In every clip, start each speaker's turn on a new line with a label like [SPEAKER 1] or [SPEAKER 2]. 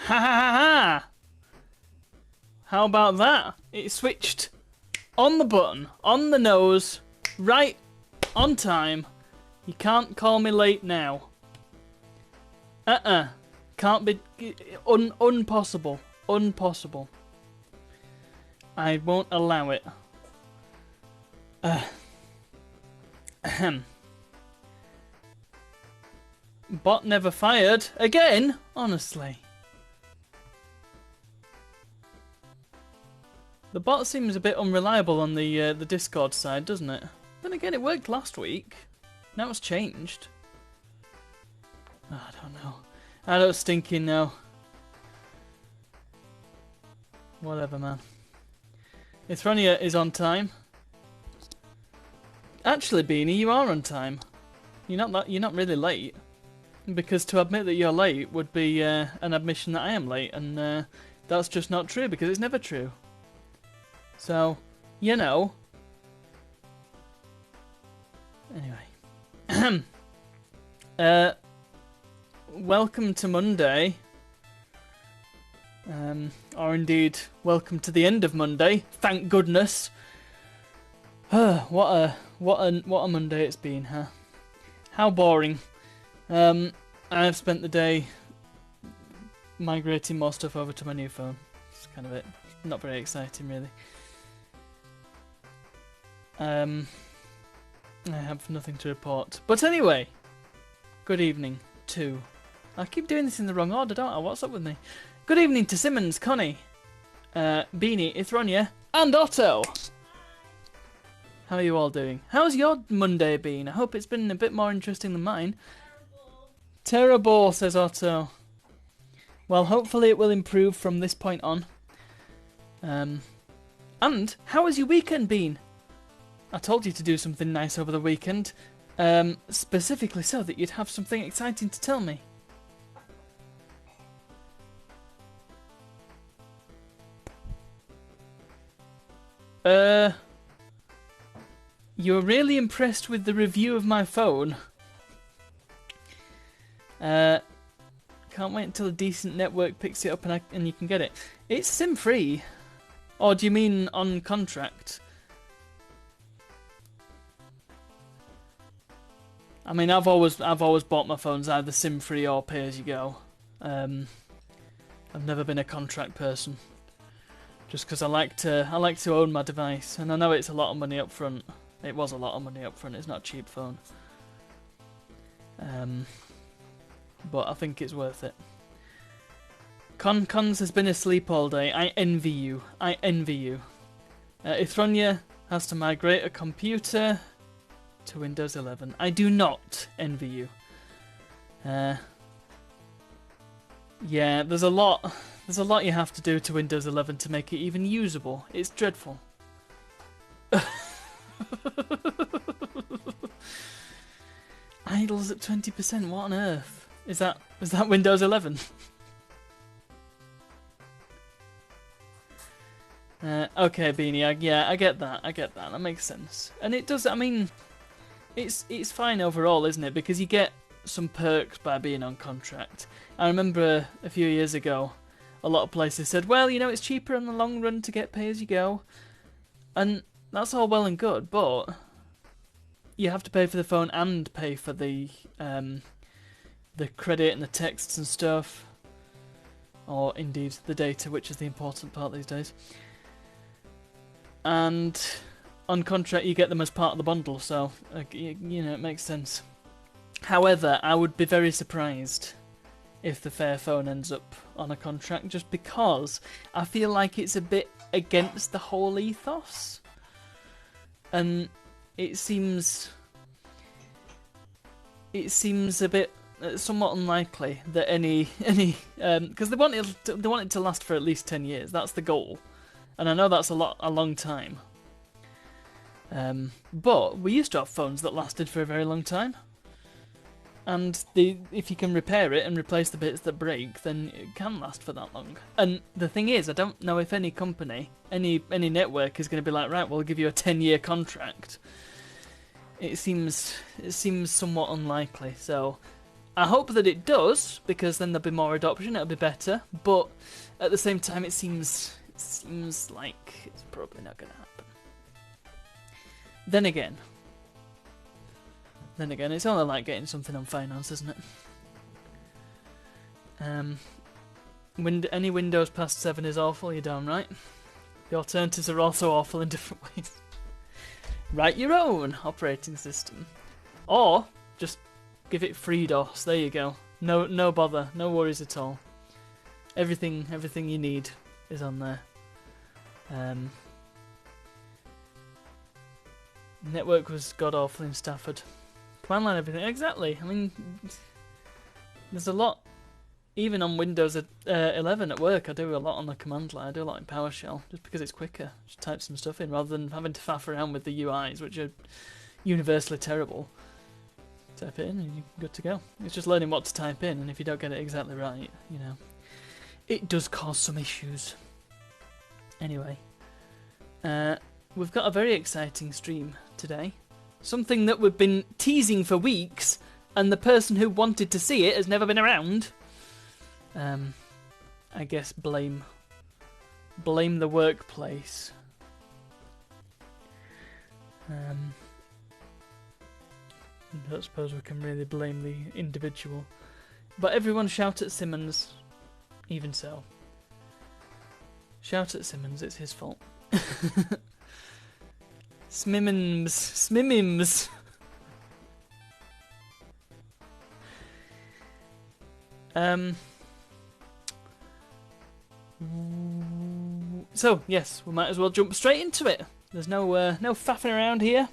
[SPEAKER 1] Ha ha ha ha! How about that? It switched on the button, on the nose, right on time. You can't call me late now. Can't be... Unpossible. Unpossible. I won't allow it. Ahem. Bot never fired. Again? Honestly. The bot seems a bit unreliable on the Discord side, doesn't it? Then again, it worked last week. Now it's changed. Oh, I don't know. I don't stinking know. Whatever, man. Ithronia is on time. Actually, Beanie, you are on time. You're not really late. Because to admit that you're late would be an admission that I am late, and that's just not true because it's never true. So, you know. Anyway. Welcome to Monday. Or indeed, welcome to the end of Monday. Thank goodness. What a Monday it's been, huh? How boring. I've spent the day migrating more stuff over to my new phone. It's kind of it. Not very exciting, really. I have nothing to report. But anyway, good evening to... I keep doing this in the wrong order, don't I? What's up with me? Good evening to Simmons, Connie, Beanie, Ithronia, and Otto. How are you all doing? How's your Monday been? I hope it's been a bit more interesting than mine. Terrible, says Otto. Well, hopefully it will improve from this point on. And how has your weekend been? I told you to do something nice over the weekend, specifically so that you'd have something exciting to tell me. You're really impressed with the review of my phone. Can't wait until a decent network picks it up and you can get it. It's SIM-free. Or do you mean on contract? I mean, I've always bought my phones either SIM-free or pay-as-you-go. I've never been a contract person. Just because I like to own my device, and I know it's a lot of money up front. It was a lot of money up front. It's not a cheap phone. But I think it's worth it. Cons has been asleep all day. I envy you. I envy you. Ithronia has to migrate a computer to Windows 11. I do not envy you. Yeah, there's a lot you have to do to Windows 11 to make it even usable. It's dreadful. Idles at 20%. What on earth is that? Is that Windows 11? Okay, Beanie. I get that. I get that. That makes sense. And it does. I mean, it's fine overall, isn't it? Because you get some perks by being on contract. I remember a few years ago, a lot of places said, well, you know, it's cheaper in the long run to get pay-as-you-go. And that's all well and good, but you have to pay for the phone and pay for the credit and the texts and stuff. Or indeed the data, which is the important part these days. And on contract you get them as part of the bundle, so you know, it makes sense. However, I would be very surprised if the Fairphone ends up on a contract, just because I feel like it's a bit against the whole ethos. And it seems a bit somewhat unlikely that any because they want it to last for at least 10 years. That's the goal, and I know that's a long time. But we used to have phones that lasted for a very long time, and if you can repair it and replace the bits that break, then it can last for that long. And the thing is, I don't know if any company, any network is going to be like, right, we'll give you a 10-year contract. It seems somewhat unlikely. So I hope that it does, because then there'll be more adoption, it'll be better, but at the same time it seems like it's probably not going to happen. Then again, it's only like getting something on finance, isn't it? Any Windows past 7 is awful, you're damn right. The alternatives are also awful in different ways. Write your own operating system. Or, just give it FreeDOS, there you go. No bother, no worries at all. Everything you need is on there. Network was god-awful in Stafford. Command line, everything, exactly. I mean, there's a lot. Even on Windows 11 at work, I do a lot on the command line. I do a lot in PowerShell, just because it's quicker. Just type some stuff in, rather than having to faff around with the UIs, which are universally terrible. Type it in and you're good to go. It's just learning what to type in, and if you don't get it exactly right, you know, it does cause some issues. Anyway, we've got a very exciting stream today. Something that we've been teasing for weeks, and the person who wanted to see it has never been around. I guess blame the workplace. I don't suppose we can really blame the individual. But everyone shout at Simmons, even so. Shout at Simmons, it's his fault. Smimmins. So yes, we might as well jump straight into it. There's no faffing around here.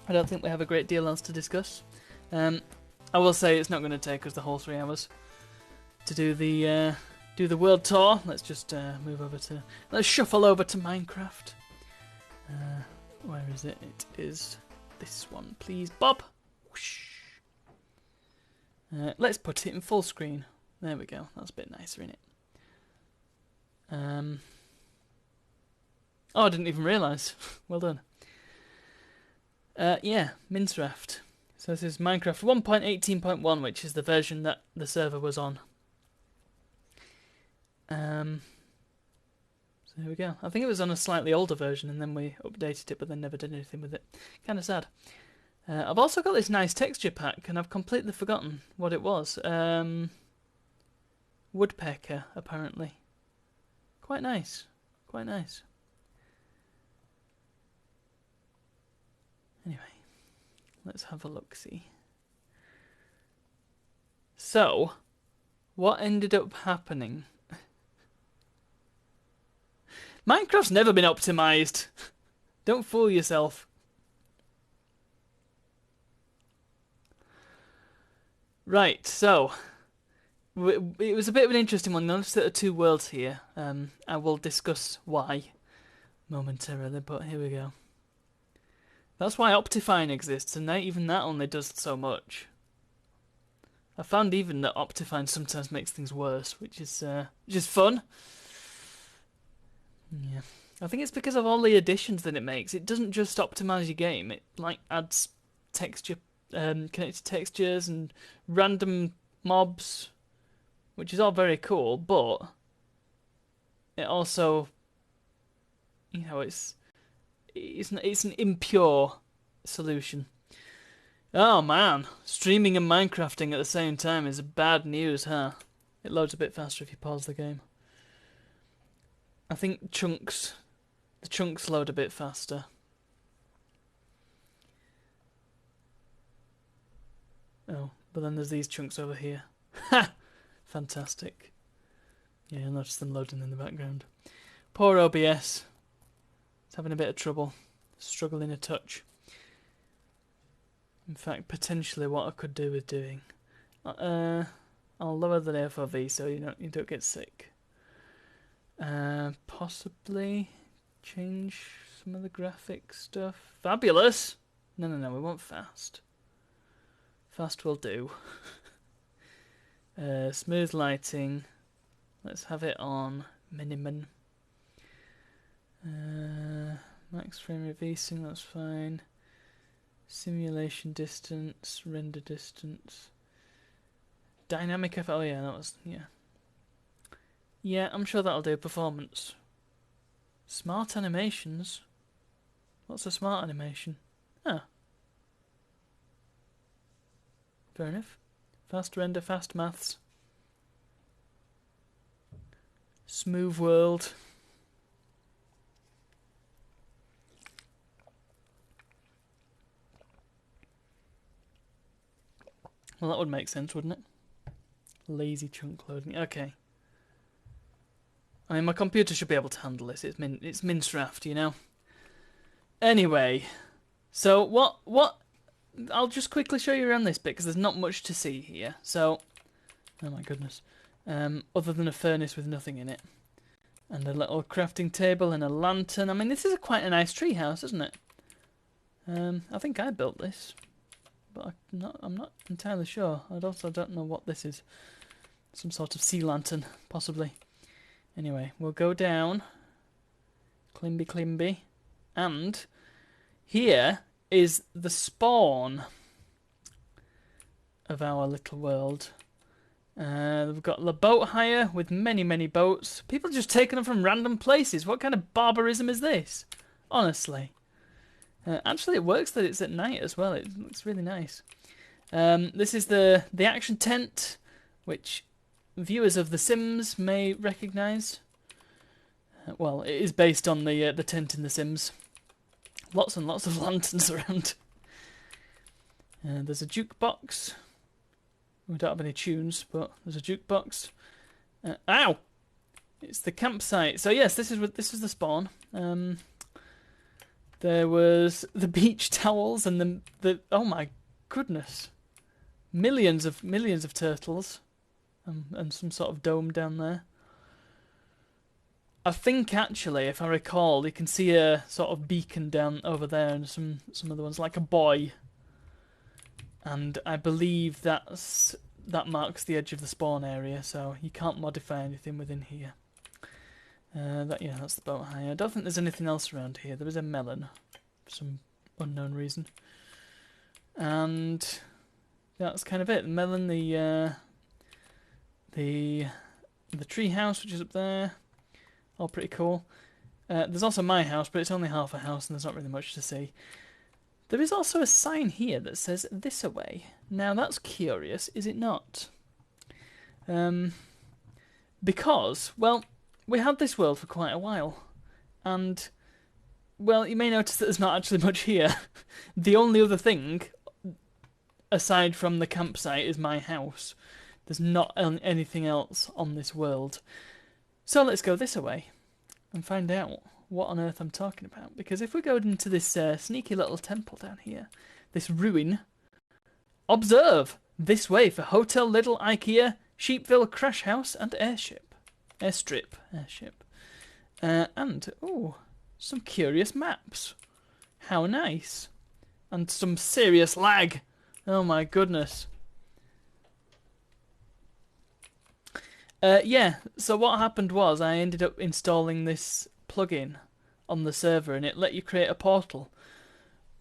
[SPEAKER 1] I don't think we have a great deal else to discuss. I will say it's not going to take us the whole 3 hours to do the world tour. Let's just let's shuffle over to Minecraft. Where is it? It is this one, please, Bob. Whoosh. Let's put it in full screen. There we go. That's a bit nicer, isn't it? Oh, I didn't even realise. Well done. Yeah, Minecraft. So this is Minecraft 1.18.1, which is the version that the server was on. So here we go. I think it was on a slightly older version, and then we updated it, but then never did anything with it. Kind of sad. I've also got this nice texture pack, and I've completely forgotten what it was. Woodpecker, apparently. Quite nice. Quite nice. Anyway, let's have a look-see. So, what ended up happening? Minecraft's never been optimized. Don't fool yourself. Right, so it was a bit of an interesting one. Notice that there are 2 worlds here. I will discuss why momentarily, but here we go. That's why Optifine exists, and even that only does so much. I found even that Optifine sometimes makes things worse, which is fun. Yeah, I think it's because of all the additions that it makes. It doesn't just optimize your game; it like adds texture, connected textures and random mobs, which is all very cool. But it also, you know, it's an impure solution. Oh man, streaming and Minecrafting at the same time is bad news, huh? It loads a bit faster if you pause the game. I think the chunks load a bit faster. Oh, but then there's these chunks over here. Ha! Fantastic. Yeah, you'll notice them loading in the background. Poor OBS. It's having a bit of trouble. Struggling a touch. In fact, potentially what I could do with doing... I'll lower the FOV so you don't get sick. Possibly change some of the graphic stuff. Fabulous! No, we want fast. Fast will do. Smooth lighting. Let's have it on minimum. Max frame rate VSync, that's fine. Simulation distance, render distance, dynamic F. Oh yeah, that was yeah. I'm sure that'll do. Performance, smart animations. What's a smart animation? Ah, fair enough. Fast render, fast maths, smooth world. Well, that would make sense, wouldn't it? Lazy chunk loading. Okay. I mean, my computer should be able to handle this. It's Minecraft, you know. Anyway, so what? I'll just quickly show you around this bit because there's not much to see here. So, oh my goodness. Other than a furnace with nothing in it, and a little crafting table and a lantern. I mean, this is quite a nice tree house, isn't it? I think I built this, but I'm not entirely sure. I also don't know what this is. Some sort of sea lantern, possibly. Anyway, we'll go down. Climby, climby. And here is the spawn of our little world. We've got the boat hire with many, many boats. People just taking them from random places. What kind of barbarism is this? Honestly. Actually, it works that it's at night as well. It looks really nice. This is the action tent, which viewers of The Sims may recognise. Well, it is based on the tent in The Sims. Lots and lots of lanterns around. There's a jukebox. We don't have any tunes, but there's a jukebox. Ow! It's the campsite. So yes, this is the spawn. There was the beach towels and the oh my goodness, millions of turtles, and some sort of dome down there. I think actually, if I recall, you can see a sort of beacon down over there, and some other ones like a buoy. And I believe that marks the edge of the spawn area, so you can't modify anything within here. That's the boat hire. I don't think there's anything else around here. There is a melon, for some unknown reason. And that's kind of it. The melon, the tree house, which is up there. All pretty cool. There's also my house, but it's only half a house and there's not really much to see. There is also a sign here that says "This-a-way." Now that's curious, is it not? Because, well, we had this world for quite a while. And, well, you may notice that there's not actually much here. The only other thing, aside from the campsite, is my house. There's not anything else on this world. So let's go this-a-way and find out what on earth I'm talking about. Because if we go into this sneaky little temple down here, this ruin, observe! This way for Hotel Lidl, IKEA, Sheepville, Crash House, and Airstrip. And, ooh, some curious maps. How nice. And some serious lag. Oh my goodness. So what happened was I ended up installing this plugin on the server, and it let you create a portal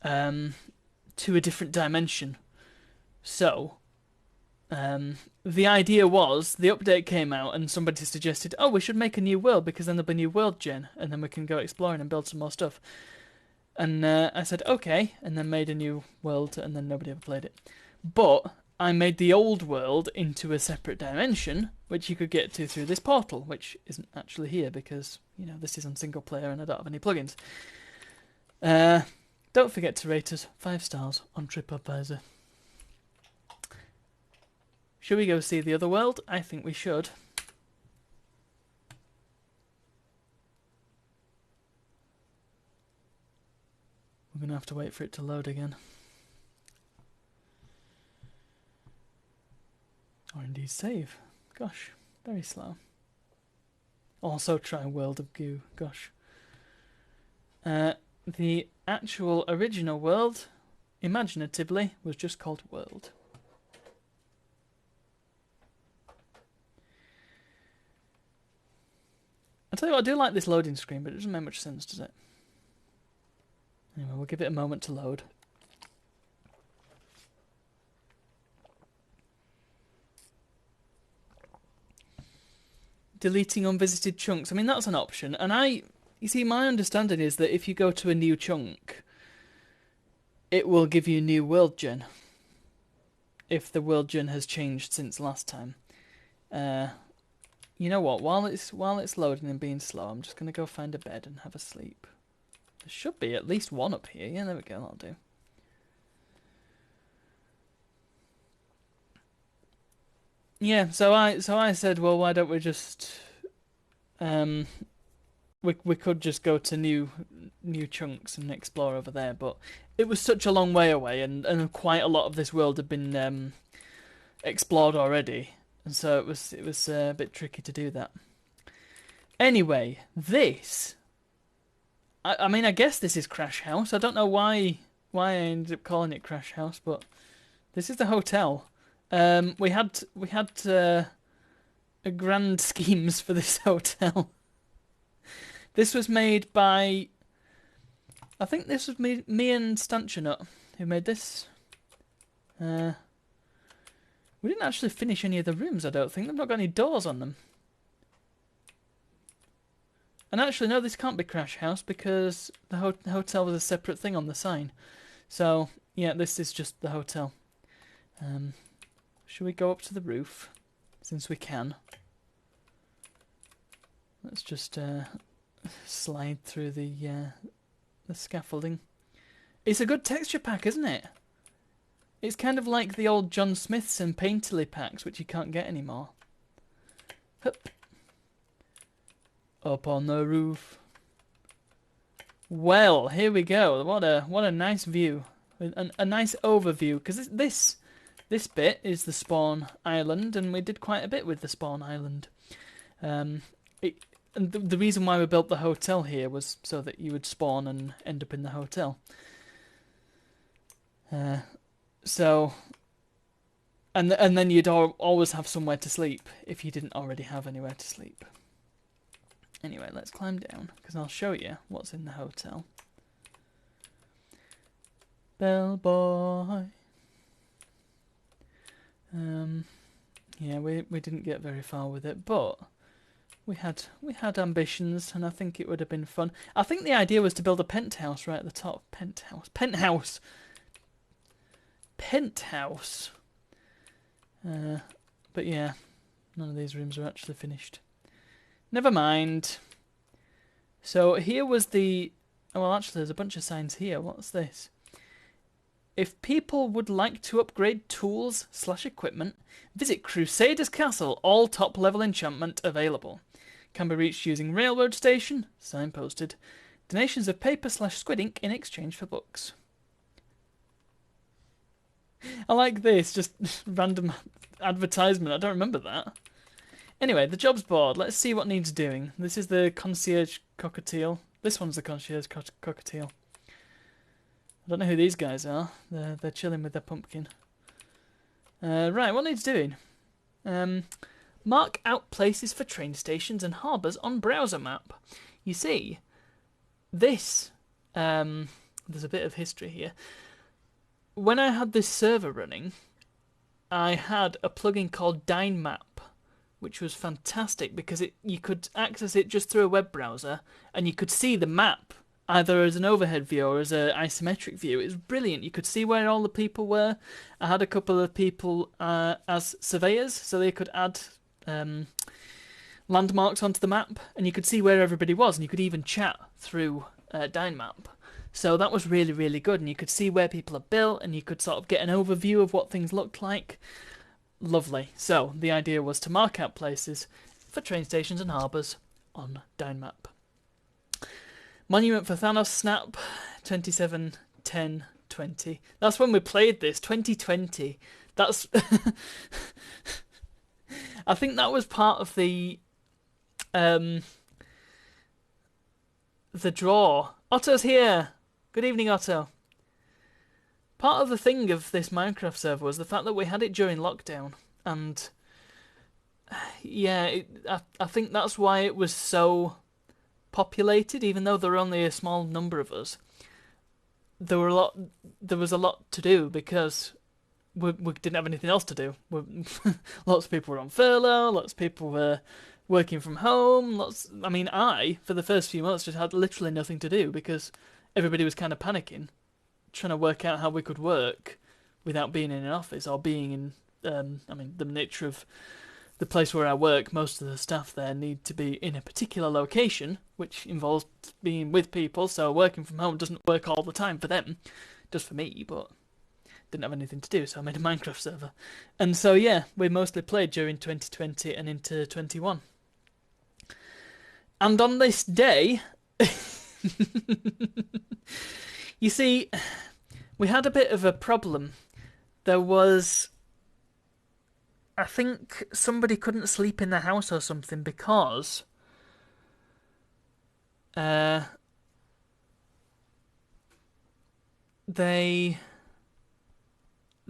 [SPEAKER 1] to a different dimension. So the idea was the update came out and somebody suggested, oh, we should make a new world because then there'll be new world gen and then we can go exploring and build some more stuff. And I said okay, and then made a new world, and then nobody ever played it. But I made the old world into a separate dimension, which you could get to through this portal, which isn't actually here because, you know, this is on single player and I don't have any plugins. Don't forget to rate us 5 stars on TripAdvisor. Should we go see the other world? I think we should. We're going to have to wait for it to load again. Or indeed save. Gosh, very slow. Also try World of Goo. Gosh. The actual original world, imaginatively, was just called World. I'll tell you what, I do like this loading screen, but it doesn't make much sense, does it? Anyway, we'll give it a moment to load. deleting unvisited chunks. I mean, that's an option. And you see, my understanding is that if you go to a new chunk, it will give you new world gen. If the world gen has changed since last time. You know what? While it's loading and being slow, I'm just gonna go find a bed and have a sleep. There should be at least one up here. Yeah, there we go. That'll do. Yeah. So I said, well, why don't we just we could just go to new chunks and explore over there, but it was such a long way away, and quite a lot of this world had been explored already, and so it was a bit tricky to do that. Anyway, I mean, I guess this is Crash House. I don't know why I ended up calling it Crash House, but this is the hotel. We had a grand schemes for this hotel. This was made by, I think this was me and Stanchionut who made this. We didn't actually finish any of the rooms, I don't think. They've not got any doors on them. And actually, no, this can't be Crash House because the hotel was a separate thing on the sign. So, yeah, this is just the hotel. Should we go up to the roof? Since we can. Let's just slide through the scaffolding. It's a good texture pack, isn't it? It's kind of like the old John Smiths and Painterly packs, which you can't get anymore. Hup. Up on the roof. Well, here we go. What a nice view, a nice overview. Because this bit is the spawn island, and we did quite a bit with the spawn island. And the reason why we built the hotel here was so that you would spawn and end up in the hotel. So, and then you'd always have somewhere to sleep if you didn't already have anywhere to sleep. Anyway, let's climb down, because I'll show you what's in the hotel. Bellboy. Yeah, we didn't get very far with it, but we had ambitions, and I think it would have been fun. I think the idea was to build a penthouse right at the top. Penthouse. But yeah, none of these rooms are actually finished. Never mind. So here was the... well, actually, there's a bunch of signs here. What's this? If people would like to upgrade tools/equipment, visit Crusaders Castle. All top-level enchantment available. Can be reached using railroad station, signposted. Donations of paper/squid ink in exchange for books. I like this, just random advertisement. I don't remember that. Anyway, the jobs board. Let's see what needs doing. This is the concierge cockatiel. This one's the concierge cockatiel. I don't know who these guys are. They're chilling with their pumpkin. Right, what needs doing? Mark out places for train stations and harbours on browser map. You see, this... there's a bit of history here. When I had this server running, I had a plugin called Dynmap, which was fantastic because you could access it just through a web browser, and you could see the map either as an overhead view or as an isometric view. It was brilliant. You could see where all the people were. I had a couple of people as surveyors, so they could add landmarks onto the map, and you could see where everybody was, and you could even chat through Dynmap. So that was really, really good, and you could see where people are built, and you could sort of get an overview of what things looked like. Lovely. So the idea was to mark out places for train stations and harbours on Dynmap. Monument for Thanos Snap, 27/10/20. That's when we played this, 2020. That's... I think that was part of the draw. Otto's here! Good evening, Otto. Part of the thing of this Minecraft server was the fact that we had it during lockdown, and yeah, I think that's why it was so populated, even though there were only a small number of us. There was a lot to do because we didn't have anything else to do. Lots of people were on furlough, lots of people were working from home. I mean, for the first few months, just had literally nothing to do because everybody was kind of panicking, trying to work out how we could work without being in an office or being in. I mean, the nature of the place where I work, most of the staff there need to be in a particular location, which involves being with people. So working from home doesn't work all the time for them, just for me, but didn't have anything to do, so I made a Minecraft server. And so, yeah, we mostly played during 2020 and into 21. And on this day, you see, we had a bit of a problem. There was, I think somebody couldn't sleep in the house or something because they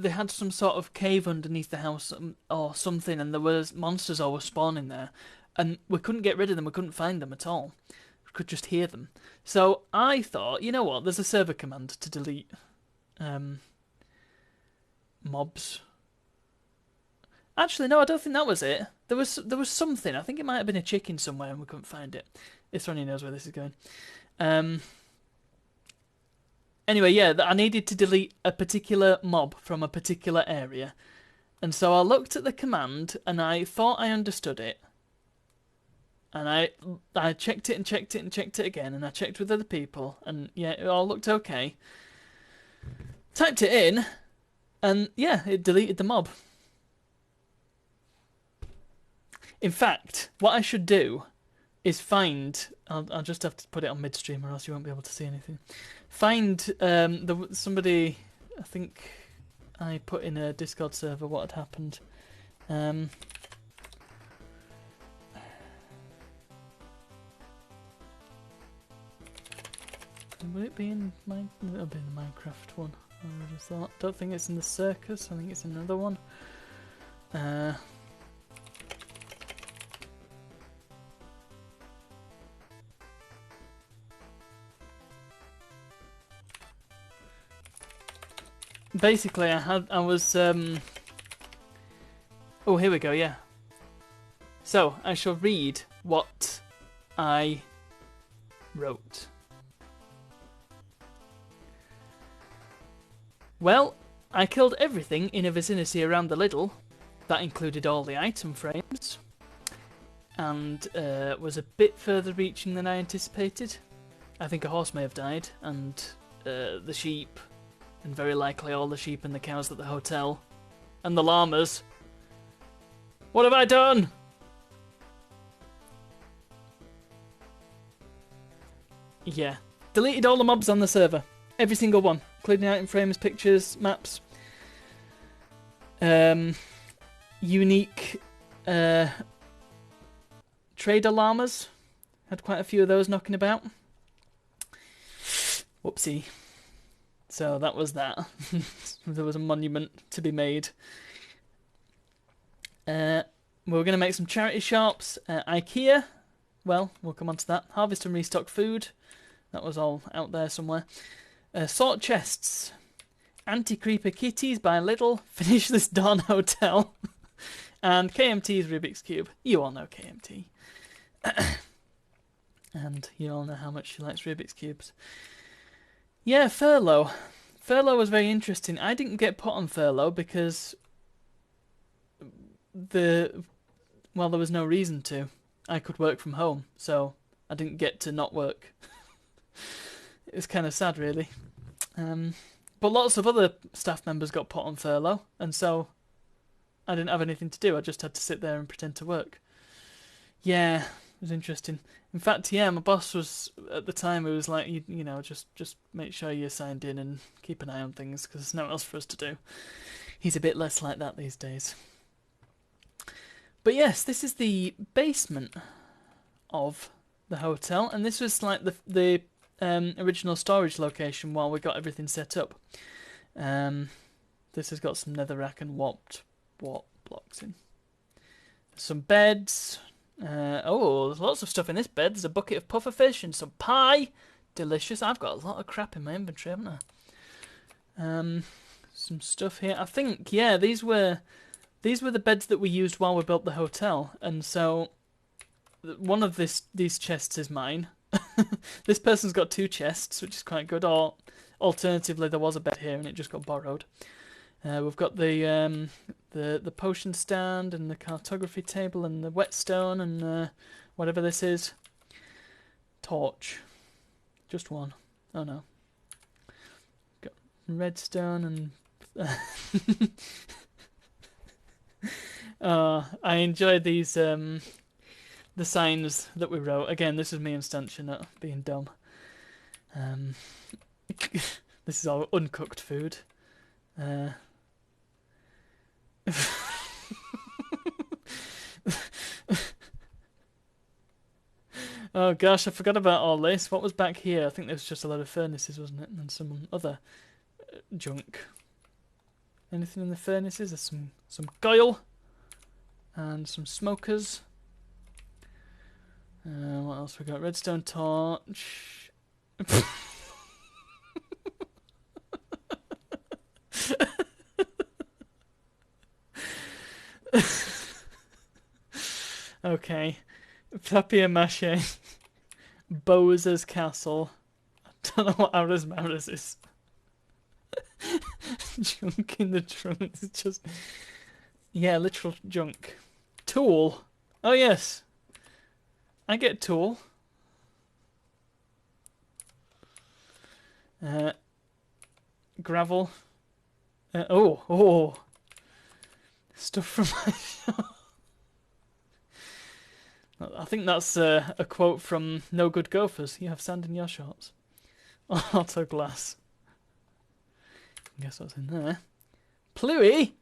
[SPEAKER 1] had some sort of cave underneath the house or something, and there was monsters always spawning there, and we couldn't get rid of them. We couldn't find them at all. We could just hear them. So I thought, you know what? There's a server command to delete mobs. Actually, no, I don't think that was it. There was something. I think it might have been a chicken somewhere, and we couldn't find it. Ithronny knows where this is going. Anyway, yeah, I needed to delete a particular mob from a particular area. And so I looked at the command, and I thought I understood it. And I checked it and checked it and checked it again, and I checked with other people, and yeah, it all looked okay. Typed it in, and yeah, it deleted the mob. In fact, what I should do is find... I'll just have to put it on midstream, or else you won't be able to see anything. Find somebody... I think I put in a Discord server what had happened. Will it be in it'll be in the Minecraft one, I would have thought. Don't think it's in the circus, I think it's another one. Basically, I was oh, here we go, yeah. So, I shall read what I wrote. Well, I killed everything in a vicinity around the Lidl. That included all the item frames. And was a bit further reaching than I anticipated. I think a horse may have died, and the sheep, and very likely all the sheep and the cows at the hotel, and the llamas. What have I done? Yeah. Deleted all the mobs on the server. Every single one. Including item frames, pictures, maps. Unique trader llamas. Had quite a few of those knocking about. Whoopsie. So that was that. There was a monument to be made. We were going to make some charity shops. IKEA. Well, we'll come on to that. Harvest and restock food. That was all out there somewhere. Sort chests. Anti-creeper kitties by Lidl. Finish this Dawn Hotel. And KMT's Rubik's Cube. You all know KMT. And you all know how much she likes Rubik's Cubes. Yeah, furlough. Furlough was very interesting. I didn't get put on furlough because there was no reason to. I could work from home, so I didn't get to not work. It was kind of sad, really. But lots of other staff members got put on furlough, and so I didn't have anything to do. I just had to sit there and pretend to work. Yeah, it was interesting. In fact, yeah, my boss was, at the time, it was like, you know, just make sure you're signed in and keep an eye on things, because there's nothing else for us to do. He's a bit less like that these days. But yes, this is the basement of the hotel, and this was like the original storage location while we got everything set up. This has got some netherrack and warped blocks in. Some beds. There's lots of stuff in this bed. There's a bucket of pufferfish and some pie. Delicious. I've got a lot of crap in my inventory, haven't I? Some stuff here. I think, yeah, these were the beds that we used while we built the hotel, and so one of these chests is mine. This person's got 2 chests, which is quite good. Or alternatively, there was a bed here and it just got borrowed. We've got the potion stand and the cartography table and the whetstone and whatever this is. Torch. Just one. Oh no. Got redstone and... I enjoy these the signs that we wrote. Again, this is me and Stanchion not being dumb. This is all uncooked food. Oh gosh, I forgot about all this. What was back here? I think there was just a lot of furnaces, wasn't it? And some other junk. Anything in the furnaces? There's some coal and some smokers. What else we got? Redstone torch. Okay. Papier-mâché. Bowser's castle. I don't know what Aras Maris is. Junk in the trunk. It's just... Yeah, literal junk. Tool. Oh, yes. I get tool. Gravel. Oh. Stuff from my shop. I think that's a quote from No Good Gophers. You have sand in your shorts. Auto glass. Guess what's in there? Pluie?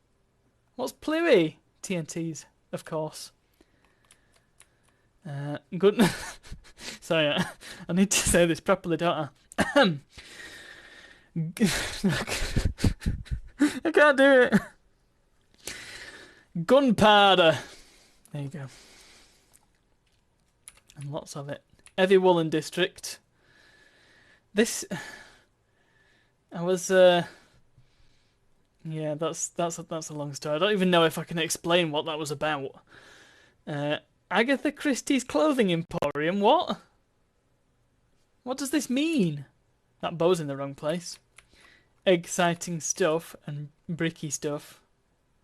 [SPEAKER 1] What's Pluie? TNTs, of course. Good. Sorry, I need to say this properly, don't I? I can't do it. Gunpowder. There you go. And lots of it. Heavy Woolen District. This... I was... Yeah, that's a long story. I don't even know if I can explain what that was about. Agatha Christie's Clothing Emporium, what? What does this mean? That bow's in the wrong place. Exciting stuff and bricky stuff.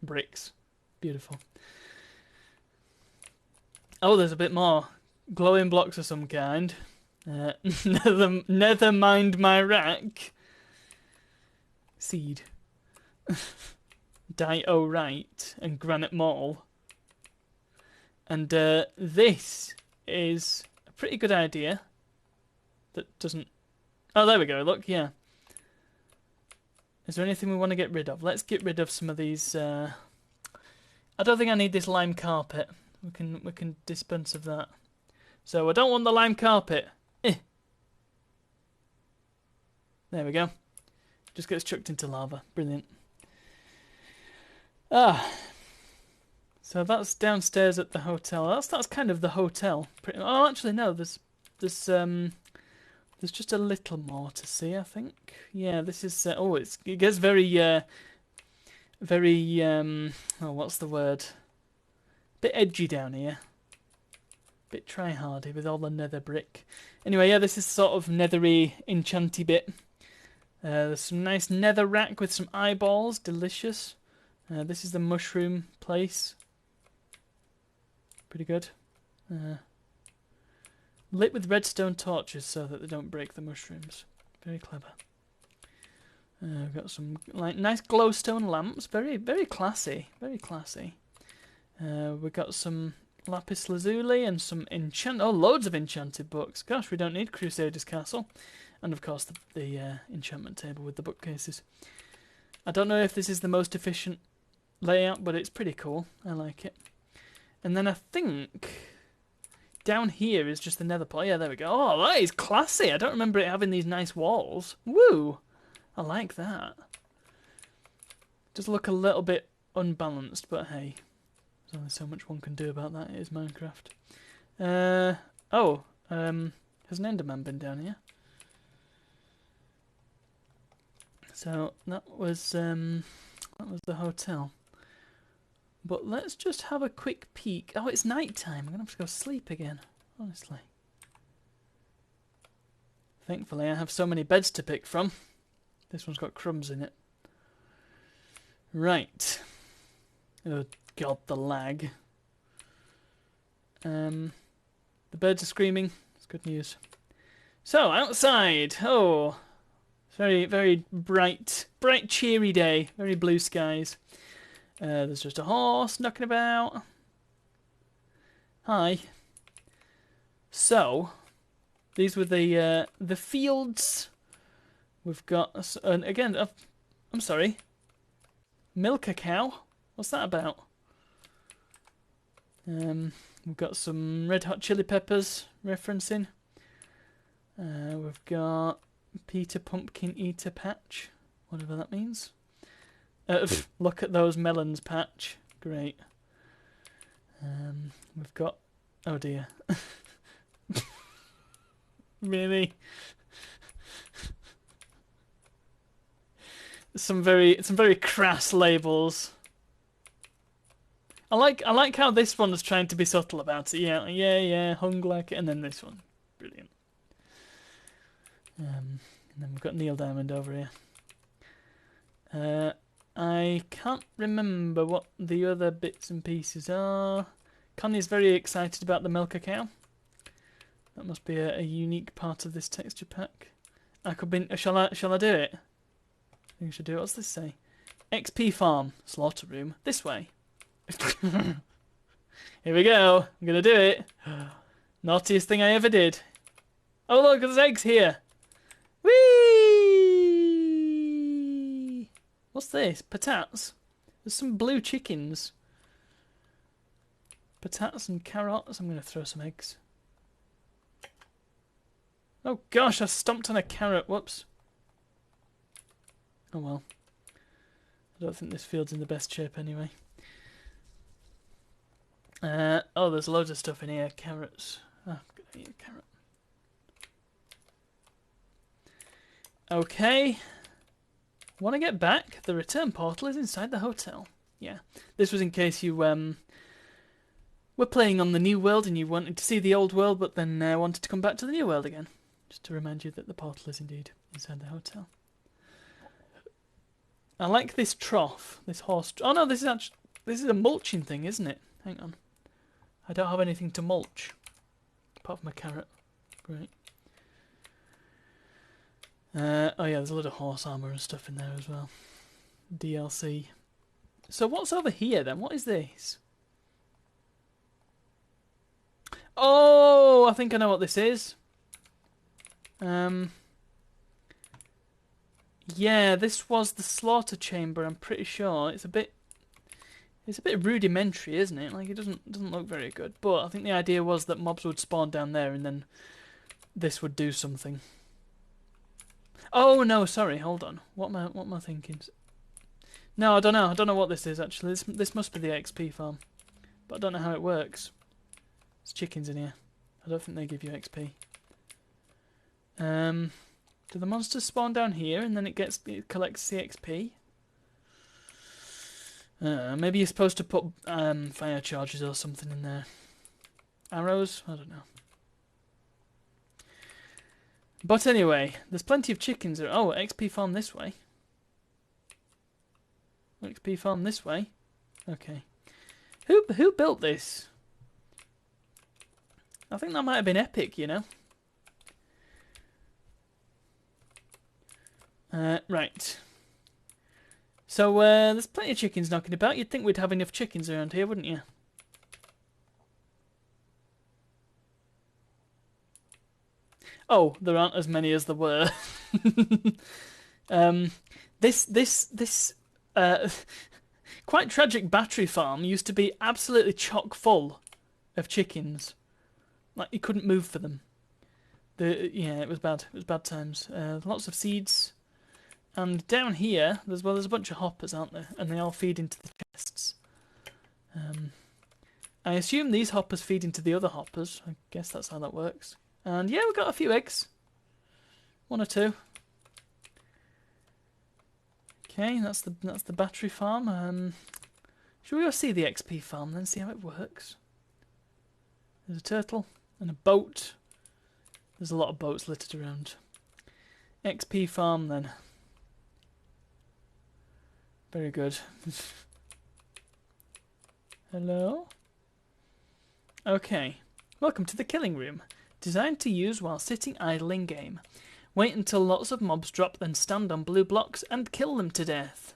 [SPEAKER 1] Bricks. Beautiful. Oh, there's a bit more. Glowing blocks of some kind. Nether mind my rack. Seed. Diorite and granite mall. And this is a pretty good idea. That doesn't... Oh, there we go. Look, yeah. Is there anything we want to get rid of? Let's get rid of some of these... I don't think I need this lime carpet. We can dispense of that. So I don't want the lime carpet. There we go. Just gets chucked into lava. Brilliant. So that's downstairs at the hotel. That's kind of the hotel. Oh, actually no. There's just a little more to see, I think. Yeah, this is... it gets very... oh, what's the word? Bit edgy down here. Bit try-hardy with all the nether brick. Anyway, yeah, this is sort of nethery, enchanty bit. There's some nice nether rack with some eyeballs. Delicious. This is the mushroom place. Pretty good. Lit with redstone torches so that they don't break the mushrooms. Very clever. We've got some nice glowstone lamps. Very, very classy. Very classy. We've got some lapis lazuli and some loads of enchanted books. Gosh, we don't need Crusader's Castle. And of course the enchantment table with the bookcases. I don't know if this is the most efficient layout, but it's pretty cool. I like it. And then I think down here is just the nether pot. Yeah, there we go. Oh, that is classy. I don't remember it having these nice walls. Woo! I like that. Does look a little bit unbalanced, but hey. There's only so much one can do about that. It is Minecraft. Has an Enderman been down here? So that was the hotel. But let's just have a quick peek. Oh, it's night time. I'm going to have to go sleep again, honestly. Thankfully, I have so many beds to pick from. This one's got crumbs in it. Right. Oh, God, the lag. The birds are screaming. It's good news. So, outside. Oh, very, very bright, cheery day. Very blue skies. There's just a horse knocking about. Hi. So, these were the fields. We've got, and again, I'm sorry. Milk a cow? What's that about? We've got some Red Hot Chili Peppers referencing. We've got Peter Pumpkin Eater patch, whatever that means. Look at those melons patch. Great. We've got, oh dear. Really? Some very crass labels. I like how this one was trying to be subtle about it. Yeah, hung like it, and then this one, brilliant. And then we've got Neil Diamond over here. I can't remember what the other bits and pieces are. Connie's very excited about the Milk a Cow. That must be a unique part of this texture pack. I could be. Shall I do it? I think I should do it. What's this say? XP Farm Slaughter Room. This way. Here we go. I'm gonna do it. Naughtiest thing I ever did. Oh look, there's eggs here. Whee! What's this? Patats. There's some blue chickens. Patats and carrots. I'm gonna throw some eggs. Oh gosh, I stomped on a carrot. Whoops. Oh well. I don't think this field's in the best shape anyway. Oh, there's loads of stuff in here. Carrots. Oh, I'm gonna eat a carrot. Okay. Want to get back? The return portal is inside the hotel. Yeah. This was in case you were playing on the new world and you wanted to see the old world, but then wanted to come back to the new world again. Just to remind you that the portal is indeed inside the hotel. I like this trough, this horse. Oh no, this is a mulching thing, isn't it? Hang on. I don't have anything to mulch apart from a carrot. Great. Oh yeah, there's a lot of horse armor and stuff in there as well. DLC. So what's over here then? What is this? Oh, I think I know what this is. Yeah, this was the slaughter chamber. I'm pretty sure it's a bit rudimentary, isn't it? Like it doesn't look very good. But I think the idea was that mobs would spawn down there, and then this would do something. Oh no, sorry, hold on. What am I thinking? No, I don't know. I don't know what this is actually. This must be the XP farm, but I don't know how it works. There's chickens in here. I don't think they give you XP. Do the monsters spawn down here and then it collects the XP? Maybe you're supposed to put fire charges or something in there. Arrows? I don't know. But anyway, there's plenty of chickens. Oh, XP farm this way. XP farm this way. Okay. Who built this? I think that might have been Epic, you know. Right. So, there's plenty of chickens knocking about. You'd think we'd have enough chickens around here, wouldn't you? Oh, there aren't as many as there were. This quite tragic battery farm used to be absolutely chock full of chickens. Like, you couldn't move for them. Yeah, it was bad. It was bad times. Lots of seeds. And down here, there's a bunch of hoppers, aren't there? And they all feed into the chests. I assume these hoppers feed into the other hoppers. I guess that's how that works. And yeah, we got a few eggs. 1 or 2. Okay, that's the battery farm. Should we go see the XP farm then, see how it works? There's a turtle and a boat. There's a lot of boats littered around. XP farm then. Very good. Hello? Okay. Welcome to the killing room. Designed to use while sitting idle in game. Wait until lots of mobs drop, then stand on blue blocks and kill them to death.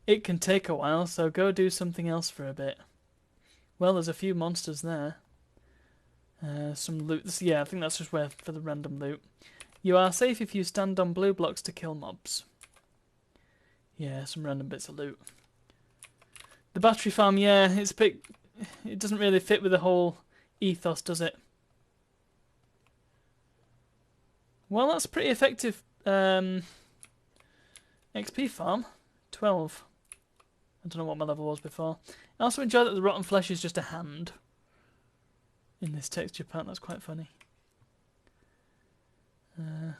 [SPEAKER 1] It can take a while, so go do something else for a bit. Well, there's a few monsters there. Some loot. Yeah, I think that's just where for the random loot. You are safe if you stand on blue blocks to kill mobs. Yeah, some random bits of loot. The battery farm, yeah, it doesn't really fit with the whole ethos, does it? Well, that's pretty effective. XP farm, 12. I don't know what my level was before. I also enjoy that the rotten flesh is just a hand in this texture pack. That's quite funny. A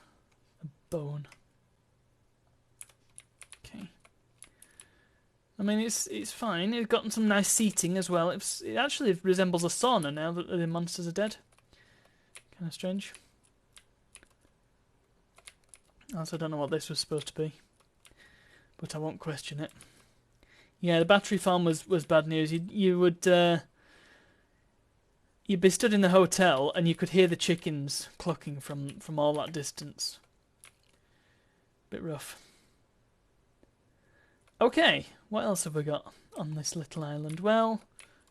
[SPEAKER 1] bone. Okay. I mean, it's fine. It's gotten some nice seating as well. It actually resembles a sauna now that the monsters are dead. Kind of strange. I also don't know what this was supposed to be, but I won't question it. Yeah, the battery farm was bad news. You would you'd be stood in the hotel and you could hear the chickens clucking from all that distance. Bit rough. Okay, what else have we got on this little island? Well,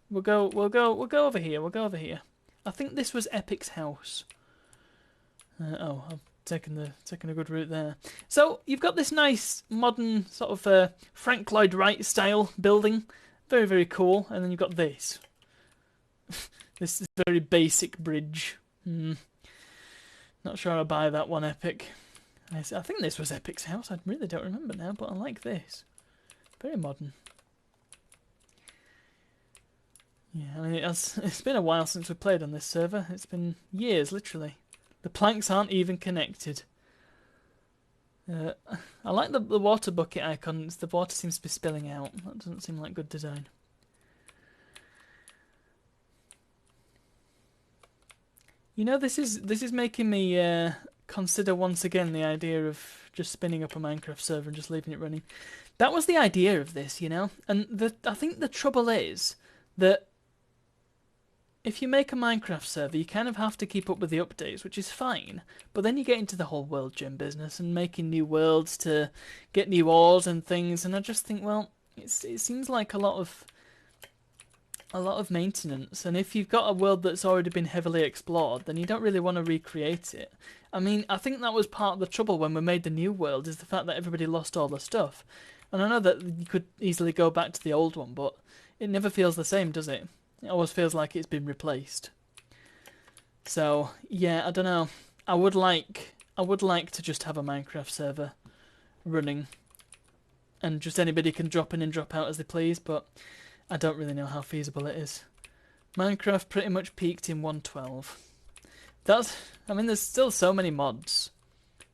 [SPEAKER 1] we'll go over here. We'll go over here. I think this was Epic's house. Oh, I've taken a good route there. So you've got this nice modern sort of Frank Lloyd Wright style building, very very cool, and then you've got this. This is very basic bridge. Not sure I buy that one, Epic. I think this was Epic's house. I really don't remember now, but I like this. Very modern. Yeah, I mean, it's been a while since we played on this server. It's been years, literally. The planks aren't even connected. I like the water bucket icon. The water seems to be spilling out. That doesn't seem like good design. You know, this is making me consider once again the idea of just spinning up a Minecraft server and just leaving it running. That was the idea of this, you know? And I think the trouble is that if you make a Minecraft server, you kind of have to keep up with the updates, which is fine. But then you get into the whole world gem business and making new worlds to get new ores and things, and I just think, well, it seems like a lot of maintenance. And if you've got a world that's already been heavily explored, then you don't really want to recreate it. I mean, I think that was part of the trouble when we made the new world, is the fact that everybody lost all their stuff. And I know that you could easily go back to the old one, but it never feels the same, does it? It always feels like it's been replaced. So, yeah, I don't know. I would like to just have a Minecraft server running, and just anybody can drop in and drop out as they please, but I don't really know how feasible it is. Minecraft pretty much peaked in 1.12. I mean, there's still so many mods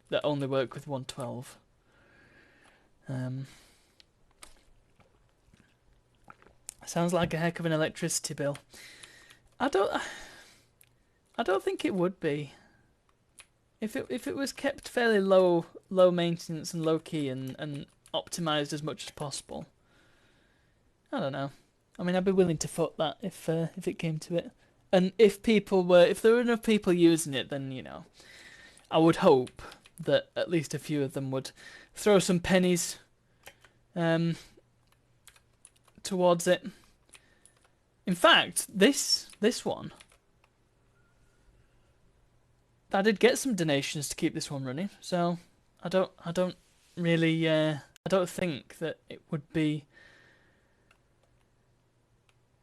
[SPEAKER 1] that only work with 1.12. Sounds like a heck of an electricity bill. I don't think it would be. If it was kept fairly low maintenance and low key and optimized as much as possible. I don't know. I mean, I'd be willing to foot that if it came to it. And if there were enough people using it, then, you know, I would hope that at least a few of them would throw some pennies towards it. In fact, this one, I did get some donations to keep this one running, so I don't really I don't think that it would be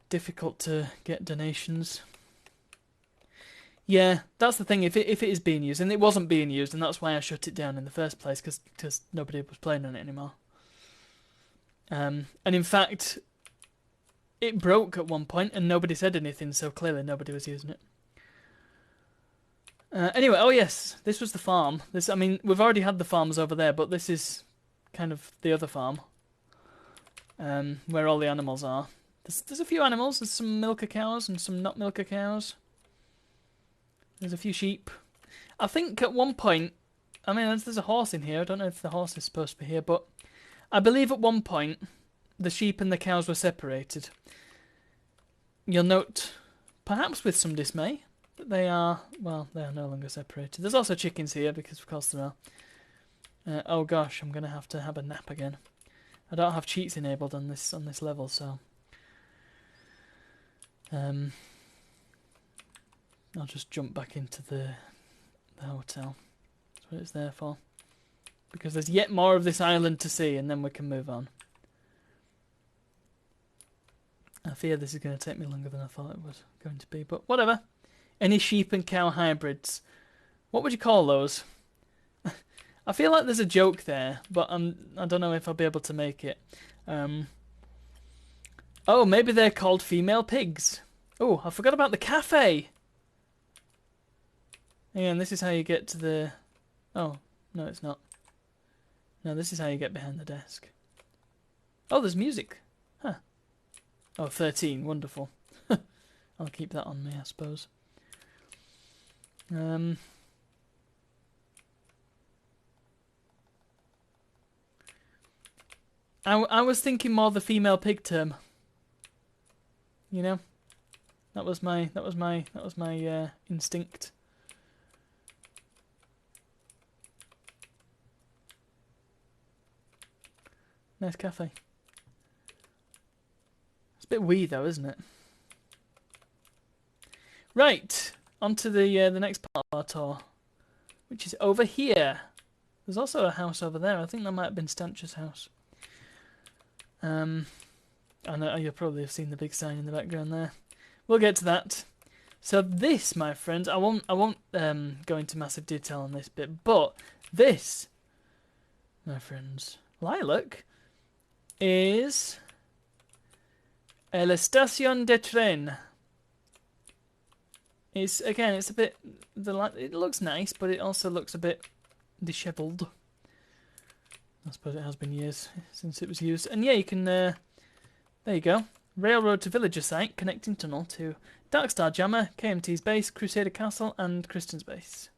[SPEAKER 1] difficult to get donations. Yeah, that's the thing. If it is being used, and it wasn't being used, and that's why I shut it down in the first place, because nobody was playing on it anymore. And in fact, it broke at one point, and nobody said anything, so clearly nobody was using it. Anyway, oh yes, this was the farm. I mean, we've already had the farms over there, but this is kind of the other farm, where all the animals are. There's a few animals. There's some milker cows and some not milker cows. There's a few sheep. I think at one point, I mean, there's a horse in here. I don't know if the horse is supposed to be here, but I believe at one point the sheep and the cows were separated. You'll note, perhaps with some dismay, that they are no longer separated. There's also chickens here, because of course there are. Oh gosh, I'm gonna have to have a nap again. I don't have cheats enabled on this level, so I'll just jump back into the hotel. That's what it's there for. Because there's yet more of this island to see, and then we can move on. I fear this is going to take me longer than I thought it was going to be, but whatever. Any sheep and cow hybrids? What would you call those? I feel like there's a joke there, but I don't know if I'll be able to make it. Oh, maybe they're called female pigs. Oh, I forgot about the cafe. And this is how you get to the... Oh, no, it's not. No, this is how you get behind the desk. Oh, there's music. Huh. Oh, 13. Wonderful. I'll keep that on me, I suppose. I was thinking more the female pig term. You know, that was my instinct. Nice cafe. It's a bit wee though, isn't it? Right, on to the next part of our tour, which is over here. There's also a house over there. I think that might have been Stancher's house. I know you'll probably have seen the big sign in the background there. We'll get to that. So this, my friends, I won't go into massive detail on this bit, but this, my friends, Lilac, is la estación de tren. It's a bit it looks nice, but it also looks a bit dishevelled. I suppose it has been years since it was used. And yeah, you can there you go. Railroad to Villager site, connecting tunnel to Darkstar Jammer, KMT's base, Crusader Castle, and Kristen's base.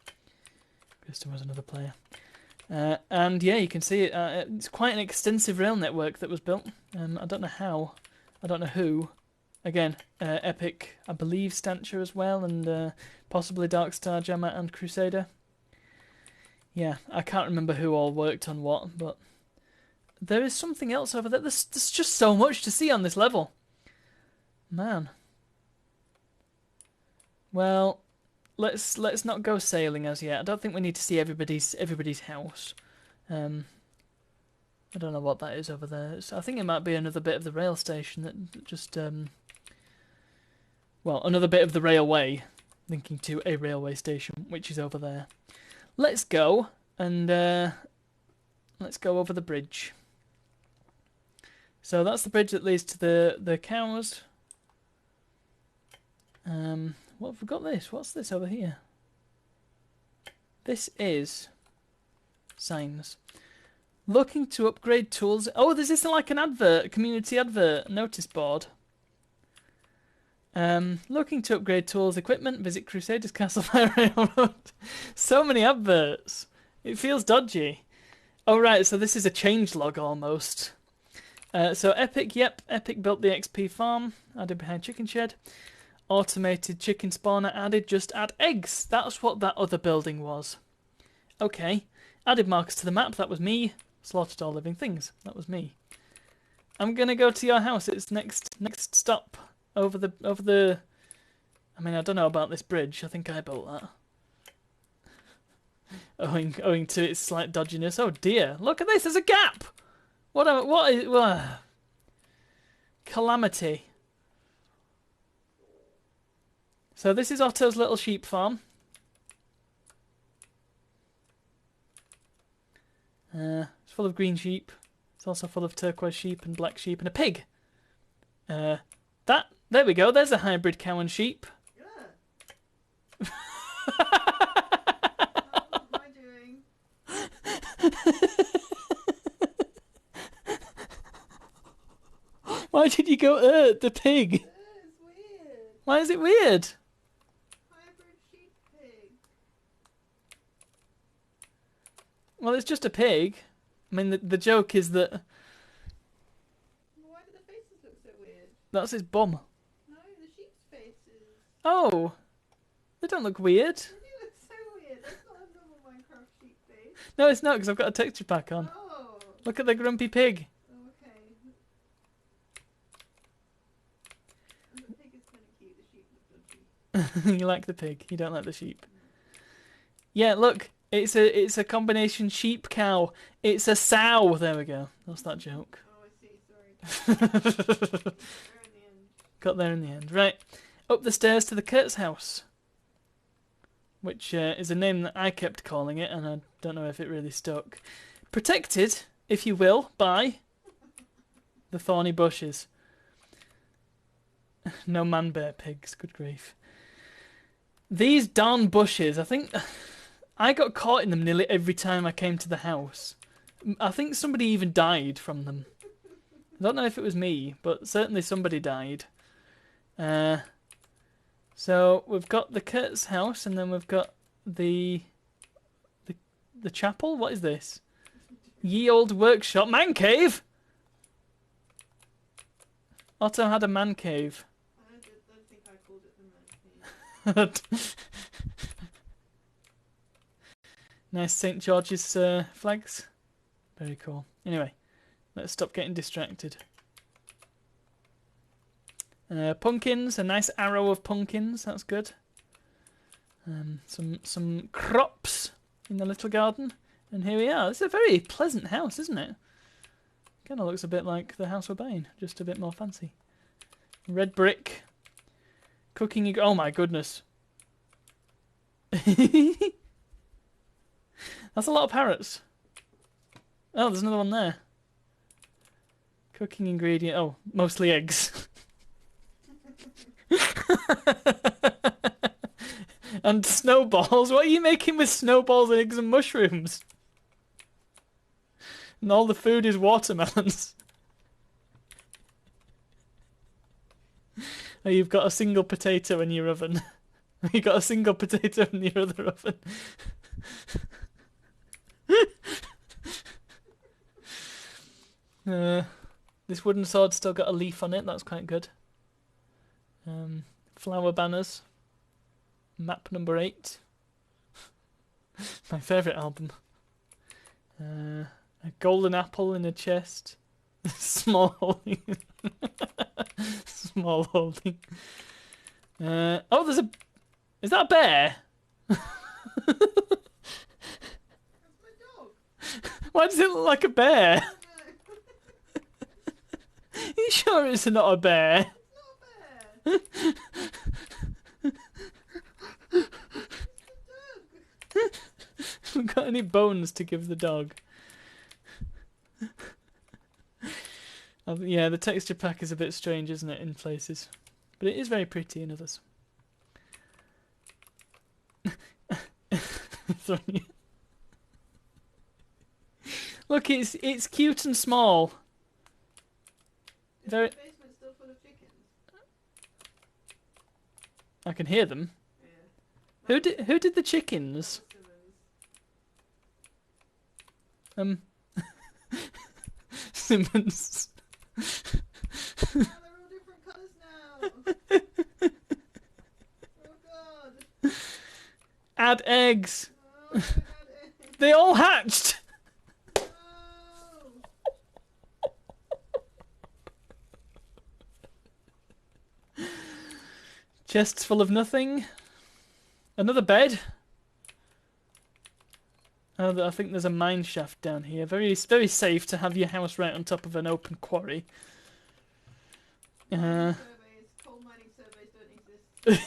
[SPEAKER 1] Kristen was another player. And yeah, you can see it. It's quite an extensive rail network that was built. I don't know how. I don't know who. Again, Epic, I believe Stancher as well, and possibly Darkstar Jammer and Crusader. Yeah, I can't remember who all worked on what, but there is something else over there. There's just so much to see on this level. Man. Well, let's not go sailing as yet. I don't think we need to see everybody's house. I don't know what that is over there. I think it might be another bit of the rail station that just well, another bit of the railway linking to a railway station, which is over there. Let's go and let's go over the bridge. So that's the bridge that leads to the cows. What have we got this? What's this over here? This is signs. Looking to upgrade tools. Oh, there's this like an advert, a community advert, notice board. Looking to upgrade tools, equipment, visit Crusaders Castle by Railroad. So many adverts. It feels dodgy. Oh right, so this is a changelog almost. So Epic, yep, Epic built the XP farm, added behind chicken shed. Automated chicken spawner added, just add eggs. That's what that other building was. Okay. Added markers to the map, that was me. Slaughtered all living things, that was me. I'm gonna go to your house, it's next stop. Over the I mean, I don't know about this bridge, I think I built that. Owing to its slight dodginess. Oh dear, look at this, there's a gap! What is calamity. So this is Otto's little sheep farm. It's full of green sheep. It's also full of turquoise sheep and black sheep and a pig. There we go. There's a hybrid cow and sheep.
[SPEAKER 2] Good. What am I doing?
[SPEAKER 1] Why did you go, the pig?
[SPEAKER 2] It's weird.
[SPEAKER 1] Why is it weird?
[SPEAKER 2] Hybrid sheep pig.
[SPEAKER 1] Well, it's just a pig. I mean, the joke is that
[SPEAKER 2] Why do the faces look so weird?
[SPEAKER 1] that's his bum.
[SPEAKER 2] No, the sheep's faces.
[SPEAKER 1] Oh, they don't look weird.
[SPEAKER 2] They do look so weird. That's not a normal Minecraft sheep face.
[SPEAKER 1] No, it's not because I've got a texture pack on.
[SPEAKER 2] Oh.
[SPEAKER 1] Look at the grumpy pig.
[SPEAKER 2] Oh, okay. The pig is kind of cute. The sheep looks dodgy.
[SPEAKER 1] You like the pig. You don't like the sheep. Yeah, look. It's a combination sheep cow. It's a sow. There we go. That's that joke.
[SPEAKER 2] Oh, I see. Sorry. There in the end.
[SPEAKER 1] Got there in the end. Right. Up the stairs to the Kurtz house. Which is a name that I kept calling it, and I don't know if it really stuck. Protected, if you will, by the thorny bushes. No man-bear pigs, good grief. These darn bushes, I think I got caught in them nearly every time I came to the house. I think somebody even died from them. I don't know if it was me, but certainly somebody died. So we've got the Kurtz house, and then we've got the chapel. What is this? Ye old workshop, man cave. Otto had a man cave.
[SPEAKER 2] I don't think I called it the man cave.
[SPEAKER 1] Nice St. George's flags. Very cool. Anyway, let's stop getting distracted. Pumpkins, a nice arrow of pumpkins. That's good. Some crops in the little garden, and here we are. It's a very pleasant house, isn't it? Kind of looks a bit like the house we're buying, just a bit more fancy. Red brick. Cooking. Oh my goodness. That's a lot of parrots. Oh, there's another one there. Cooking ingredient. Oh, mostly eggs. And snowballs. What are you making with snowballs, eggs, and mushrooms? And all the food is watermelons. Oh, you've got a single potato in your oven. You've got a single potato in your other oven. This wooden sword's still got a leaf on it. That's quite good. Flower banners. Map number 8. My favourite album. A golden apple in a chest. Small holding. Small holding. Oh, there's a... Is that a bear?
[SPEAKER 2] That's my dog.
[SPEAKER 1] Why does it look like a bear?
[SPEAKER 2] No,
[SPEAKER 1] Are you sure it's not a bear?
[SPEAKER 2] it's not a bear.
[SPEAKER 1] Haven't got any bones to give the dog. Yeah, the texture pack is a bit strange, isn't it, in places? But it is very pretty in others. Look, it's cute and small.
[SPEAKER 2] Is
[SPEAKER 1] Very.
[SPEAKER 2] the basement still full of chickens?
[SPEAKER 1] I can hear them.
[SPEAKER 2] Yeah.
[SPEAKER 1] Who did the chickens?
[SPEAKER 2] Simmons.
[SPEAKER 1] Simmons.
[SPEAKER 2] Oh, they're all different colours now. Oh god.
[SPEAKER 1] Add eggs.
[SPEAKER 2] Oh, God.
[SPEAKER 1] They all hatched.
[SPEAKER 2] No.
[SPEAKER 1] Chests full of nothing. Another bed. Oh, I think there's a mine shaft down here. Very safe to have your house right on top of an open quarry.
[SPEAKER 2] Surveys, coal mining surveys don't exist.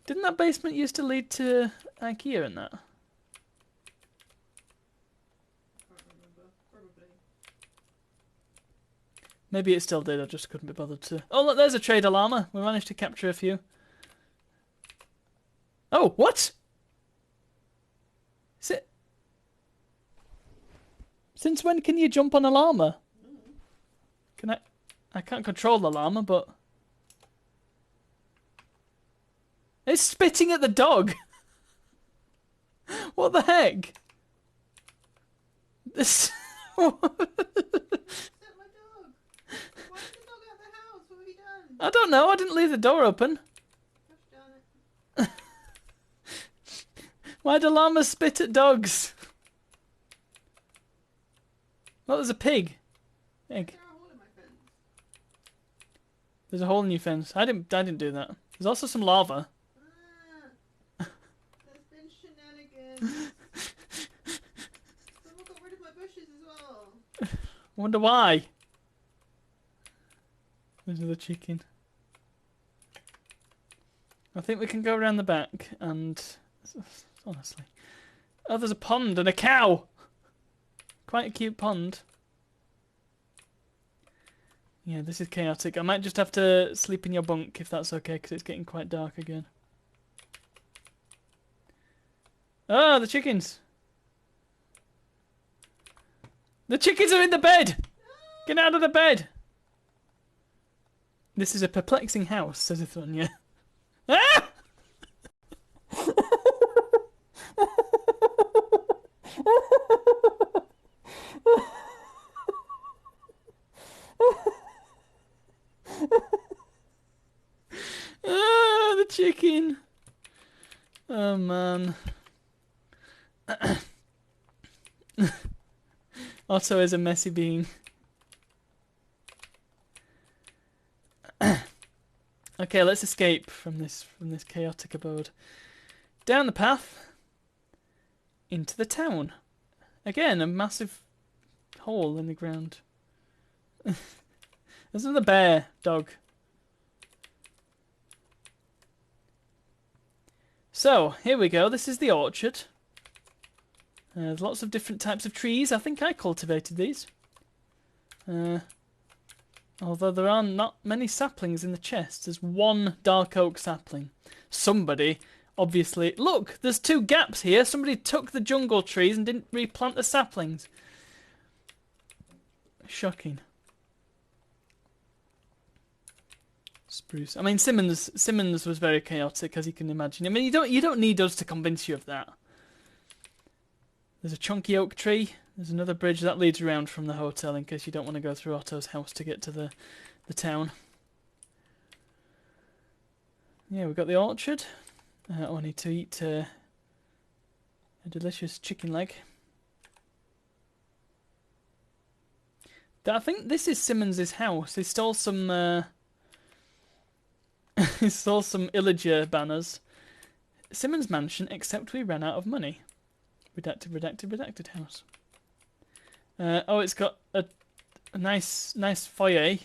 [SPEAKER 1] Didn't that basement used to lead to IKEA and that?
[SPEAKER 2] Can't remember. Probably.
[SPEAKER 1] Maybe it still did, I just couldn't be bothered to... Oh, look, there's a trader llama. We managed to capture a few. Oh, what? Is it... Since when can you jump on a llama?
[SPEAKER 2] Mm.
[SPEAKER 1] Can I? I can't control the llama, but it's spitting at the dog. What the heck? This.
[SPEAKER 2] Set my dog. Why is the dog out of the house? What have you done?
[SPEAKER 1] I don't know. I didn't leave the door open.
[SPEAKER 2] Gosh darn it.
[SPEAKER 1] Why do llamas spit at dogs? Well, there's a pig. Egg.
[SPEAKER 2] There a hole in my fence.
[SPEAKER 1] There's a hole in your fence. I didn't do that. There's also some lava.
[SPEAKER 2] Ah. There's been shenanigans. Someone got rid of my bushes as well.
[SPEAKER 1] Wonder why. There's another chicken. I think we can go around the back and honestly. Oh, there's a pond and a cow. Quite a cute pond. Yeah, this is chaotic. I might just have to sleep in your bunk if that's okay, because it's getting quite dark again. Ah, the chickens. The chickens are in the bed. Get out of the bed. This is a perplexing house, says Ithonia. Ah! Ah, the chicken. Oh man. Otto is a messy being. Okay, let's escape from this chaotic abode. Down the path into the town. Again, a massive hole in the ground. There's another bear dog. So, here we go. This is the orchard. There's lots of different types of trees. I think I cultivated these. Although there are not many saplings in the chest. There's one dark oak sapling. Somebody, obviously... Look, there's 2 gaps here. Somebody took the jungle trees and didn't replant the saplings. Shocking. Spruce. I mean, Simmons was very chaotic, as you can imagine. I mean, you don't need us to convince you of that. There's a chunky oak tree. There's another bridge that leads around from the hotel in case you don't want to go through Otto's house to get to the town. Yeah, we've got the orchard. I need to eat a delicious chicken leg. I think this is Simmons' house. He stole some he stole some Illager banners. Simmons' mansion, except we ran out of money. Redacted, redacted, redacted house. Oh, it's got a nice foyer.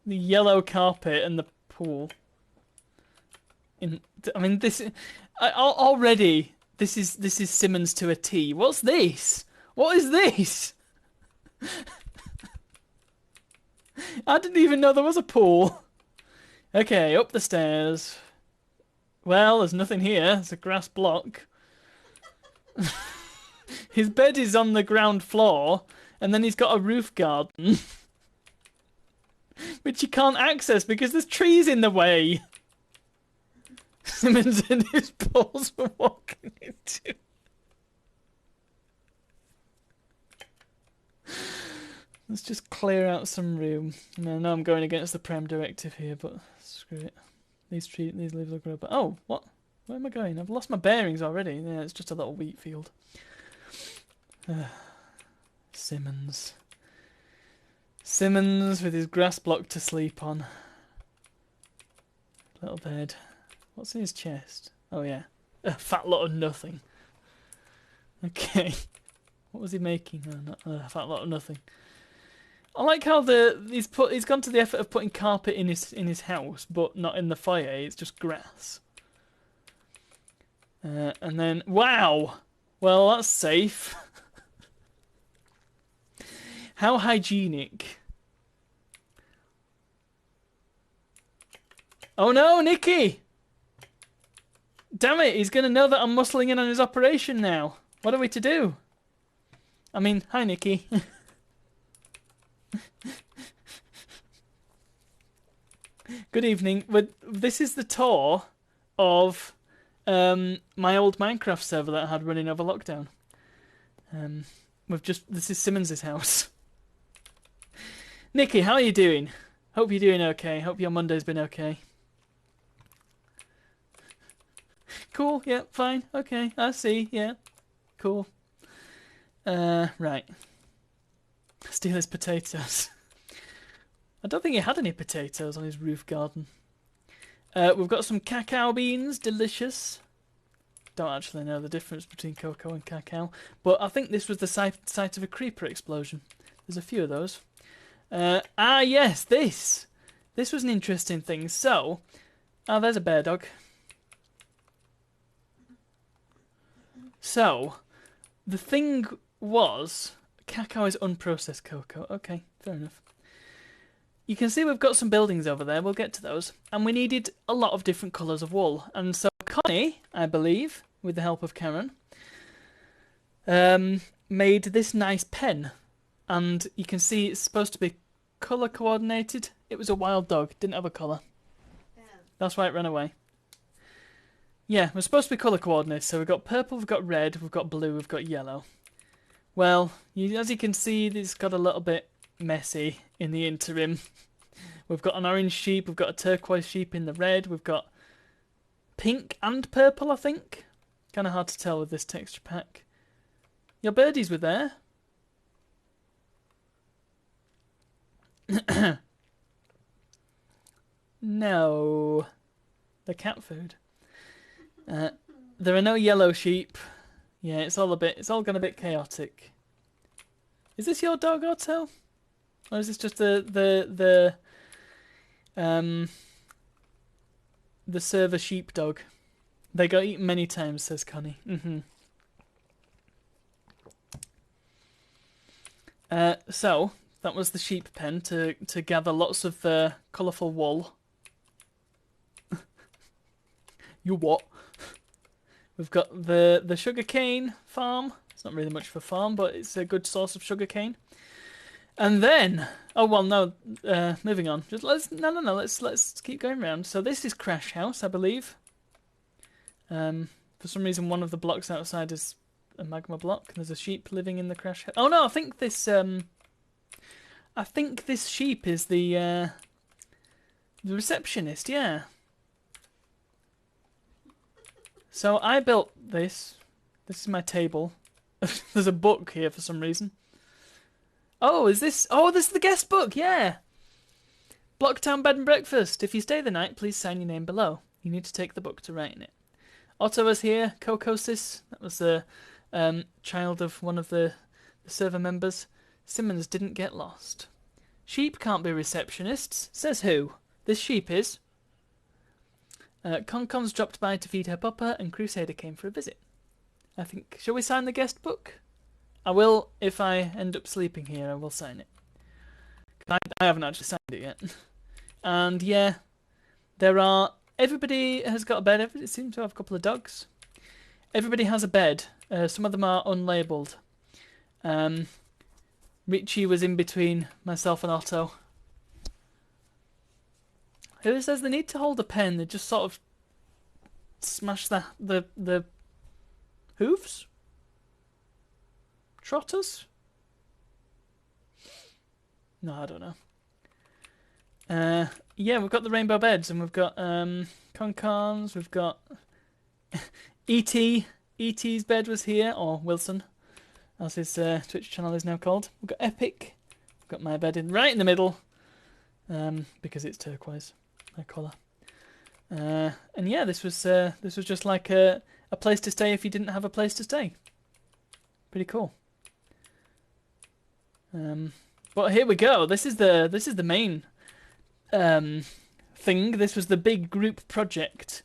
[SPEAKER 1] The yellow carpet and the pool. I mean, this already. This is Simmons to a T. What's this? What is this? I didn't even know there was a pool. Okay, up the stairs. Well, there's nothing here. It's a grass block. His bed is on the ground floor, and then he's got a roof garden, which you can't access because there's trees in the way. Simmons and his balls were walking into. Let's just clear out some room. I know I'm going against the Prem directive here, but screw it. These leaves look good. But oh, what? Where am I going? I've lost my bearings already. Yeah, it's just a little wheat field. Simmons. Simmons with his grass block to sleep on. Little bed. What's in his chest? Oh yeah, a fat lot of nothing. Okay, what was he making? Oh, not, a fat lot of nothing. I like how he's gone to the effort of putting carpet in his house, but not in the foyer. It's just grass. And then wow, well that's safe. How hygienic. Oh no, Nikki! Damn it, he's going to know that I'm muscling in on his operation now. What are we to do? I mean, hi, Nikki. Good evening. This is the tour of my old Minecraft server that I had running over lockdown. This is Simmons's house. Nikki, how are you doing? Hope you're doing okay. Hope your Monday's been okay. Cool, yeah, fine, okay, I see, yeah, cool. Right. Steal his potatoes. I don't think he had any potatoes on his roof garden. We've got some cacao beans, delicious. Don't actually know the difference between cocoa and cacao, but I think this was the site of a creeper explosion. There's a few of those. Yes, this. This was an interesting thing. So, there's a bear dog. So, the thing was, cacao is unprocessed cocoa. Okay, fair enough. You can see we've got some buildings over there. We'll get to those. And we needed a lot of different colours of wool. And so Connie, I believe, with the help of Karen, made this nice pen. And you can see it's supposed to be colour coordinated. It was a wild dog. Didn't have a colour. That's why it ran away. Yeah, we're supposed to be colour coordinated. So we've got purple, we've got red, we've got blue, we've got yellow. Well, as you can see, it's got a little bit messy in the interim. We've got an orange sheep, we've got a turquoise sheep in the red, we've got pink and purple, I think. Kind of hard to tell with this texture pack. Your birdies were there. No. The cat food. There are no yellow sheep. Yeah, it's all gone a bit chaotic. Is this your dog, Otto? Or is this just the server sheepdog? They got eaten many times, says Connie. So that was the sheep pen to gather lots of colourful wool. You what? We've got the sugarcane farm. It's not really much of a farm, but it's a good source of sugarcane. And then, moving on. Let's keep going around. So this is Crash House, I believe. For some reason, one of the blocks outside is a magma block. There's a sheep living in the Crash House. Oh no, I think this sheep is the receptionist. Yeah. So I built this. This is my table. There's a book here for some reason. Oh, is this? Oh, this is the guest book. Yeah. Blocktown Bed and Breakfast. If you stay the night, please sign your name below. You need to take the book to write in it. Otto was here. Cocosis. That was the child of one of the server members. Simmons didn't get lost. Sheep can't be receptionists. Says who? This sheep is. Concon's dropped by to feed her pupper, and Crusader came for a visit. I think. Shall we sign the guest book? I will, if I end up sleeping here, I will sign it. I haven't actually signed it yet. And yeah, everybody has got a bed. Everybody seems to have a couple of dogs. Everybody has a bed. Some of them are unlabelled. Richie was in between myself and Otto. Who says they need to hold a pen? They just sort of smash the hooves? Trotters? No, I don't know. Yeah, we've got the rainbow beds, and we've got Concons, we've got E.T. E.T.'s bed was here, or Wilson, as his Twitch channel is now called. We've got Epic. We've got my bed right in the middle, because it's turquoise, my colour. And yeah, this was just like a place to stay if you didn't have a place to stay. Pretty cool. But here we go. This is the main thing. This was the big group project.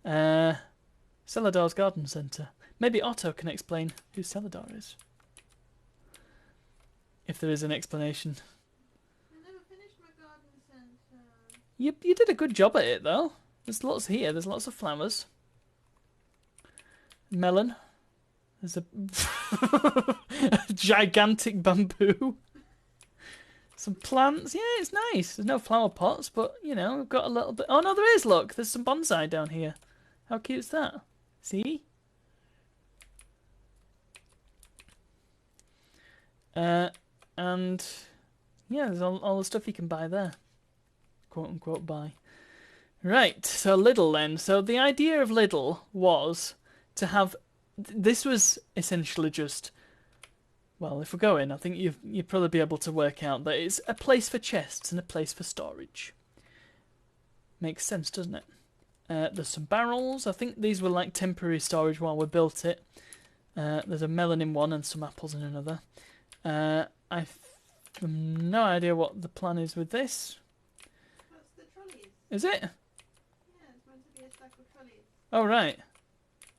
[SPEAKER 1] Celadar's Garden Centre. Maybe Otto can explain who Celadar is. If there is an explanation.
[SPEAKER 2] I never finished my garden centre.
[SPEAKER 1] You did a good job at it though. There's lots here. There's lots of flowers. Melon. There's a Gigantic bamboo. Some plants. Yeah, it's nice. There's no flower pots, but, you know, we've got a little bit... Oh, no, there is, look. There's some bonsai down here. How cute's that? See? And, yeah, there's all the stuff you can buy there. Quote-unquote buy. Right, so Lidl then. So the idea of Lidl was to have... This was essentially just... Well, if we go in, I think you'd probably be able to work out that it's a place for chests and a place for storage. Makes sense, doesn't it? There's some barrels. I think these were like temporary storage while we built it. There's a melon in one and some apples in another. I've no idea what the plan is with this.
[SPEAKER 2] That's the trolleys.
[SPEAKER 1] Is it?
[SPEAKER 2] Yeah, it's meant to be a stack of trolleys.
[SPEAKER 1] Oh, right.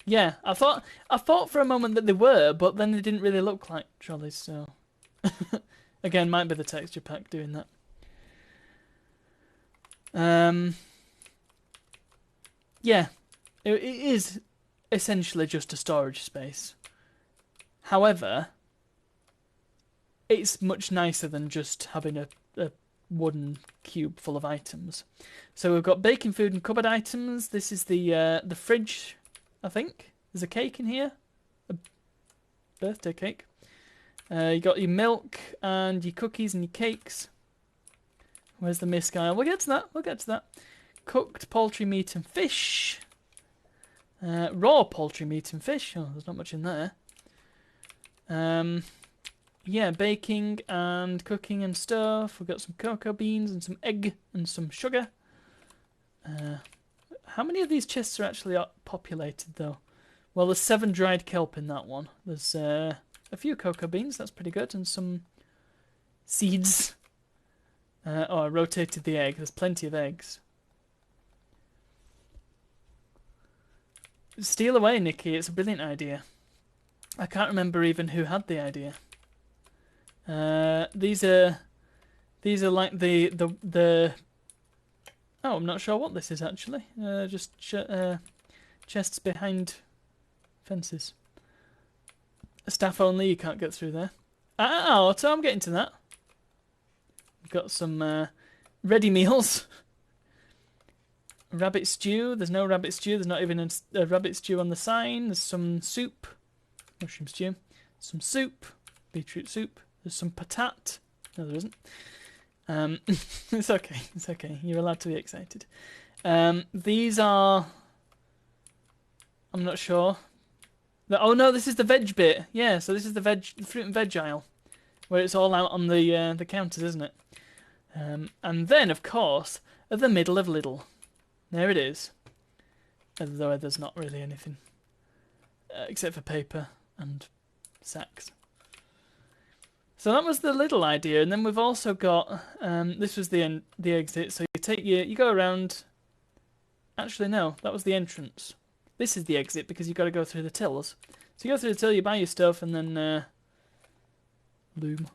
[SPEAKER 1] Yeah, I thought for a moment that they were, but then they didn't really look like trolleys, so... Again, might be the texture pack doing that. Yeah, it is essentially just a storage space. However, it's much nicer than just having a wooden cube full of items. So we've got baking food and cupboard items. This is the fridge, I think. There's a cake in here. A birthday cake. You got your milk and your cookies and your cakes. Where's the Miss Guy? We'll get to that. We'll get to that. Cooked poultry, meat and fish. Raw poultry, meat and fish. Oh, there's not much in there. Yeah, baking and cooking and stuff. We've got some cocoa beans and some egg and some sugar. How many of these chests are actually populated, though? Well, there's 7 dried kelp in that one. There's a few cocoa beans. That's pretty good. And some seeds. Oh, I rotated the egg. There's plenty of eggs. Steal away, Nikki. It's a brilliant idea. I can't remember even who had the idea. These are like the. Oh, I'm not sure what this is actually. Just chests behind fences. Staff only. You can't get through there. Oh, so I'm getting to that. We've got some ready meals. Rabbit stew. There's no rabbit stew. There's not even a rabbit stew on the sign. There's some soup. Mushroom stew. Some soup. Beetroot soup. There's some patat. No, there isn't. It's okay. It's okay. You're allowed to be excited. These are... I'm not sure. Oh no, this is the veg bit. Yeah, so this is the fruit and veg aisle. Where it's all out on the counters, isn't it? And then, of course, at the middle of Lidl. There it is. Although there's not really anything. Except for paper and sacks. So that was the Lidl idea, and then we've also got this was the exit. So you go around. Actually, no, that was the entrance. This is the exit because you got to go through the tills. So you go through the till, you buy your stuff, and then loom,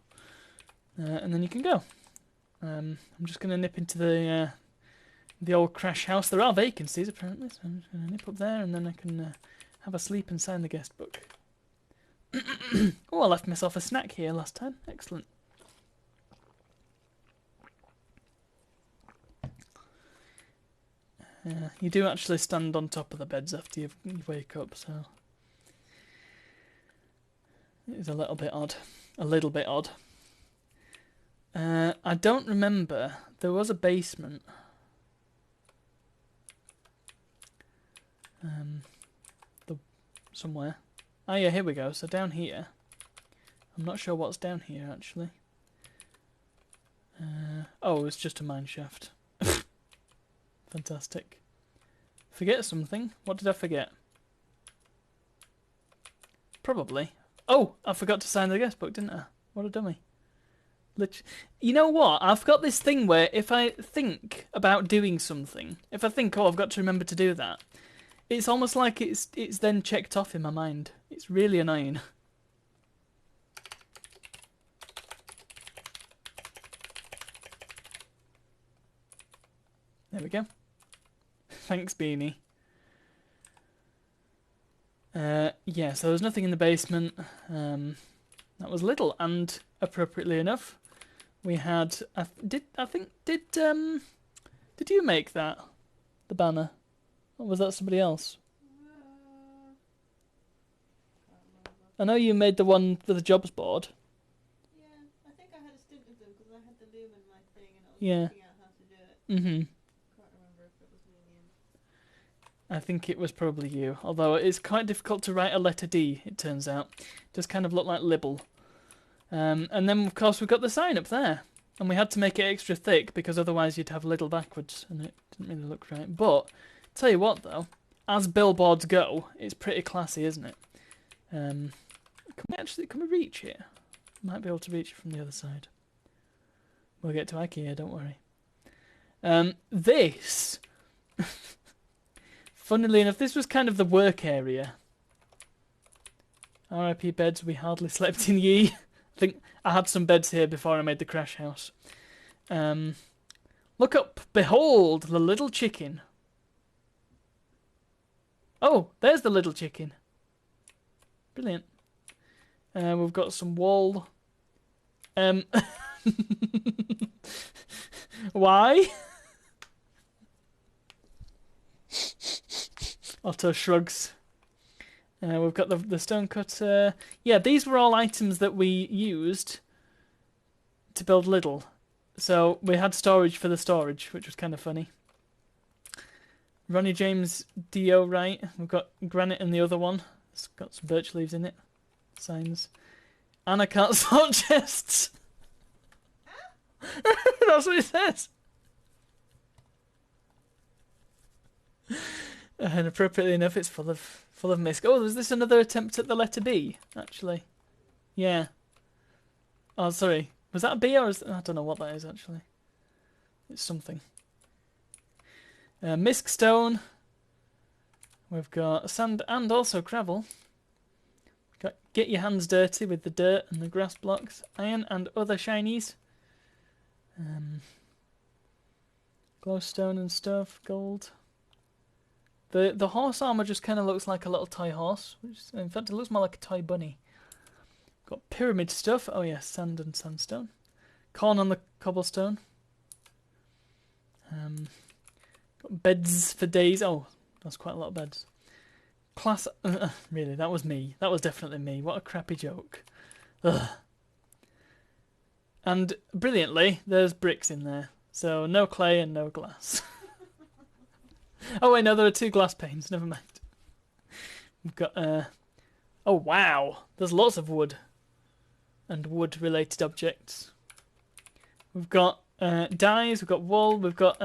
[SPEAKER 1] and then you can go. I'm just gonna nip into the old crash house. There are vacancies apparently, so I'm just gonna nip up there, and then I can have a sleep and sign the guest book. Oh, I left myself a snack here last time. Excellent. You do actually stand on top of the beds after you wake up, so it is a little bit odd. A little bit odd. I don't remember. There was a basement. Somewhere. Oh yeah, here we go. So down here. I'm not sure what's down here actually. Oh, it's just a mine shaft. Fantastic. Forget something. What did I forget? Probably. Oh, I forgot to sign the guest book, didn't I? What a dummy. You know what? I've got this thing where if I think about doing something, if I think, oh, I've got to remember to do that, it's almost like it's then checked off in my mind. It's really annoying. There we go. Thanks, Beanie. Yeah, so there's nothing in the basement. That was little, and appropriately enough, we had. Did you make that the banner, or was that somebody else?
[SPEAKER 2] Can't remember.
[SPEAKER 1] I know you made the one for the jobs board.
[SPEAKER 2] Yeah, I think I had a stint with them because I had the loom in my thing and I was
[SPEAKER 1] Yeah.
[SPEAKER 2] working out how to do it.
[SPEAKER 1] Mhm.
[SPEAKER 2] Can't remember if it was me in the end.
[SPEAKER 1] I think it was probably you, although it's quite difficult to write a letter D, it turns out. It does kind of look like libel. And then, of course, we've got the sign up there. And we had to make it extra thick because otherwise you'd have Lidl backwards and it didn't really look right. But, tell you what though, as billboards go, it's pretty classy, isn't it? Can we reach it? Might be able to reach it from the other side. We'll get to IKEA, don't worry. This... Funnily enough, this was kind of the work area. RIP beds, we hardly slept in ye. I think I had some beds here before I made the crash house. Look up, behold, the little chicken. Oh, there's the little chicken. Brilliant. We've got some wall. Why? Otto shrugs. We've got the stone cutter. Yeah, these were all items that we used to build Lidl. So we had storage for the storage, which was kind of funny. Ronnie James Dio, right? We've got granite in the other one. It's got some birch leaves in it. Signs. Anna can't sort chests. That's what it says. And appropriately enough, it's full of misc. Oh, was this another attempt at the letter B? Actually, yeah. Oh, sorry. Was that a B or I don't know what that is actually. It's something. Misc stone. We've got sand and also gravel. Got get your hands dirty with the dirt and the grass blocks. Iron and other shinies. Glowstone and stuff. Gold. The horse armor just kind of looks like a little toy horse. Which, in fact, it looks more like a toy bunny. Got pyramid stuff. Oh yeah, sand and sandstone. Corn on the cobblestone. Got beds for days. Oh, that's quite a lot of beds. Class. Really, that was me. That was definitely me. What a crappy joke. Ugh. And brilliantly, there's bricks in there. So no clay and no glass. Oh wait, no, there are 2 glass panes. Never mind. We've got oh wow, there's lots of wood and wood-related objects. We've got dyes. We've got wool. We've got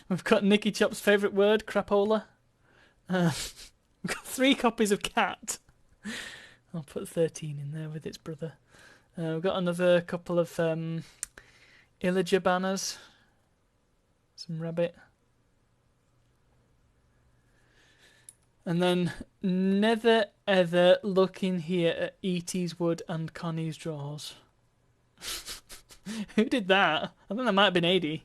[SPEAKER 1] we've got Nicky Chop's favourite word, crapola. We've got 3 copies of Cat. I'll put 13 in there with its brother. We've got another couple of Illager banners. Some rabbit. And then never ever look in here at E.T.'s wood and Connie's drawers. Who did that? I think that might have been Adi.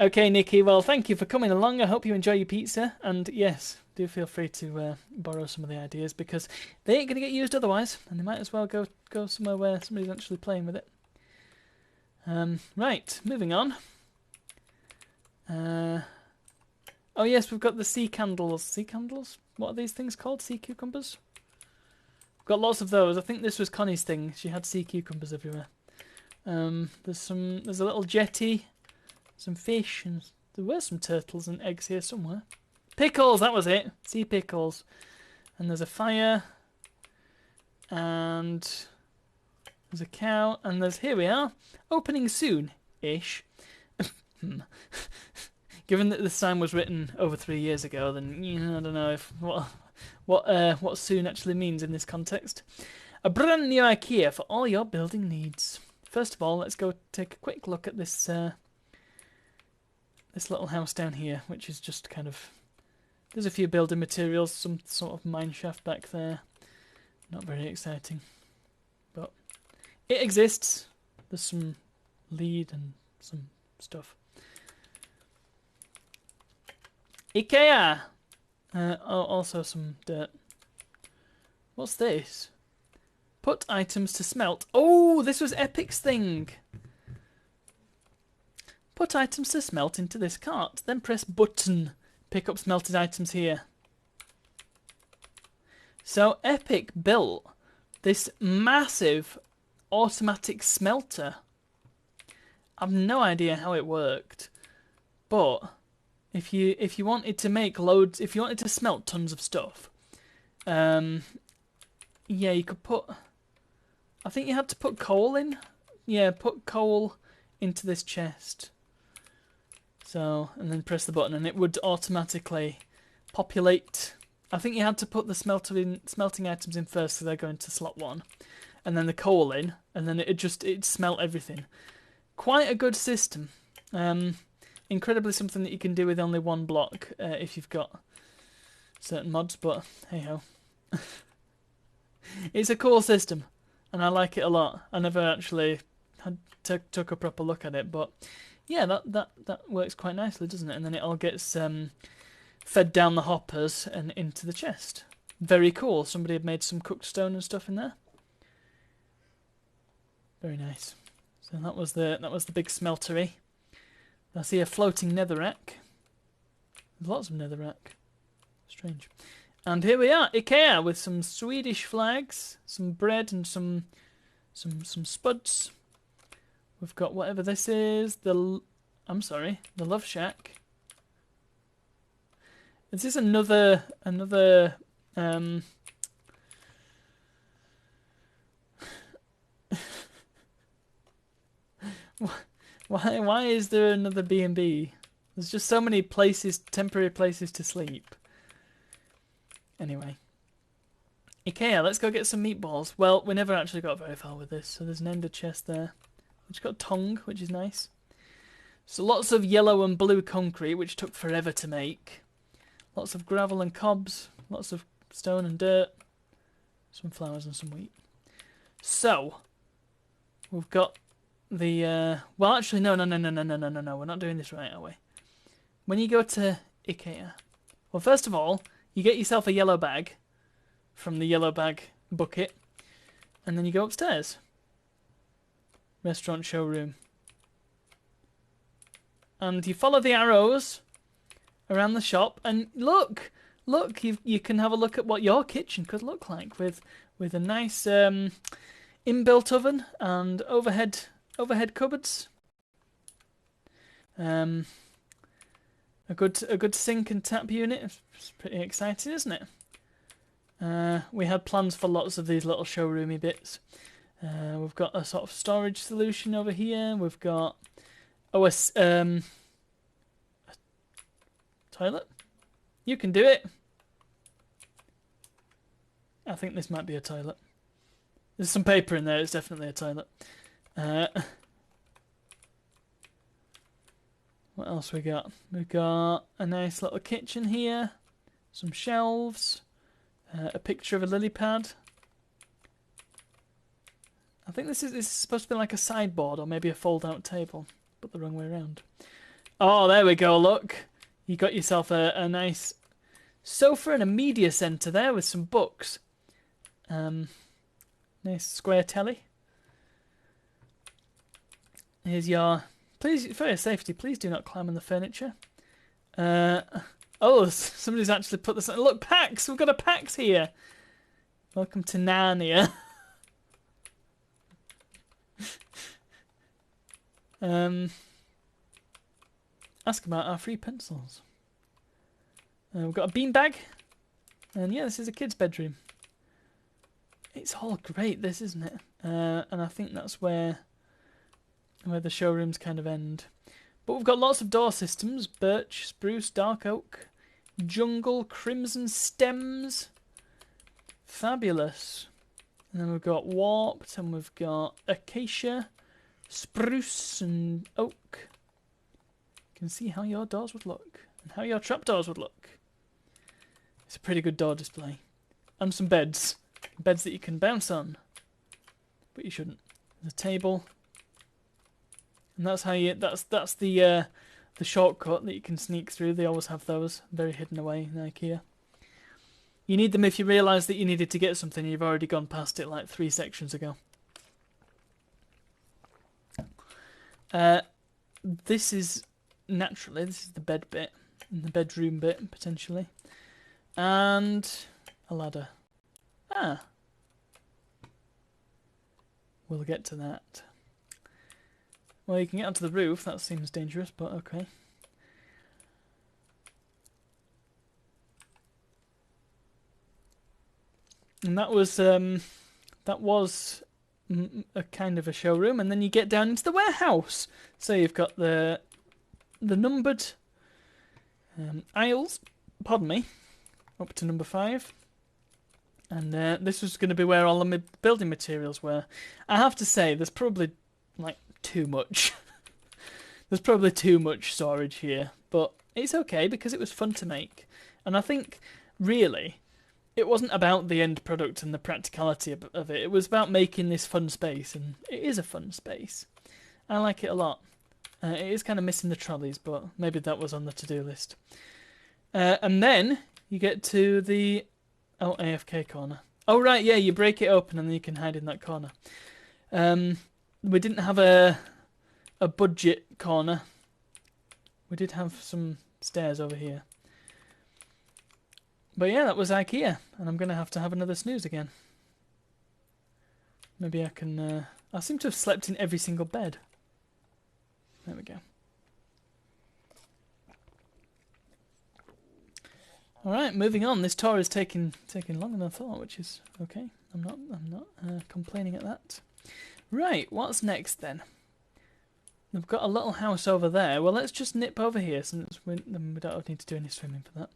[SPEAKER 1] Okay, Nikki, well, thank you for coming along. I hope you enjoy your pizza. And yes, do feel free to borrow some of the ideas because they ain't going to get used otherwise. And they might as well go somewhere where somebody's actually playing with it. Right, moving on. Oh yes, we've got the sea candles. Sea candles? What are these things called? Sea cucumbers? We've got lots of those. I think this was Connie's thing. She had sea cucumbers everywhere. There's a little jetty, some fish, and there were some turtles and eggs here somewhere. Pickles, that was it. Sea pickles. And there's a fire. And there's a cow, and here we are, opening soon-ish. Given that the sign was written over 3 years ago, then I don't know if what soon actually means in this context. A brand new IKEA for all your building needs. First of all, let's go take a quick look at this this little house down here, which is just kind of. There's a few building materials, some sort of mine shaft back there. Not very exciting. It exists. There's some lead and some stuff. IKEA. Also some dirt. What's this? Put items to smelt. Oh, this was Epic's thing. Put items to smelt into this cart. Then press button. Pick up smelted items here. So Epic built this massive automatic smelter. I've no idea how it worked, but if you wanted to make loads, if you wanted to smelt tons of stuff, yeah, you could put. I think you had to put coal in. Yeah, put coal into this chest. So, and then press the button, and it would automatically populate. I think you had to put the smelting items in first, so they're going to slot 1, and then the coal in, and then it'd smelt everything. Quite a good system. Incredibly something that you can do with only one block if you've got certain mods, but hey ho. It's a cool system, and I like it a lot. I never actually took a proper look at it, but yeah, that works quite nicely, doesn't it? And then it all gets fed down the hoppers and into the chest. Very cool. Somebody had made some cooked stone and stuff in there. Very nice. So that was the big smeltery. I see a floating netherrack. There's lots of netherrack. Strange. And here we are, IKEA, with some Swedish flags, some bread, and some spuds. We've got whatever this is. The Love Shack. Is this another Why is there another B&B? There's just so many places, temporary places to sleep. Anyway. IKEA, let's go get some meatballs. Well, we never actually got very far with this, so there's an ender chest there. Which got tongue, which is nice. So lots of yellow and blue concrete, which took forever to make. Lots of gravel and cobs. Lots of stone and dirt. Some flowers and some wheat. So, we've got the... well, actually, no. We're not doing this right, are we? When you go to IKEA... Well, first of all, you get yourself a yellow bag from the yellow bag bucket. And then you go upstairs. Restaurant showroom. And you follow the arrows around the shop, and look, you can have a look at what your kitchen could look like with a nice inbuilt oven and overhead cupboards. A good sink and tap unit. It's pretty exciting, isn't it? We had plans for lots of these little showroomy bits. We've got a sort of storage solution over here. We've got a toilet. You can do it. I think this might be a toilet. There's some paper in there. It's definitely a toilet. What else we got? We've got a nice little kitchen here. Some shelves. A picture of a lily pad. I think this is supposed to be like a sideboard or maybe a fold-out table, but the wrong way around. Oh, there we go, look. You got yourself a nice sofa and a media centre there with some books. Nice square telly. Here's your... Please, for your safety, please do not climb on the furniture. Oh, somebody's actually put this... Look, PAX! We've got a PAX here! Welcome to Narnia. Ask about our free pencils. We've got a beanbag. And yeah, this is a kid's bedroom. It's all great, this, isn't it? And I think that's where the showrooms kind of end. But we've got lots of door systems. Birch, spruce, dark oak, jungle, crimson stems. Fabulous. And then we've got warped, and we've got acacia, spruce, and oak. You can see how your doors would look, and how your trapdoors would look. It's a pretty good door display. And some beds. Beds that you can bounce on. But you shouldn't. There's a table. And that's how you... That's the the shortcut that you can sneak through. They always have those very hidden away in IKEA. You need them if you realise that you needed to get something and you've already gone past it like 3 sections ago. This is the bed bit, and the bedroom bit potentially, and a ladder. We'll get to that. Well, you can get onto the roof. That seems dangerous, but okay. And that was a kind of a showroom, and then you get down into the warehouse. So you've got the numbered aisles, pardon me, up to number 5. And this was going to be where all the building materials were. I have to say, there's probably like too much. There's probably too much storage here, but it's okay because it was fun to make. And I think really it wasn't about the end product and the practicality of it. It was about making this fun space, and it is a fun space. I like it a lot. It is kind of missing the trolleys, but maybe that was on the to-do list. And then you get to the AFK corner. Oh right, yeah, you break it open and then you can hide in that corner. We didn't have a budget corner. We did have some stairs over here. But yeah, that was IKEA, and I'm going to have another snooze again. Maybe I can... I seem to have slept in every single bed. There we go. Alright, moving on. This tour is taking longer than I thought, which is okay. I'm not complaining at that. Right, what's next then? We've got a little house over there. Well, let's just nip over here since we don't need to do any swimming for that.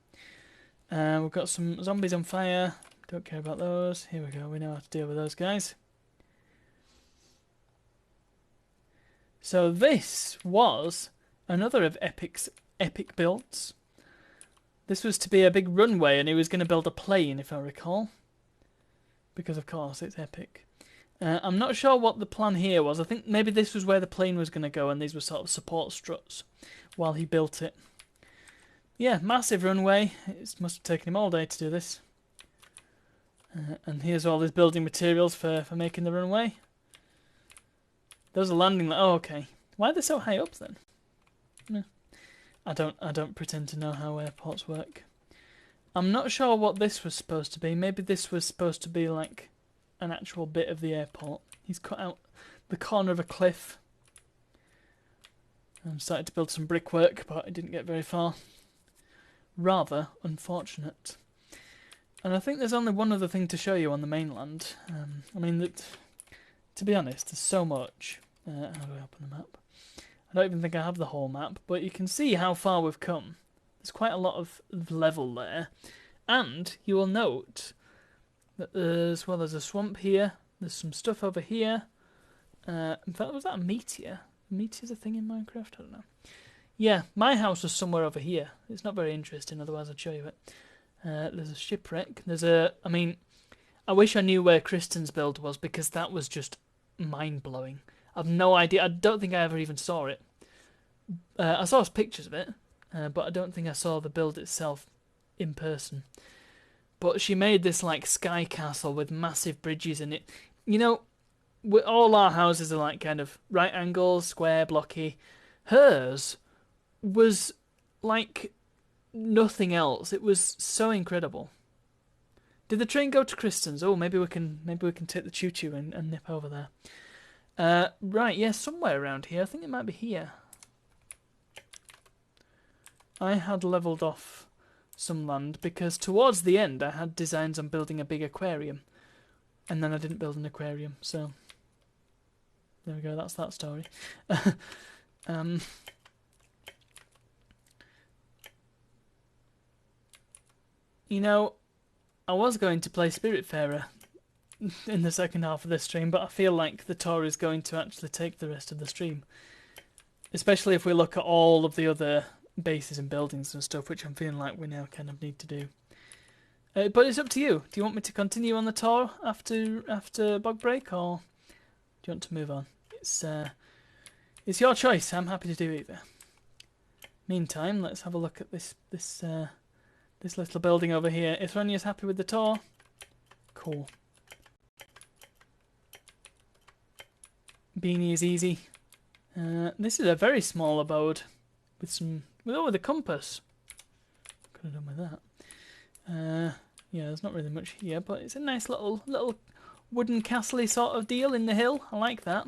[SPEAKER 1] We've got some zombies on fire. Don't care about those. Here we go. We know how to deal with those guys. So this was another of Epic's epic builds. This was to be a big runway, and he was going to build a plane, if I recall. Because, of course, it's Epic. I'm not sure what the plan here was. I think maybe this was where the plane was going to go, and these were sort of support struts while he built it. Yeah, massive runway. It must have taken him all day to do this. And here's all his building materials for making the runway. Those are landing... Oh, okay. Why are they so high up, then? I don't pretend to know how airports work. I'm not sure what this was supposed to be. Maybe this was supposed to be like an actual bit of the airport. He's cut out the corner of a cliff. And started to build some brickwork, but it didn't get very far. Rather unfortunate. And I think there's only one other thing to show you on the mainland. I mean, to be honest, there's so much. How do I open the map? I don't even think I have the whole map, but you can see how far we've come. There's quite a lot of level there. And you will note that there's a swamp here. There's some stuff over here. In fact, was that a meteor? A meteor's a thing in Minecraft? I don't know. Yeah, my house was somewhere over here. It's not very interesting, otherwise I'd show you it. There's a shipwreck. I mean, I wish I knew where Kristen's build was, because that was just mind-blowing. I've no idea. I don't think I ever even saw it. I saw pictures of it, but I don't think I saw the build itself in person. But she made this like sky castle with massive bridges in it. You know, all our houses are like kind of right angles, square, blocky. Hers was like nothing else. It was so incredible. Did the train go to Kristen's? Oh, maybe we can take the choo-choo and nip over there. Right, yeah, somewhere around here. I think it might be here. I had levelled off some land because towards the end I had designs on building a big aquarium. And then I didn't build an aquarium, so... There we go, that's that story. You know, I was going to play Spiritfarer in the second half of this stream, but I feel like the tour is going to actually take the rest of the stream. Especially if we look at all of the other bases and buildings and stuff, which I'm feeling like we now kind of need to do. But it's up to you. Do you want me to continue on the tour after Bog Break, or do you want to move on? It's your choice. I'm happy to do either. Meantime, let's have a look at this little building over here. Ithronia's happy with the tour. Cool. Beanie is easy. This is a very small abode with a compass. Could have done with that. Yeah, there's not really much here, but it's a nice little wooden castle-y sort of deal in the hill. I like that.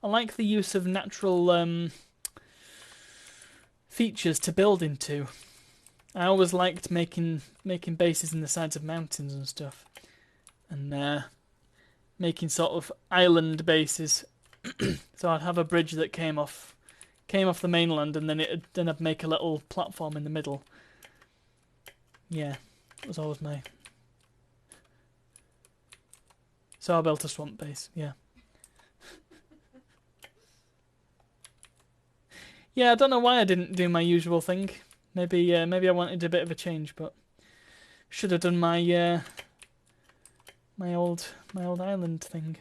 [SPEAKER 1] I like the use of natural features to build into. I always liked making bases in the sides of mountains and stuff, and making sort of island bases. So I'd have a bridge that came off the mainland, and then I'd make a little platform in the middle. Yeah, that was always my. So I built a swamp base. Yeah. Yeah, I don't know why I didn't do my usual thing. Maybe I wanted a bit of a change, but should have done my my old island thing.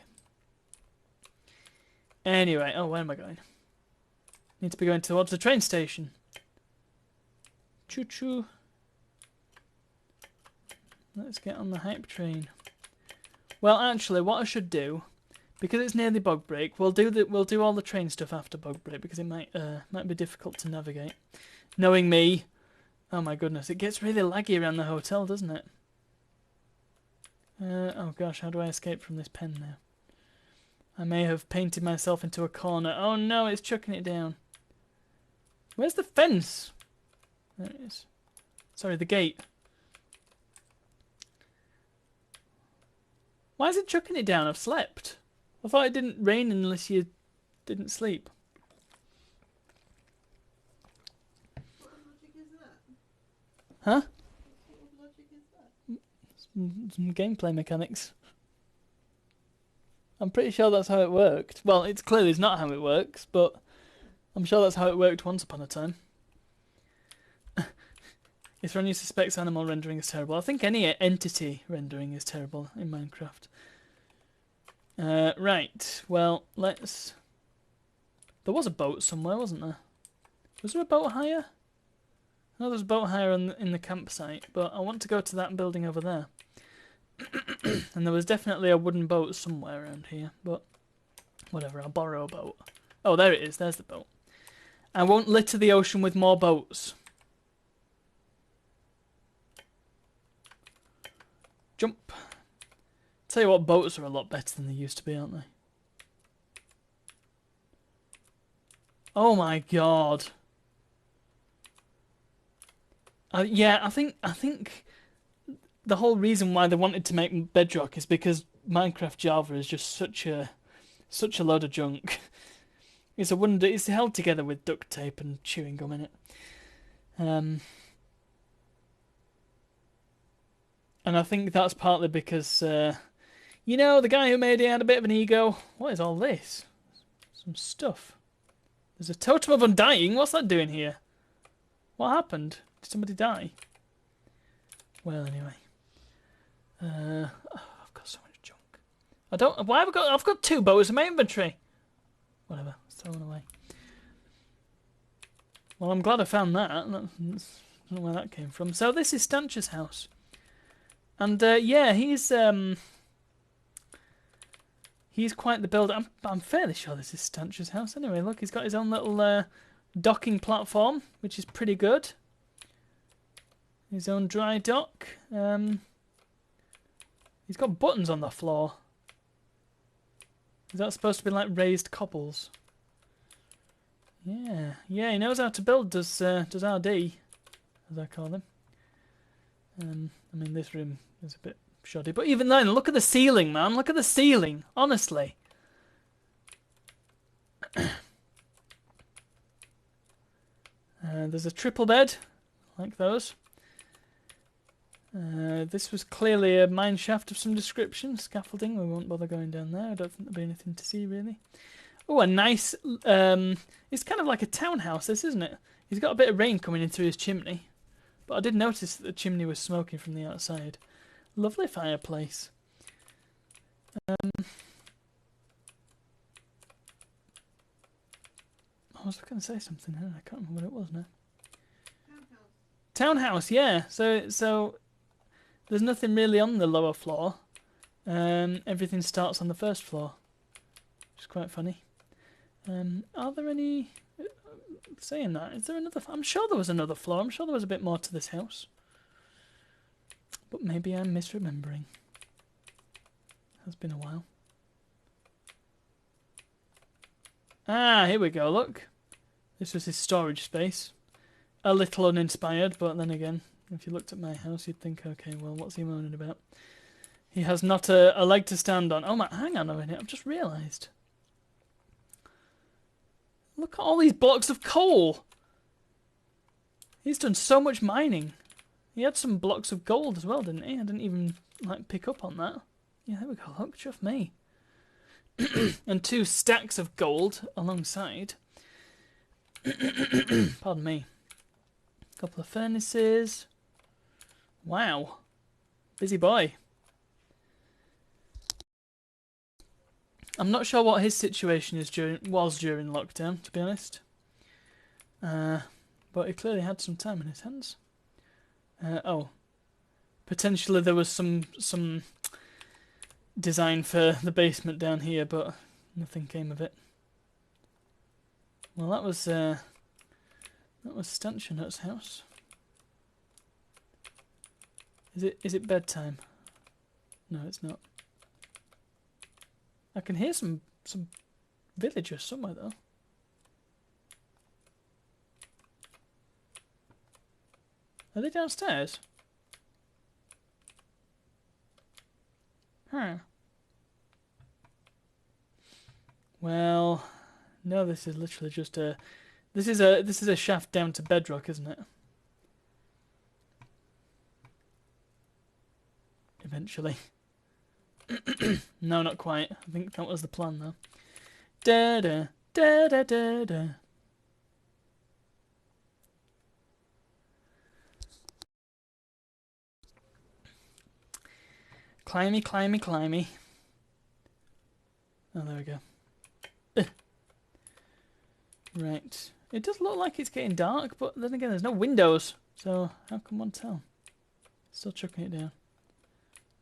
[SPEAKER 1] Anyway, oh, where am I going? Need to be going towards the train station. Choo choo. Let's get on the hype train. Well, actually, what I should do, because it's near the bug break, we'll do all the train stuff after bug break, because it might be difficult to navigate. Knowing me, oh my goodness, it gets really laggy around the hotel, doesn't it? Oh gosh, how do I escape from this pen now? I may have painted myself into a corner. Oh no, it's chucking it down. Where's the fence? There it is. Sorry, the gate. Why is it chucking it down? I've slept. I thought it didn't rain unless you didn't sleep.
[SPEAKER 2] What logic is that?
[SPEAKER 1] Huh?
[SPEAKER 2] What logic is that?
[SPEAKER 1] Some gameplay mechanics. I'm pretty sure that's how it worked. Well, it's clearly not how it works, but I'm sure that's how it worked once upon a time. Ithronia suspects animal rendering is terrible. I think any entity rendering is terrible in Minecraft. Right, well, let's... There was a boat somewhere, wasn't there? Was there a boat hire? No, there's a boat hire in the campsite, but I want to go to that building over there. And there was definitely a wooden boat somewhere around here, but whatever, I'll borrow a boat. Oh, there it is, there's the boat. I won't litter the ocean with more boats. Jump. Tell you what, boats are a lot better than they used to be, aren't they? Oh my god. Yeah, I think the whole reason why they wanted to make Bedrock is because Minecraft Java is just such a load of junk. It's a wonder. It's held together with duct tape and chewing gum in it. And I think that's partly because, you know, the guy who made it had a bit of an ego. What is all this? Some stuff. There's a totem of undying. What's that doing here? What happened? Did somebody die? Well, anyway. Oh, I've got so much junk. I don't. Why have I got? I've got 2 bows in my inventory. Whatever. Let's throw one away. Well, I'm glad I found that. I don't know where that came from. So this is Stanch's house, and yeah, he's quite the builder. I'm fairly sure this is Stanch's house. Anyway, look, he's got his own little docking platform, which is pretty good. His own dry dock. He's got buttons on the floor. Is that supposed to be like raised cobbles? Yeah, yeah, he knows how to build. Does RD, as I call him. I mean, this room is a bit shoddy, but even then, look at the ceiling, man. Look at the ceiling. Honestly. There's a triple bed, like those. This was clearly a mine shaft of some description. Scaffolding, we won't bother going down there. I don't think there'll be anything to see, really. Oh, a nice... it's kind of like a townhouse, this, isn't it? He's got a bit of rain coming in through his chimney. But I did notice that the chimney was smoking from the outside. Lovely fireplace. I was going to say something, I can't remember what it was now. Townhouse, yeah. So there's nothing really on the lower floor. Everything starts on the first floor, which is quite funny. Are there any... Saying that, is there another... I'm sure there was another floor. I'm sure there was a bit more to this house. But maybe I'm misremembering. It's been a while. Ah, here we go, look. This was his storage space. A little uninspired, but then again, if you looked at my house, you'd think, okay, well, what's he moaning about? He has not a leg to stand on. Oh my, hang on a minute, I've just realised. Look at all these blocks of coal. He's done so much mining. He had some blocks of gold as well, didn't he? I didn't even, like, pick up on that. Yeah, there we go, look, chuff me. And 2 stacks of gold alongside. Pardon me. A couple of furnaces. Wow. Busy boy. I'm not sure what his situation is was during lockdown, to be honest. But he clearly had some time in his hands. Oh. Potentially there was some design for the basement down here, but nothing came of it. Well, that was Stanchionut's house. Is it bedtime? No, it's not. I can hear some villagers somewhere though. Are they downstairs? Huh. Well, no, this is literally just a this is a shaft down to bedrock, isn't it? Eventually. No, not quite. I think that was the plan though. Da da da da da da. Climby, climby, climby. Oh, there we go. Right. It does look like it's getting dark, but then again, there's no windows. So, how can one tell? Still chucking it down.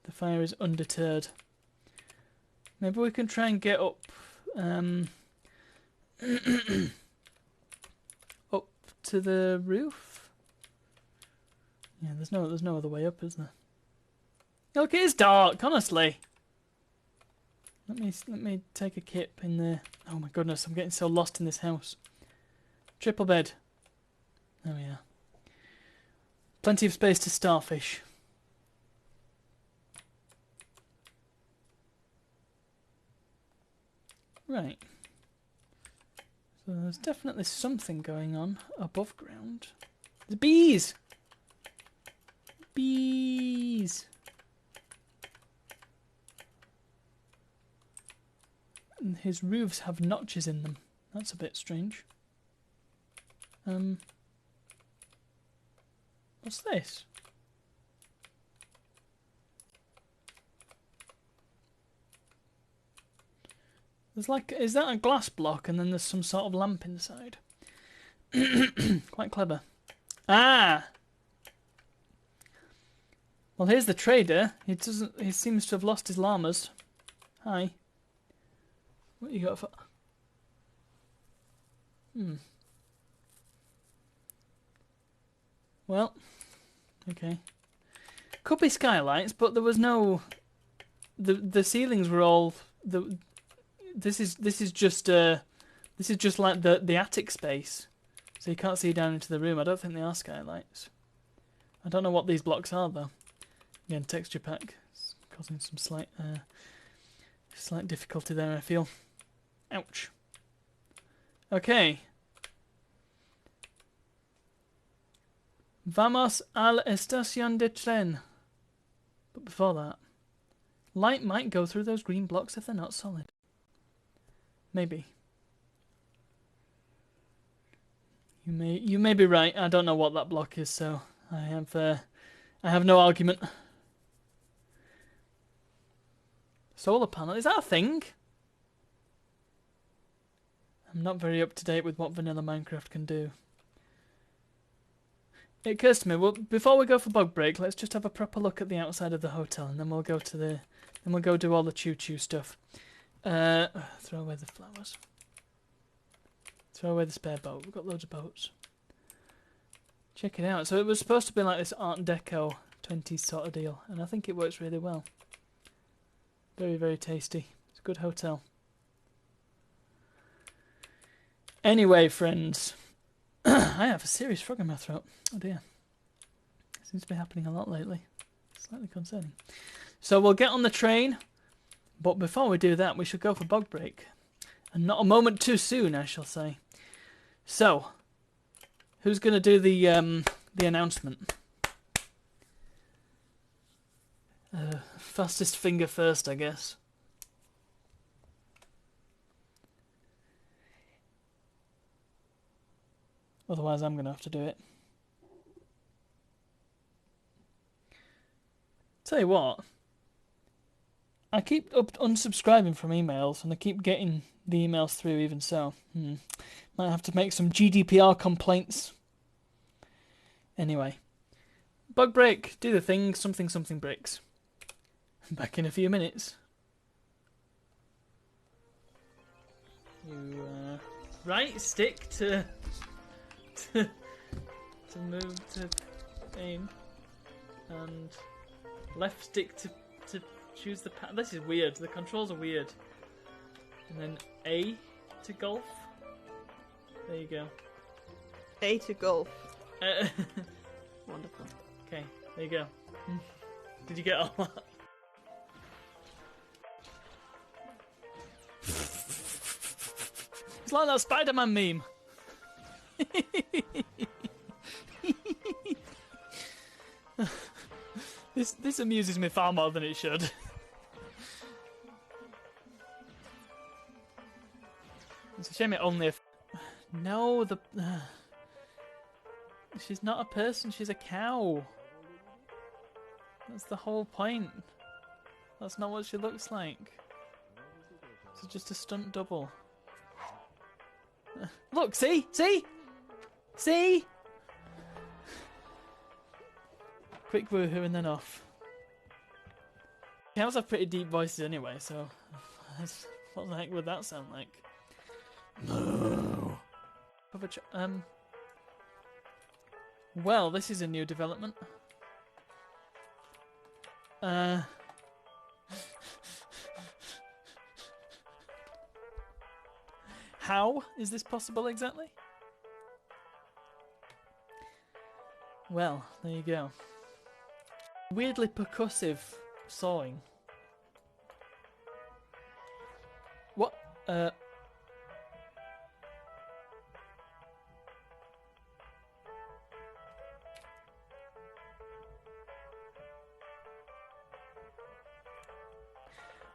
[SPEAKER 1] The fire is undeterred. Maybe we can try and get up... up to the roof? Yeah, there's no other way up, is there? Look, it is dark, honestly. Let me take a kip in there. Oh my goodness, I'm getting so lost in this house. Triple bed. There we are. Plenty of space to starfish. Right. So there's definitely something going on above ground. The bees! Bees! And his roofs have notches in them. That's a bit strange. What's this? There's like, is that a glass block and then there's some sort of lamp inside? Quite clever. Ah! Well, here's the trader. He seems to have lost his llamas. Hi. What you got for... Well, okay. Could be skylights, but there was no... The ceilings were all... This is just like the attic space, so you can't see down into the room. I don't think they are skylights. I don't know what these blocks are though. Again, texture pack is causing some slight difficulty there, I feel. Ouch. Okay. Vamos a la estación de tren. But before that, light might go through those green blocks if they're not solid. Maybe. You may be right. I don't know what that block is, so I have no argument. Solar panel, is that a thing? I'm not very up to date with what vanilla Minecraft can do. it occurs to me. Well, before we go for bug break, let's just have a proper look at the outside of the hotel, and then we'll go to the. Then we'll go do all the choo-choo stuff. Throw away the flowers. Throw away the spare boat. We've got loads of boats. Check it out. So it was supposed to be like this Art Deco 20s sort of deal, and I think it works really well. Very, very tasty. It's a good hotel. Anyway, friends, I have a serious frog in my throat. Oh dear. It seems to be happening a lot lately. Slightly concerning. So we'll get on the train, but before we do that, we should go for bug break. And not a moment too soon, I shall say. So, who's going to do the announcement? Fastest finger first, I guess. Otherwise, I'm going to have to do it. Tell you what, I keep unsubscribing from emails, and I keep getting the emails through even so. Might have to make some GDPR complaints. Anyway, bug break, do the thing, something breaks. Back in a few minutes. You right stick to move to aim, and left stick to choose the path. This is weird. The controls are weird. And then A to golf. There you go.
[SPEAKER 2] A to golf. Wonderful.
[SPEAKER 1] Okay, there you go. Did you get all that? It's like that Spider-Man meme. This amuses me far more than it should. It's a shame it only. No, she's not a person. She's a cow. That's the whole point. That's not what she looks like. It's just a stunt double. Look, see? Quick woohoo and then off. Cows have pretty deep voices anyway, so what the heck would that sound like? No. Well, this is a new development. How is this possible exactly? Well, there you go. Weirdly percussive sawing. What?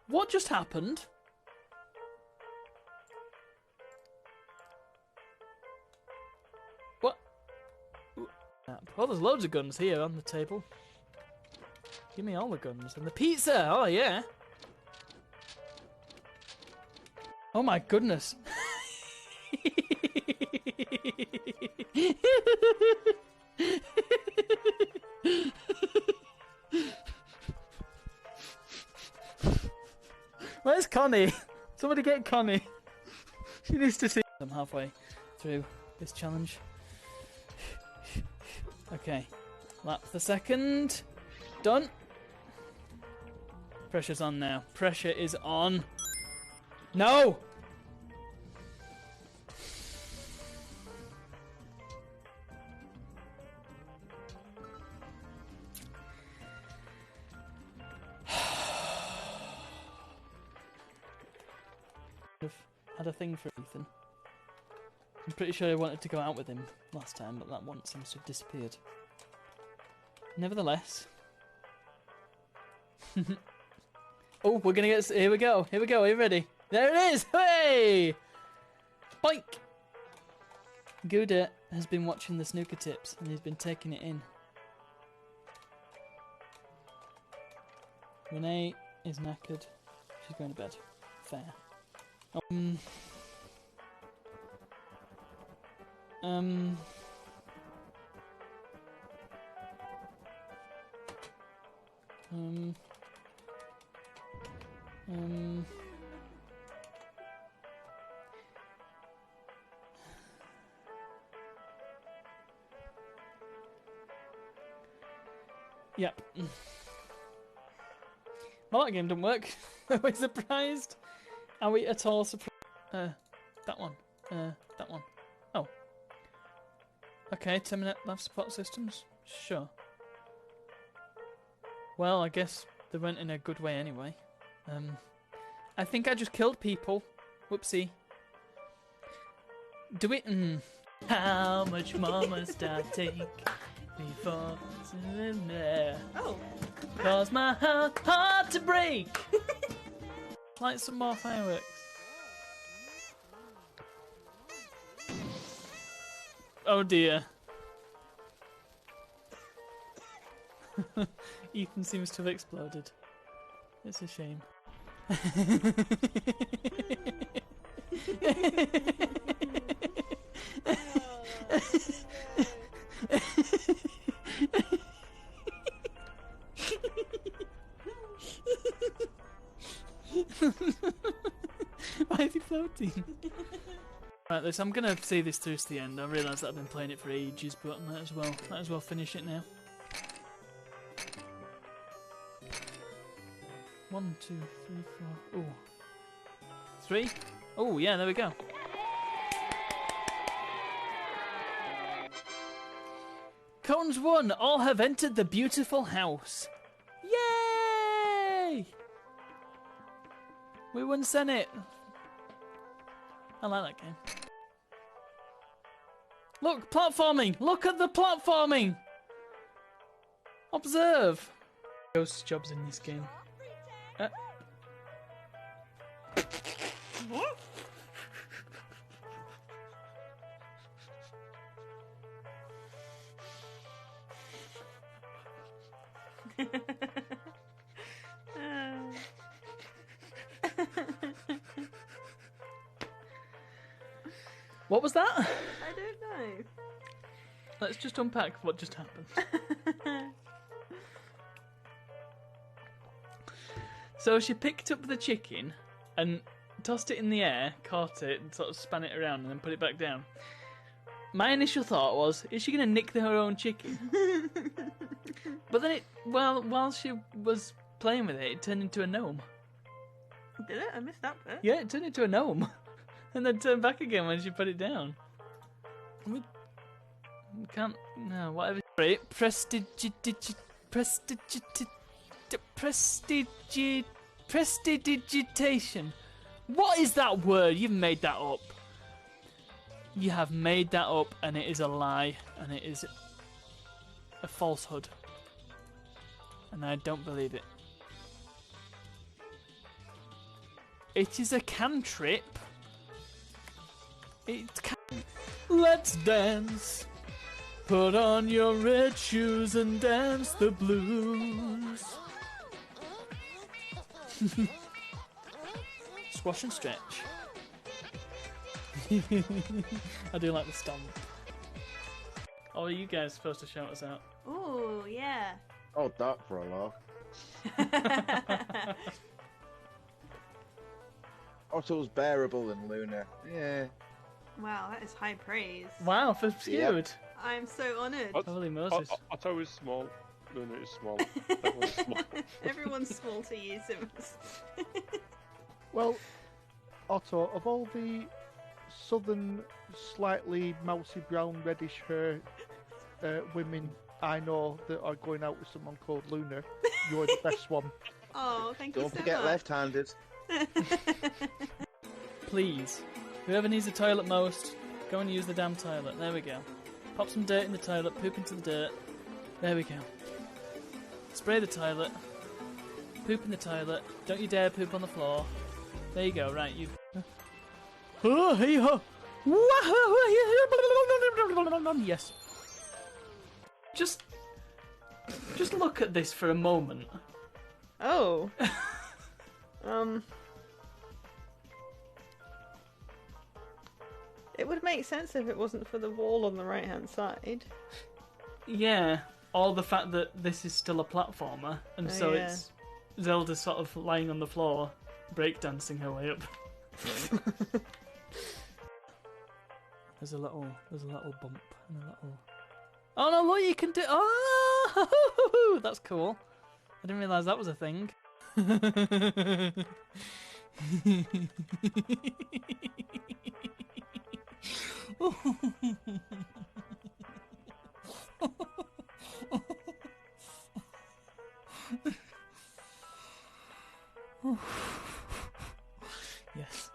[SPEAKER 1] What just happened? What? Oh, there's loads of guns here on the table. Give me all the guns. And the pizza! Oh, yeah. Oh, my goodness. Where's Connie? Somebody get Connie. She needs to see. I'm halfway through this challenge. Okay. Lap the second. Done. Pressure's on now. Pressure is on. No! I've had a thing for Ethan. I'm pretty sure I wanted to go out with him last time, but that one seems to have disappeared. Nevertheless. Oh, we're gonna get. Here we go. Here we go. Are you ready? There it is. Hey! Boink! Gouda has been watching the snooker tips and he's been taking it in. Renee is knackered. She's going to bed. Fair. Um. Yep. Well, that game didn't work. Are we surprised? Are we at all surprised? That one. That one. Oh. Okay, terminate life support systems? Sure. Well, I guess they went in a good way anyway. I think I just killed people. Whoopsie. Do it. How much more must I take before there?
[SPEAKER 2] Oh.
[SPEAKER 1] Cause my heart hard to break. Light some more fireworks. Oh dear. Ethan seems to have exploded. It's a shame. Why is he floating? Right, this I'm gonna see this through to the end. I realise that I've been playing it for ages, but I might as well finish it now. 1, 2, 3, 4. Ooh. 3? Oh yeah, there we go. Cones 1, all have entered the beautiful house. Yay! We won Senate. I like that game. Look, platforming! Look at the platforming! Observe! Ghost jobs in this game.
[SPEAKER 2] What?
[SPEAKER 1] What was that?
[SPEAKER 2] I don't know.
[SPEAKER 1] Let's just unpack what just happened. So she picked up the chicken and tossed it in the air, caught it, and sort of span it around and then put it back down. My initial thought was, is she going to nick her own chicken? But then while she was playing with it, it turned into a gnome.
[SPEAKER 2] Did it? I missed that bit.
[SPEAKER 1] Yeah, it turned into a gnome. And then turned back again when she put it down. We can't... No, whatever. Right, prestidigitation. What is that word? You've made that up. You have made that up, and it is a lie, and it is a falsehood. And I don't believe it. It is a cantrip. Let's dance. Put on your red shoes and dance the blues. Squash and stretch. I do like the stomp. Oh, are you guys supposed to shout us out?
[SPEAKER 2] Ooh, yeah.
[SPEAKER 3] Oh, that for a laugh. Otto's bearable than Luna. Yeah.
[SPEAKER 2] Wow, that is high praise.
[SPEAKER 1] Wow, for Feud.
[SPEAKER 2] I'm so honoured.
[SPEAKER 1] Holy Moses.
[SPEAKER 4] Otto is small. Luna is small. Everyone's small.
[SPEAKER 2] Everyone's small to you, Sims.
[SPEAKER 5] Well, Otto, of all the southern, slightly mousy brown, reddish hair women I know that are going out with someone called Luna, you're the best one.
[SPEAKER 2] Oh, thank you
[SPEAKER 3] Don't
[SPEAKER 2] so
[SPEAKER 3] forget
[SPEAKER 2] much.
[SPEAKER 3] left-handed.
[SPEAKER 1] Please. Whoever needs the toilet most, go and use the damn toilet. There we go. Pop some dirt in the toilet, poop into the dirt. There we go. Spray the toilet. Poop in the toilet. Don't you dare poop on the floor. There you go, right, you... Oh, hey, ho! Yes. Just look at this for a moment.
[SPEAKER 2] Oh. It would make sense if it wasn't for the wall on the right-hand side.
[SPEAKER 1] Yeah. or the fact that this is still a platformer, and
[SPEAKER 6] Oh,
[SPEAKER 1] so
[SPEAKER 6] yeah.
[SPEAKER 1] it's Zelda sort of lying on the floor, breakdancing her way up. There's a little bump and a little. Oh no! Look, you can do. Oh, that's cool. I didn't realise that was a thing. Yes.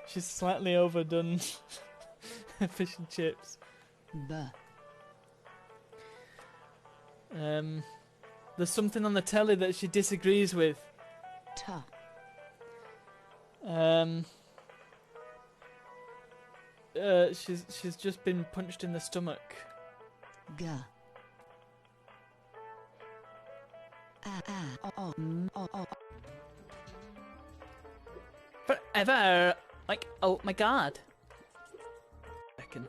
[SPEAKER 1] She's slightly overdone fish and chips. There's something on the telly that she disagrees with. She's just been punched in the stomach. Forever. Like, oh my god. Reckon.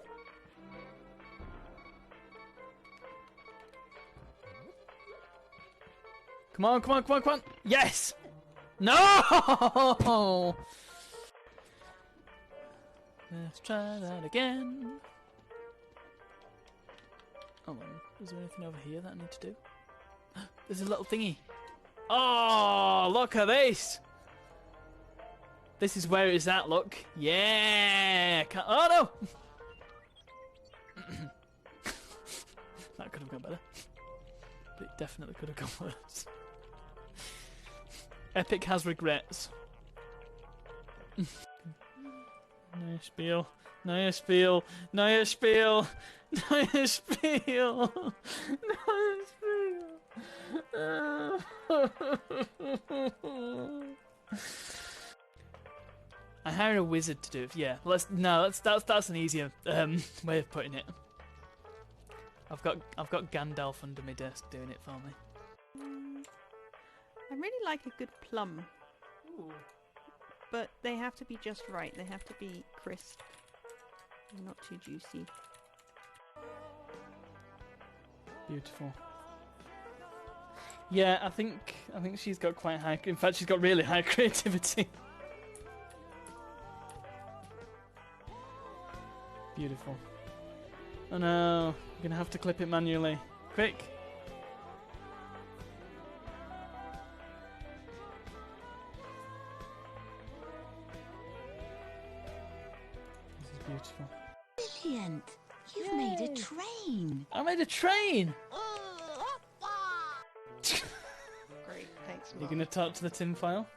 [SPEAKER 1] Come on, come on, come on, come on! Yes! No! Let's try that again. Hold on, is there anything over here that I need to do? There's a little thingy. Oh, look at this! This is where it's at, look. Yeah! Oh no! That could have gone better. But it definitely could have gone worse. Epic has regrets. Neue Spiel. Neue Spiel. Neue Spiel. Neue Spiel. Neue Spiel. I hired a wizard to do it. Yeah, that's an easier way of putting it. I've got Gandalf under my desk doing it for me.
[SPEAKER 6] I really like a good plum,
[SPEAKER 1] Ooh.
[SPEAKER 6] but they have to be just right. They have to be crisp, and not too juicy.
[SPEAKER 1] Beautiful. Yeah, I think she's got quite high. In fact, she's got really high creativity. Beautiful. Oh no, I'm gonna have to clip it manually. Quick! This is beautiful.
[SPEAKER 7] Brilliant! You've made a train!
[SPEAKER 1] I made a train!
[SPEAKER 2] Great, thanks,
[SPEAKER 1] You
[SPEAKER 2] Mark.
[SPEAKER 1] gonna talk to the tinfoil?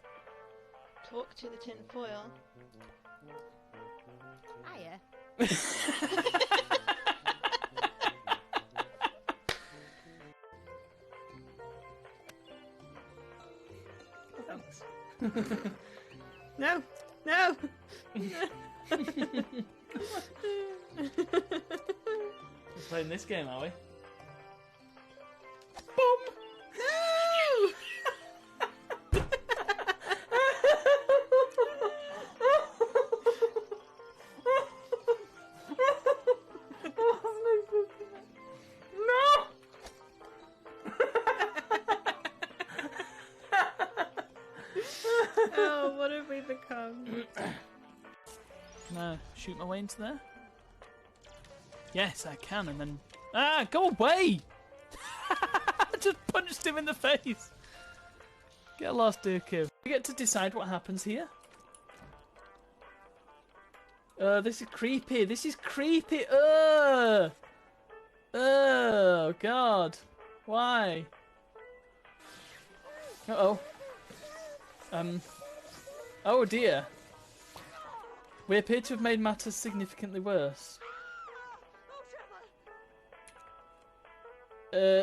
[SPEAKER 2] Talk to the tin foil.
[SPEAKER 7] Hiya.
[SPEAKER 1] Thanks.
[SPEAKER 6] No! No!
[SPEAKER 1] We're playing this game, are we? No!
[SPEAKER 6] Oh, what have we become?
[SPEAKER 1] Can I shoot my way into there? Yes, I can, and then... Ah, go away! I just punched him in the face! Get lost, Dooku. We get to decide what happens here. This is creepy. This is creepy. Oh, God. Why? Uh-oh. Oh, dear. We appear to have made matters significantly worse.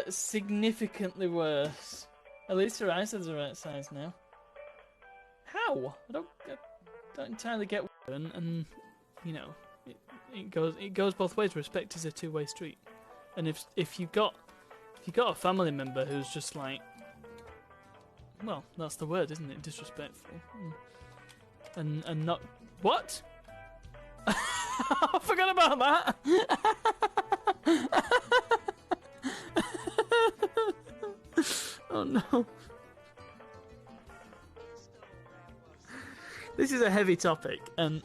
[SPEAKER 1] Significantly worse. At least her eyes are the right size now. How? I don't entirely get what, and you know, it goes both ways. Respect is a two-way street, and if you got a family member who's just like, well, that's the word, isn't it? Disrespectful, and not what? I forgot about that. Oh no. This is a heavy topic, and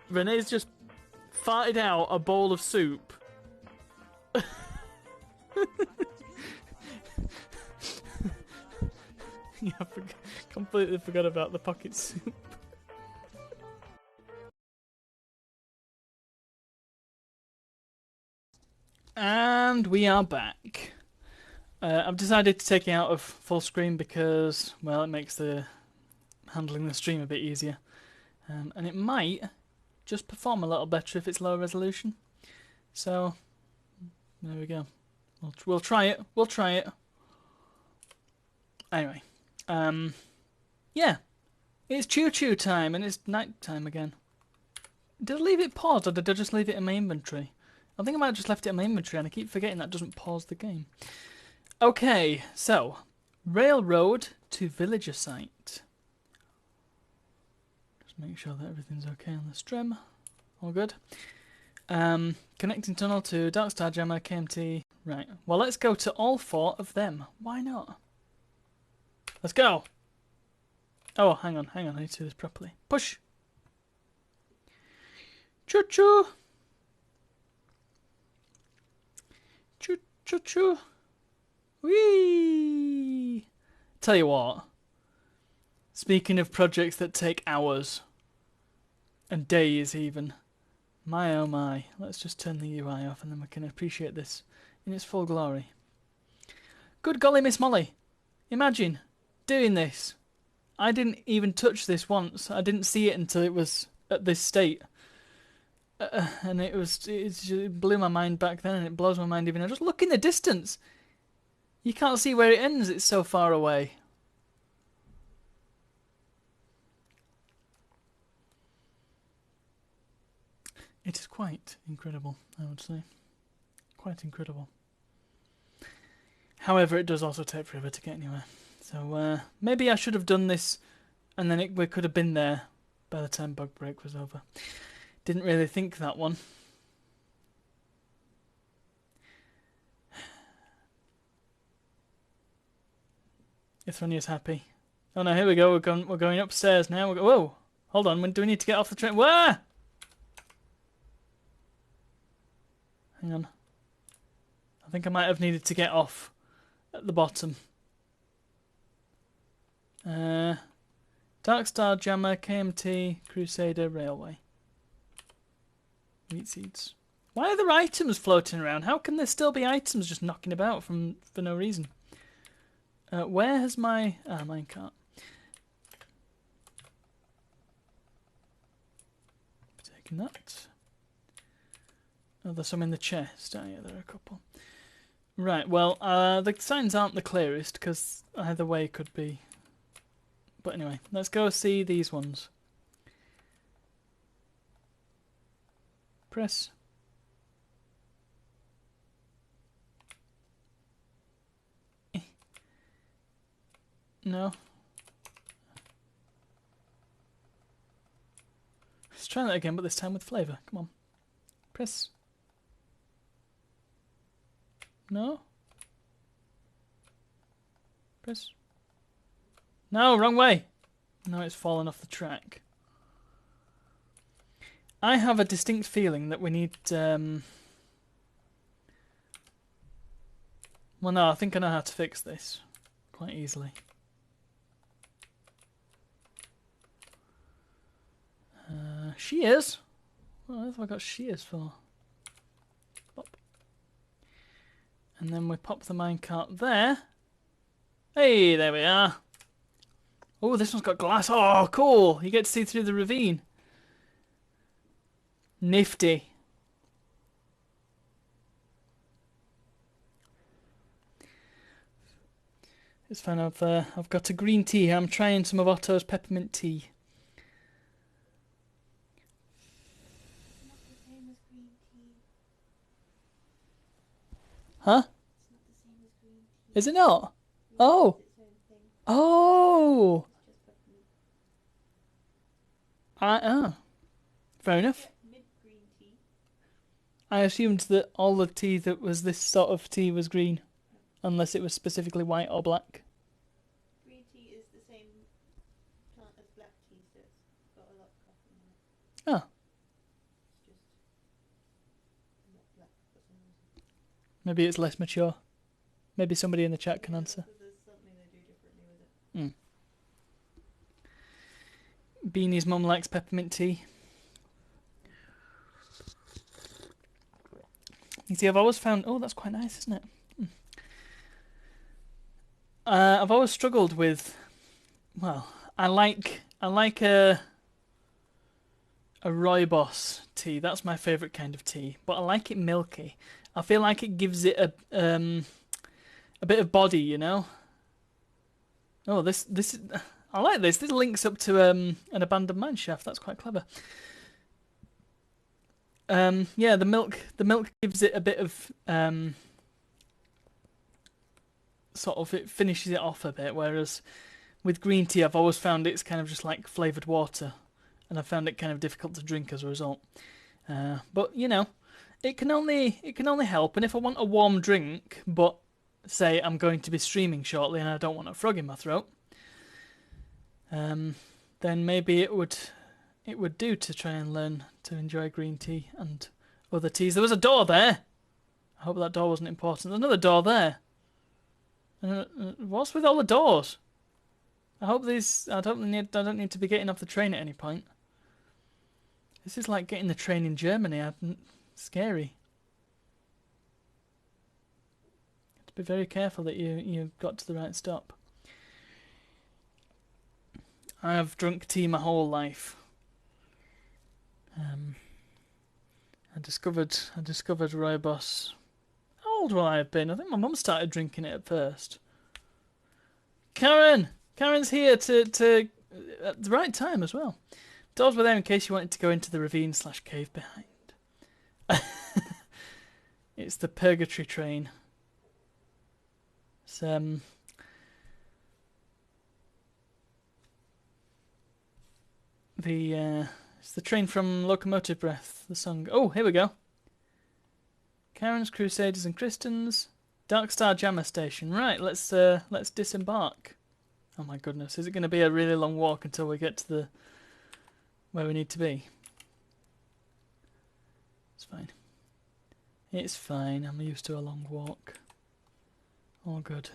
[SPEAKER 1] Renee's just farted out a bowl of soup. Yeah, completely forgot about the pocket soup. And we are back. I've decided to take it out of full screen because, well, it makes the handling the stream a bit easier. And it might just perform a little better if it's low resolution. So, there we go. We'll try it. We'll try it. Anyway. Yeah. It's choo-choo time and it's night time again. Did I leave it paused or did I just leave it in my inventory? I think I might have just left it in my inventory and I keep forgetting that doesn't pause the game. Okay, so railroad to villager site. Just make sure that everything's okay on the stream. All good. Connecting tunnel to Darkstar Jammer, KMT. Right, well let's go to all 4 of them. Why not? Let's go! Oh, hang on, I need to do this properly. Push! Choo-choo! Choo-choo-choo! Whee! Tell you what. Speaking of projects that take hours. And days even. My oh my. Let's just turn the UI off and then we can appreciate this in its full glory. Good golly, Miss Molly. Imagine doing this. I didn't even touch this once. I didn't see it until it was at this state. And it blew my mind back then and it blows my mind even now. Just look in the distance. You can't see where it ends. It's so far away. It is quite incredible, I would say. Quite incredible. However, it does also take forever to get anywhere. So maybe I should have done this and then we could have been there by the time bug break was over. Didn't really think that one. Ithronia's happy. Oh no, here we go. We're going upstairs now. Whoa! Hold on. When do we need to get off the train? Where? Hang on. I think I might have needed to get off at the bottom. Darkstar Jammer, KMT, Crusader, Railway. Wheat seeds. Why are there items floating around? How can there still be items just knocking about for no reason? Where has my minecart? Taking that. Oh, there's some in the chest. Oh yeah, there are a couple. Right. Well, the signs aren't the clearest because either way could be. But anyway, let's go see these ones. Press. No. Let's try that again, but this time with flavour. Come on. Press. No. Press. No, wrong way. Now it's fallen off the track. I have a distinct feeling that we need... Well, no, I think I know how to fix this quite easily. Shears? What have I got shears for? Pop. And then we pop the minecart there. Hey, there we are. Oh, this one's got glass. Oh, cool. You get to see through the ravine. Nifty. It's fine. I've got a green tea here. I'm trying some of Otto's peppermint tea.
[SPEAKER 2] Not the same as green tea.
[SPEAKER 1] Huh?
[SPEAKER 2] It's not the same as green tea.
[SPEAKER 1] Is it not?
[SPEAKER 2] Yeah,
[SPEAKER 1] Oh.
[SPEAKER 2] it's its own thing.
[SPEAKER 1] Oh.
[SPEAKER 2] It's just peppermint.
[SPEAKER 1] Oh. Fair enough.
[SPEAKER 2] Mint green
[SPEAKER 1] I assumed that all the tea that was this sort of tea was green, unless it was specifically white or black.
[SPEAKER 2] Green tea is the same plant as black tea, so it's got a lot of caffeine in it.
[SPEAKER 1] Oh.
[SPEAKER 2] It's just not black for some reason.
[SPEAKER 1] Maybe it's less mature. Maybe somebody in the chat can
[SPEAKER 2] Yeah,
[SPEAKER 1] answer.
[SPEAKER 2] because there's something they do differently with it.
[SPEAKER 1] Beanie's mum likes peppermint tea. You see, I've always found... Oh, that's quite nice, isn't it? I've always struggled with... Well, I like a rooibos tea. That's my favourite kind of tea. But I like it milky. I feel like it gives it a bit of body, you know? Oh, this is... I like this. This links up to an abandoned mine shaft. That's quite clever. Yeah, the milk gives it a bit of sort of, it finishes it off a bit, whereas with green tea I've always found it's kind of just like flavoured water, and I found it kind of difficult to drink as a result. But you know, it can only help, and if I want a warm drink, but say I'm going to be streaming shortly and I don't want a frog in my throat, then maybe it would do to try and learn to enjoy green tea and other teas. There was a door there. I hope that door wasn't important. There's another door there. What's with all the doors? I don't need to be getting off the train at any point. This is like getting the train in Germany. Scary. Have to be very careful that you got to the right stop. I have drunk tea my whole life. I discovered rooibos. How old will I have been? I think my mum started drinking it at first. Karen's here to at the right time as well. Doors were there in case you wanted to go into the ravine/cave behind. It's the purgatory train. It's it's the train from Locomotive Breath, the song. Oh, here we go. Karen's Crusaders and Christians, Darkstar Jammer Station. Right, let's disembark. Oh my goodness, is it going to be a really long walk until we get to the where we need to be? It's fine. It's fine. I'm used to a long walk. All good.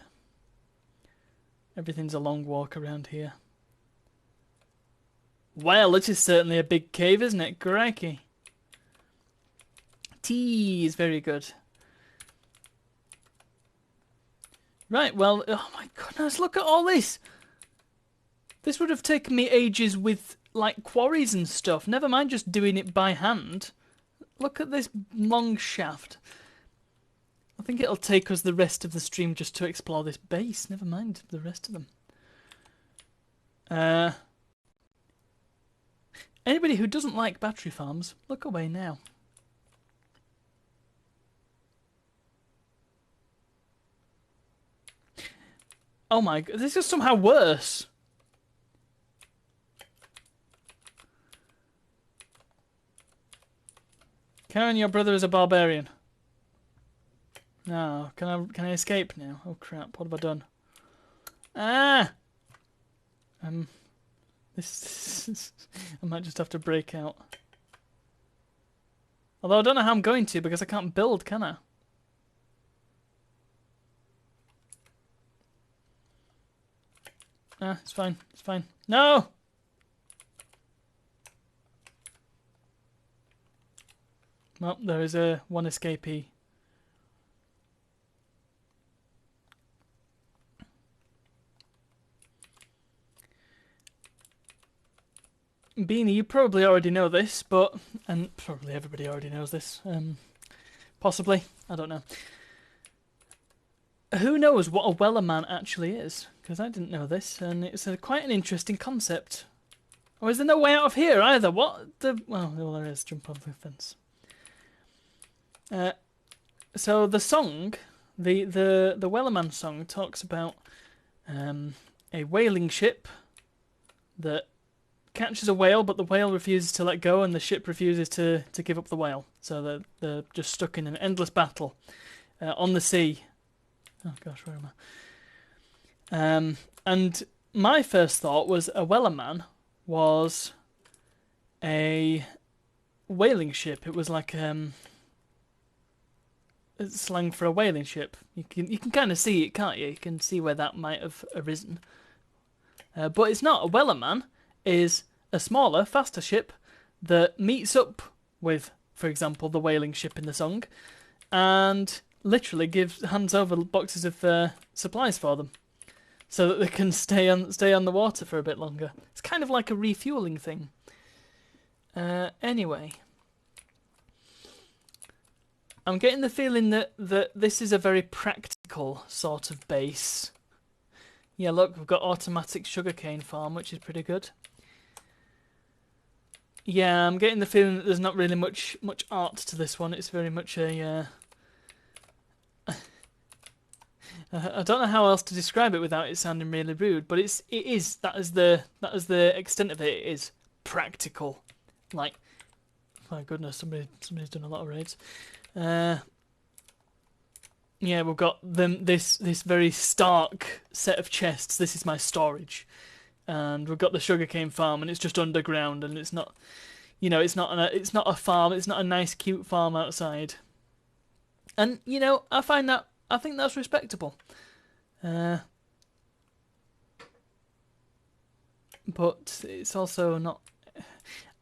[SPEAKER 1] Everything's a long walk around here. Well, this is certainly a big cave, isn't it? Crikey. Tea is very good. Right, well, oh my goodness, look at all this. This would have taken me ages with, like, quarries and stuff. Never mind just doing it by hand. Look at this long shaft. I think it'll take us the rest of the stream just to explore this base. Never mind the rest of them. Anybody who doesn't like battery farms, look away now. Oh my god, this is somehow worse. Karen, your brother is a barbarian. No, can I escape now? Oh crap, what have I done? Ah! This I might just have to break out. Although I don't know how I'm going to, because I can't build, can I? Ah, it's fine. It's fine. No! Well, there is one escapee. Beanie, you probably already know this, and probably everybody already knows this, possibly, I don't know. Who knows what a Wellerman actually is? Because I didn't know this, and it's quite an interesting concept. Oh, is there no way out of here either? What the... Well, there is. Jump over the fence. So the song, the Wellerman song, talks about a whaling ship that catches a whale, but the whale refuses to let go, and the ship refuses to give up the whale. So they're just stuck in an endless battle on the sea. Oh gosh, where am I? And my first thought was a Wellerman was a whaling ship. It was like slang for a whaling ship. You can kind of see it, can't you? You can see where that might have arisen. But it's not. A Wellerman is a smaller, faster ship that meets up with, for example, the whaling ship in the song, and literally hands over boxes of supplies for them, so that they can stay on the water for a bit longer. It's kind of like a refueling thing. Anyway, I'm getting the feeling that this is a very practical sort of base. Yeah, look, we've got automatic sugarcane farm, which is pretty good. Yeah, I'm getting the feeling that there's not really much art to this one. It's very much a I don't know how else to describe it without it sounding really rude, but that is the extent of it. It is practical. Like, my goodness, somebody's done a lot of raids. Yeah, we've got this very stark set of chests. This is my storage, and we've got the sugarcane farm, and it's just underground, and it's not, it's not a farm. It's not a nice, cute farm outside. And I think that's respectable. But it's also not.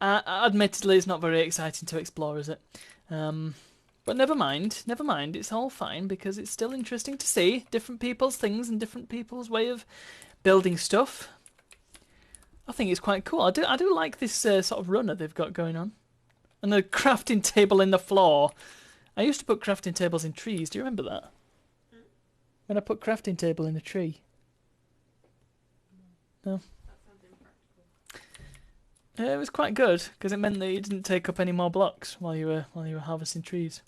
[SPEAKER 1] Admittedly, it's not very exciting to explore, is it? But never mind. It's all fine, because it's still interesting to see different people's things and different people's way of building stuff. I think it's quite cool. I do like this sort of runner they've got going on, and the crafting table in the floor. I used to put crafting tables in trees. Do you remember that? When I put crafting table in a tree. No. It was quite good, because it meant that you didn't take up any more blocks while you were harvesting trees.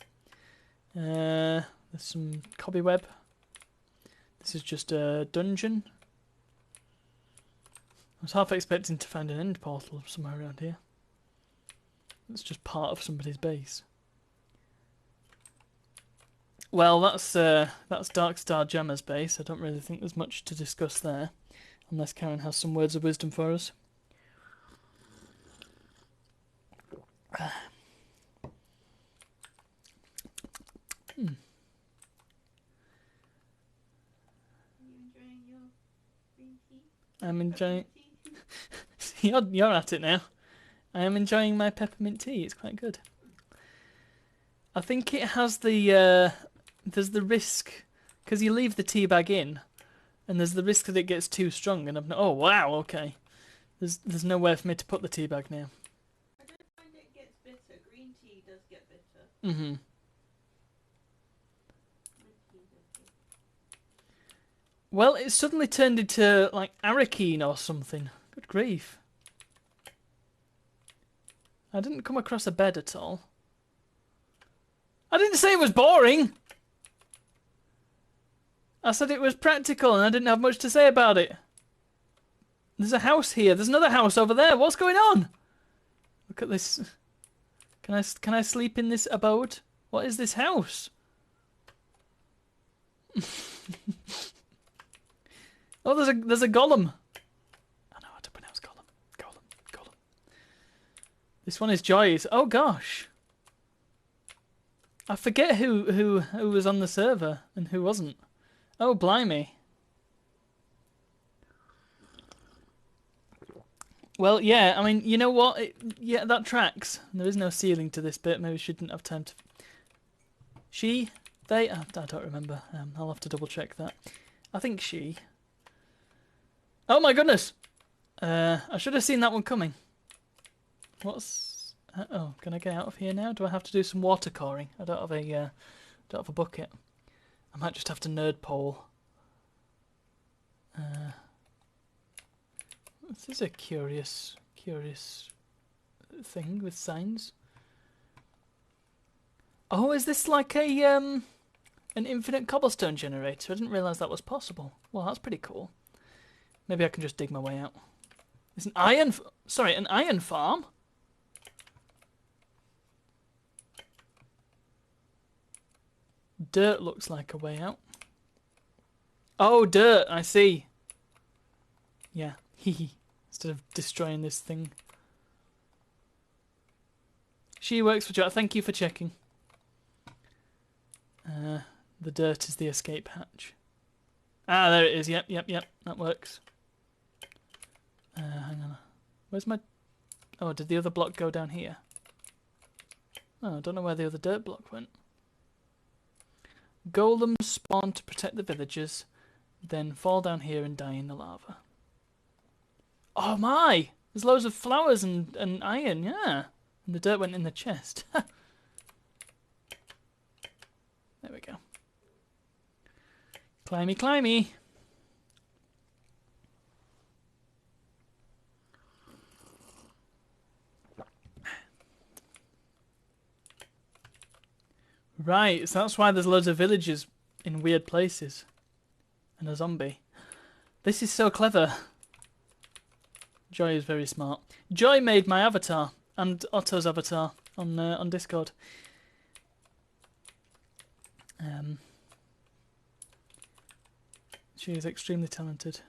[SPEAKER 1] There's some cobweb. This is just a dungeon. I was half expecting to find an end portal somewhere around here. It's just part of somebody's base. Well, that's Darkstar Jammer's base. I don't really think there's much to discuss there, unless Karen has some words of wisdom for us. I'm enjoying. You're at it now. I am enjoying my peppermint tea. It's quite good. I think it has there's the risk, because you leave the tea bag in, and there's the risk that it gets too strong. And oh wow, okay. There's nowhere for me to put the tea bag now.
[SPEAKER 2] I don't find it gets bitter. Green tea does get bitter.
[SPEAKER 1] Mhm. Well, it suddenly turned into like Arakeen or something. Good grief. I didn't come across a bed at all. I didn't say it was boring. I said it was practical, and I didn't have much to say about it. There's a house here. There's another house over there. What's going on? Look at this. Can I sleep in this abode? What is this house? Oh, there's a golem. I know how to pronounce golem. Golem. This one is Joy's. Oh gosh. I forget who was on the server and who wasn't. Oh blimey. Well, yeah. I mean, you know what? Yeah, that tracks. There is no ceiling to this bit. Maybe we shouldn't have time to. They. I don't remember. I'll have to double check that. I think she. Oh my goodness! I should have seen that one coming. What's? Oh, can I get out of here now? Do I have to do some water coring? I don't have a bucket. I might just have to nerd pole. This is a curious thing with signs. Oh, is this like a an infinite cobblestone generator? I didn't realise that was possible. Well, that's pretty cool. Maybe I can just dig my way out. It's an iron... Sorry, an iron farm? Dirt looks like a way out. Oh, dirt, I see. Yeah, hee. Instead of destroying this thing. She works for Joe. Thank you for checking. The dirt is the escape hatch. Ah, there it is. Yep. That works. Hang on. Where's my... Oh, did the other block go down here? Oh, I don't know where the other dirt block went. Golems spawn to protect the villagers, then fall down here and die in the lava. Oh my! There's loads of flowers and iron, yeah. And the dirt went in the chest. There we go. Climby, climby. Right, so that's why there's loads of villagers in weird places. And a zombie. This is so clever. Joy is very smart. Joy made my avatar and Otto's avatar on Discord. She is extremely talented.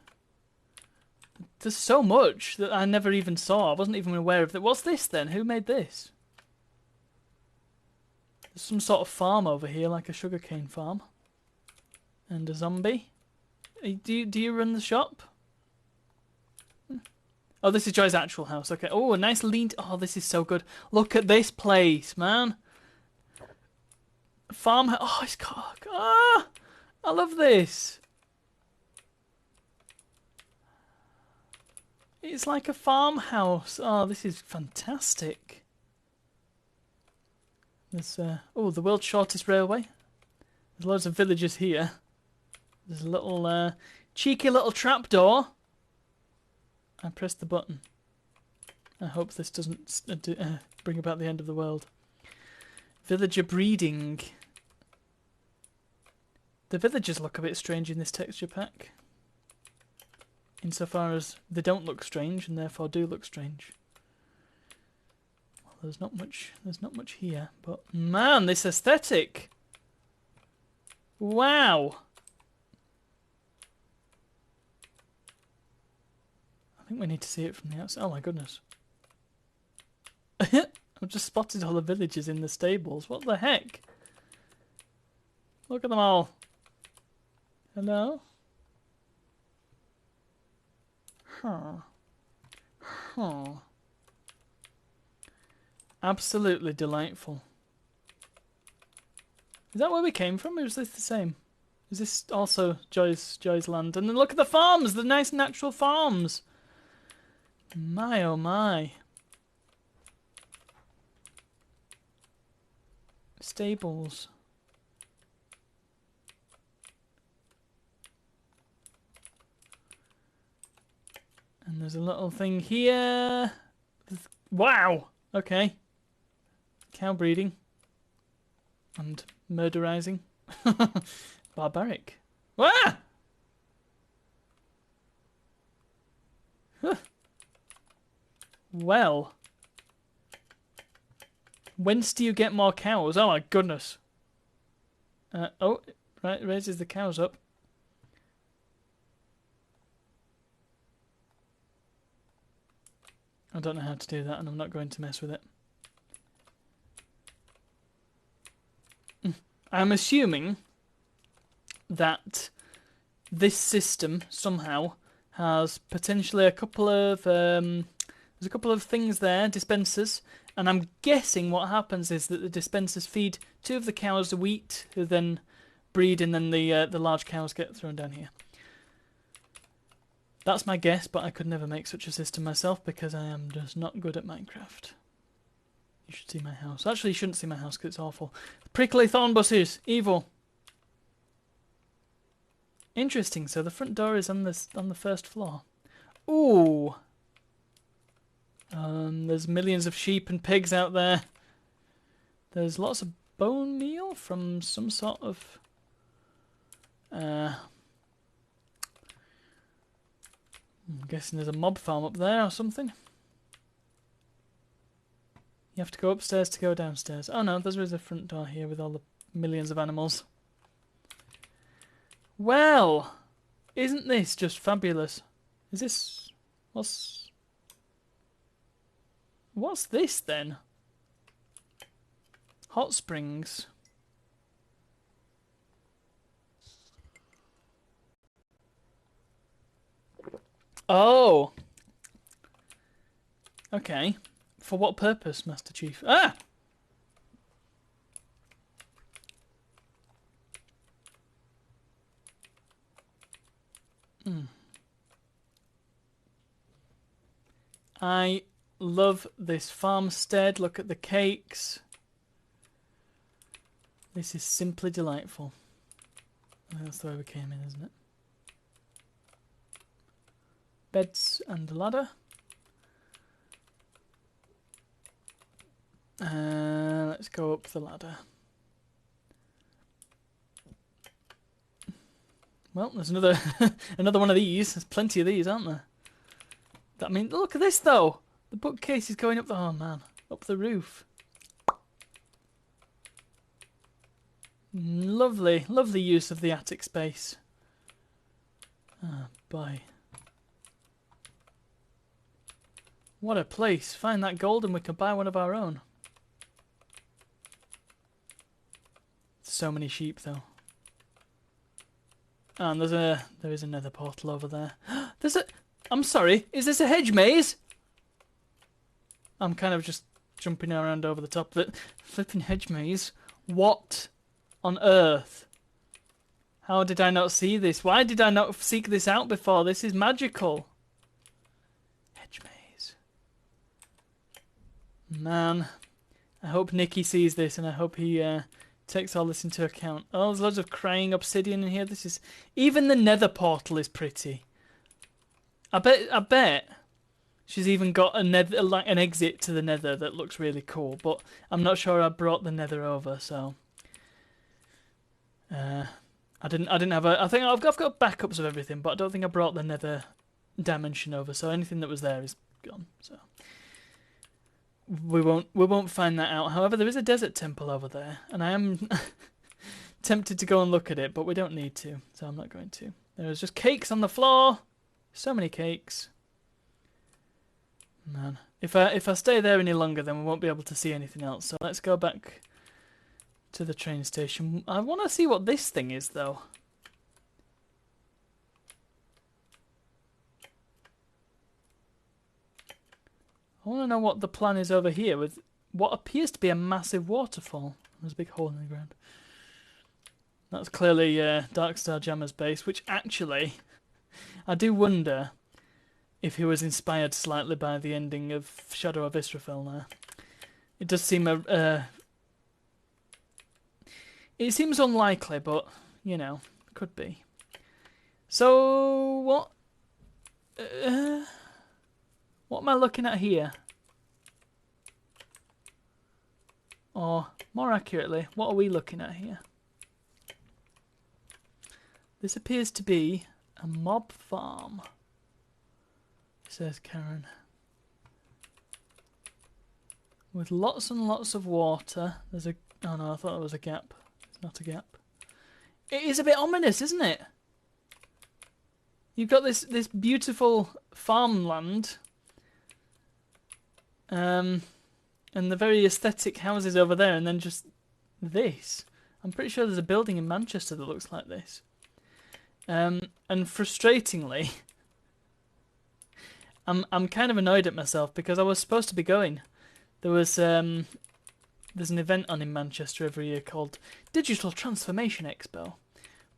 [SPEAKER 1] There's so much that I never even saw. I wasn't even aware of that. What's this then? Who made this? There's some sort of farm over here, like a sugarcane farm. And a zombie. Do you run the shop? Oh, this is Joy's actual house. Okay. Oh, a nice lean... Oh, this is so good. Look at this place, man. Farm... Oh, it's got... Ah! I love this. It's like a farmhouse. Oh, this is fantastic. There's... Oh, the world's shortest railway. There's loads of villages here. There's a little... cheeky little trapdoor. I pressed the button. I hope this doesn't bring about the end of the world. Villager breeding. The villagers look a bit strange in this texture pack. Insofar as they don't look strange and therefore do look strange. Well, there's not much here, but man, this aesthetic. Wow. I think we need to see it from the outside. Oh my goodness. I've just spotted all the villagers in the stables. What the heck? Look at them all. Hello? Huh. Absolutely delightful. Is that where we came from, or is this the same? Is this also Joy's land? And then look at the farms, the nice natural farms. My oh my. Stables. And there's a little thing here. Wow! Okay. Cow breeding. And murderizing. Barbaric. Ah! Huh. Well. Whence do you get more cows? Oh my goodness. Oh, right, raises the cows up. I don't know how to do that, and I'm not going to mess with it. I'm assuming that this system somehow has potentially a couple of there's a couple of things there, dispensers, and I'm guessing what happens is that the dispensers feed two of the cows the wheat, who then breed, and then the large cows get thrown down here. That's my guess, but I could never make such a system myself because I am just not good at Minecraft. You should see my house. Actually, you shouldn't see my house because it's awful. Prickly thorn bushes, evil. Interesting. So the front door is on the first floor. Ooh. There's millions of sheep and pigs out there. There's lots of bone meal from some sort of I'm guessing there's a mob farm up there or something. You have to go upstairs to go downstairs. Oh no, there is a front door here with all the millions of animals. Well, isn't this just fabulous? Is this... What's this then? Hot springs. Oh. Okay. For what purpose, Master Chief? Ah! I love this farmstead. Look at the cakes. This is simply delightful. I think that's the way we came in, isn't it? Beds and a ladder. Let's go up the ladder. Well, there's another another one of these. There's plenty of these, aren't there? I mean, look at this though. The bookcase is going up the... Oh man, up the roof. Lovely, lovely use of the attic space. Ah, boy. What a place. Find that gold and we can buy one of our own. So many sheep though. And there is another portal over there. I'm sorry, is this a hedge maze? I'm kind of just jumping around over the top of it. Flipping hedge maze. What on earth? How did I not see this? Why did I not seek this out before? This is magical. Hedge maze. Man, I hope Nicky sees this and I hope he takes all this into account. Oh, there's loads of crying obsidian in here. This is... Even the nether portal is pretty. I bet she's even got an exit to the nether that looks really cool, but I'm not sure I brought the nether over, so I didn't have a... I think I've got backups of everything, but I don't think I brought the nether dimension over, so anything that was there is gone. So we won't find that out. However, there is a desert temple over there, and I am tempted to go and look at it, but we don't need to, so I'm not going to. There's just cakes on the floor. So many cakes. Man, if I stay there any longer, then we won't be able to see anything else. So let's go back to the train station. I want to see what this thing is, though. I want to know what the plan is over here with what appears to be a massive waterfall. There's a big hole in the ground. That's clearly Darkstar Jammer's base, which actually... I do wonder if he was inspired slightly by the ending of Shadow of Israfel there. It does seem it seems unlikely, but, you know, could be. So, what am I looking at here? Or, more accurately, what are we looking at here? This appears to be a mob farm, says Karen. With lots and lots of water. There's a... Oh no, I thought there was a gap. It's not a gap. It is a bit ominous, isn't it? You've got this beautiful farmland. And the very aesthetic houses over there, and then just this. I'm pretty sure there's a building in Manchester that looks like this. And frustratingly, I'm kind of annoyed at myself because I was supposed to be going. There was there's an event on in Manchester every year called Digital Transformation Expo,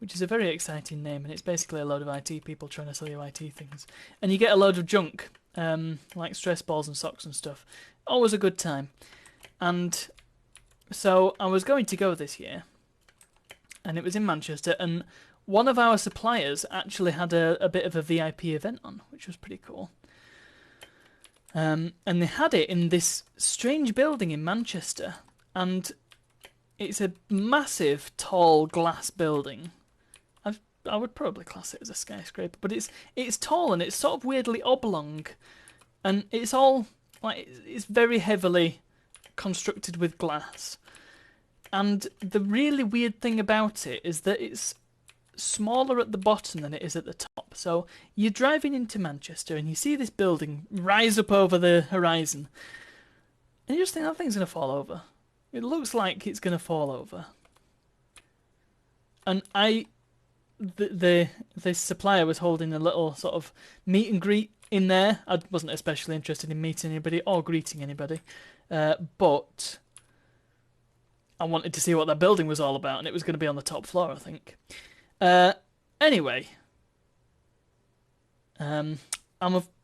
[SPEAKER 1] which is a very exciting name, and it's basically a load of IT people trying to sell you IT things, and you get a load of junk, like stress balls and socks and stuff. Always a good time. And so I was going to go this year, and it was in Manchester, and one of our suppliers actually had a bit of a VIP event on, which was pretty cool. And they had it in this strange building in Manchester, and it's a massive, tall glass building. I would probably class it as a skyscraper, but it's tall and it's sort of weirdly oblong, and it's all like it's very heavily constructed with glass. And the really weird thing about it is that it's smaller at the bottom than it is at the top. So you're driving into Manchester and you see this building rise up over the horizon, and you just think that thing's going to fall over. It looks like it's going to fall over. And the supplier was holding a little sort of meet and greet in there. I wasn't especially interested in meeting anybody or greeting anybody, but I wanted to see what that building was all about, and it was going to be on the top floor, I think. Anyway, I'm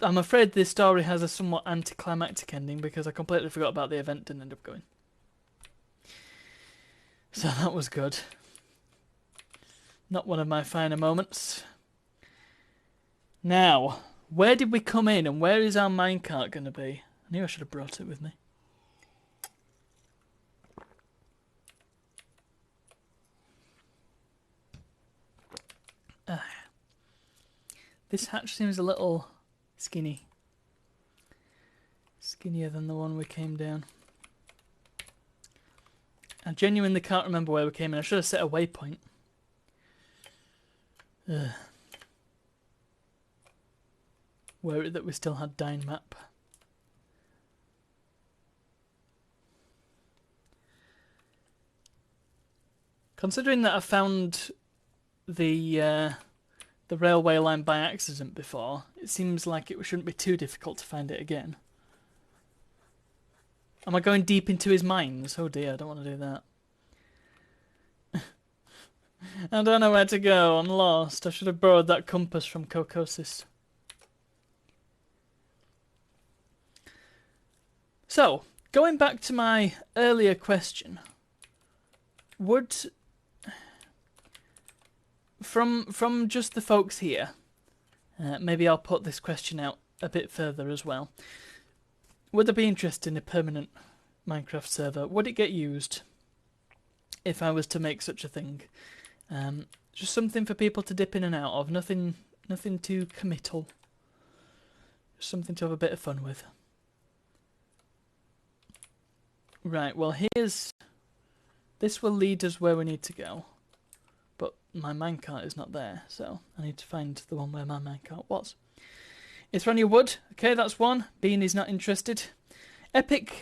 [SPEAKER 1] afraid this story has a somewhat anticlimactic ending because I completely forgot about the event and ended up going. So that was good. Not one of my finer moments. Now, where did we come in and where is our minecart going to be? I knew I should have brought it with me. This hatch seems a little skinny. Skinnier than the one we came down. I genuinely can't remember where we came in. I should have set a waypoint. Were it that we still had Dyn map. Considering that I found the railway line by accident before, it seems like it shouldn't be too difficult to find it again. Am I going deep into his mines? Oh dear, I don't want to do that. I don't know where to go, I'm lost. I should have borrowed that compass from Kokosis. So, going back to my earlier question, would... From just the folks here, maybe I'll put this question out a bit further as well. Would there be interest in a permanent Minecraft server? Would it get used if I was to make such a thing? Just something for people to dip in and out of. Nothing too committal. Just something to have a bit of fun with. Right, well this will lead us where we need to go. But my minecart is not there, so I need to find the one where my minecart was. It's Ronnie Wood. Okay, that's one. Bean is not interested. Epic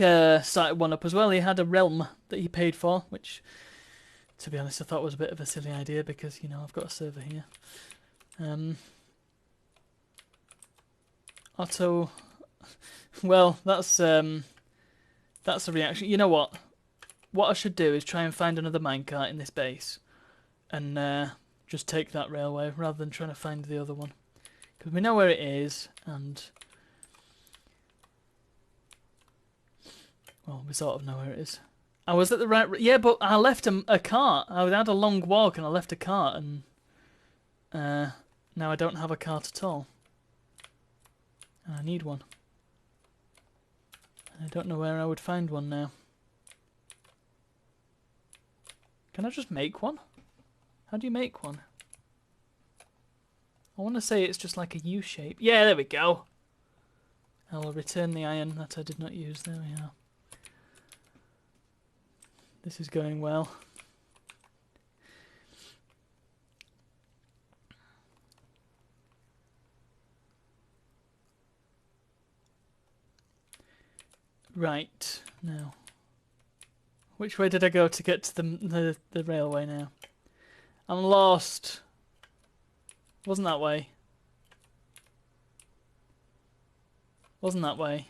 [SPEAKER 1] started one up as well. He had a realm that he paid for, which, to be honest, I thought was a bit of a silly idea because, you know, I've got a server here. Otto, well, that's a reaction. You know what? What I should do is try and find another minecart in this base. And just take that railway rather than trying to find the other one. Because we know where it is, and... well, we sort of know where it is. I was at the right... yeah, but I left a cart. I had a long walk and I left a cart, and... now I don't have a cart at all. And I need one. I don't know where I would find one now. Can I just make one? How do you make one? I want to say it's just like a U shape. Yeah, there we go. I will return the iron that I did not use. There we are. This is going well. Right, now. Which way did I go to get to the railway now? I'm lost. Wasn't that way. Wasn't that way.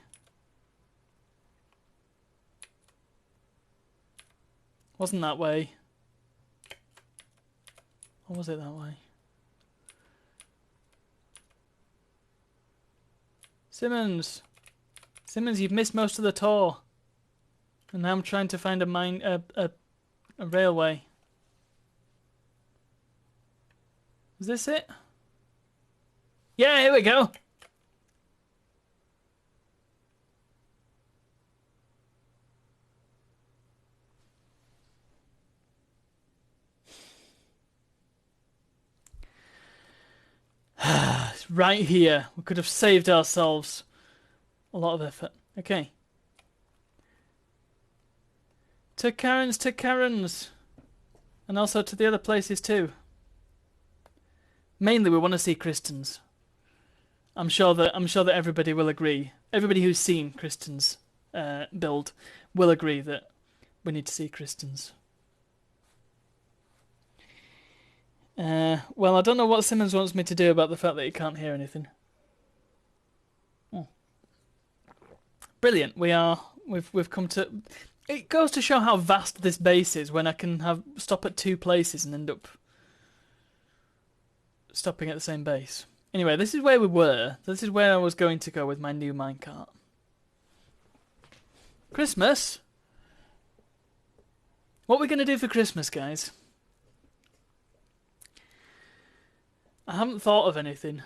[SPEAKER 1] Wasn't that way. Or was it that way? Simmons! Simmons, you've missed most of the tour. And now I'm trying to find a railway. Is this it? Yeah, here we go. right here. We could have saved ourselves a lot of effort. Okay. To Karen's. And also to the other places too. Mainly we want to see Kristen's. I'm sure that everybody will agree. Everybody who's seen Kristen's build will agree that we need to see Kristen's. Well, I don't know what Simmons wants me to do about the fact that he can't hear anything. Oh. Brilliant. We've come to. It goes to show how vast this base is when I can stop at 2 places and end up stopping at the same base. Anyway, this is where we were. This is where I was going to go with my new minecart. Christmas? What are we going to do for Christmas, guys? I haven't thought of anything.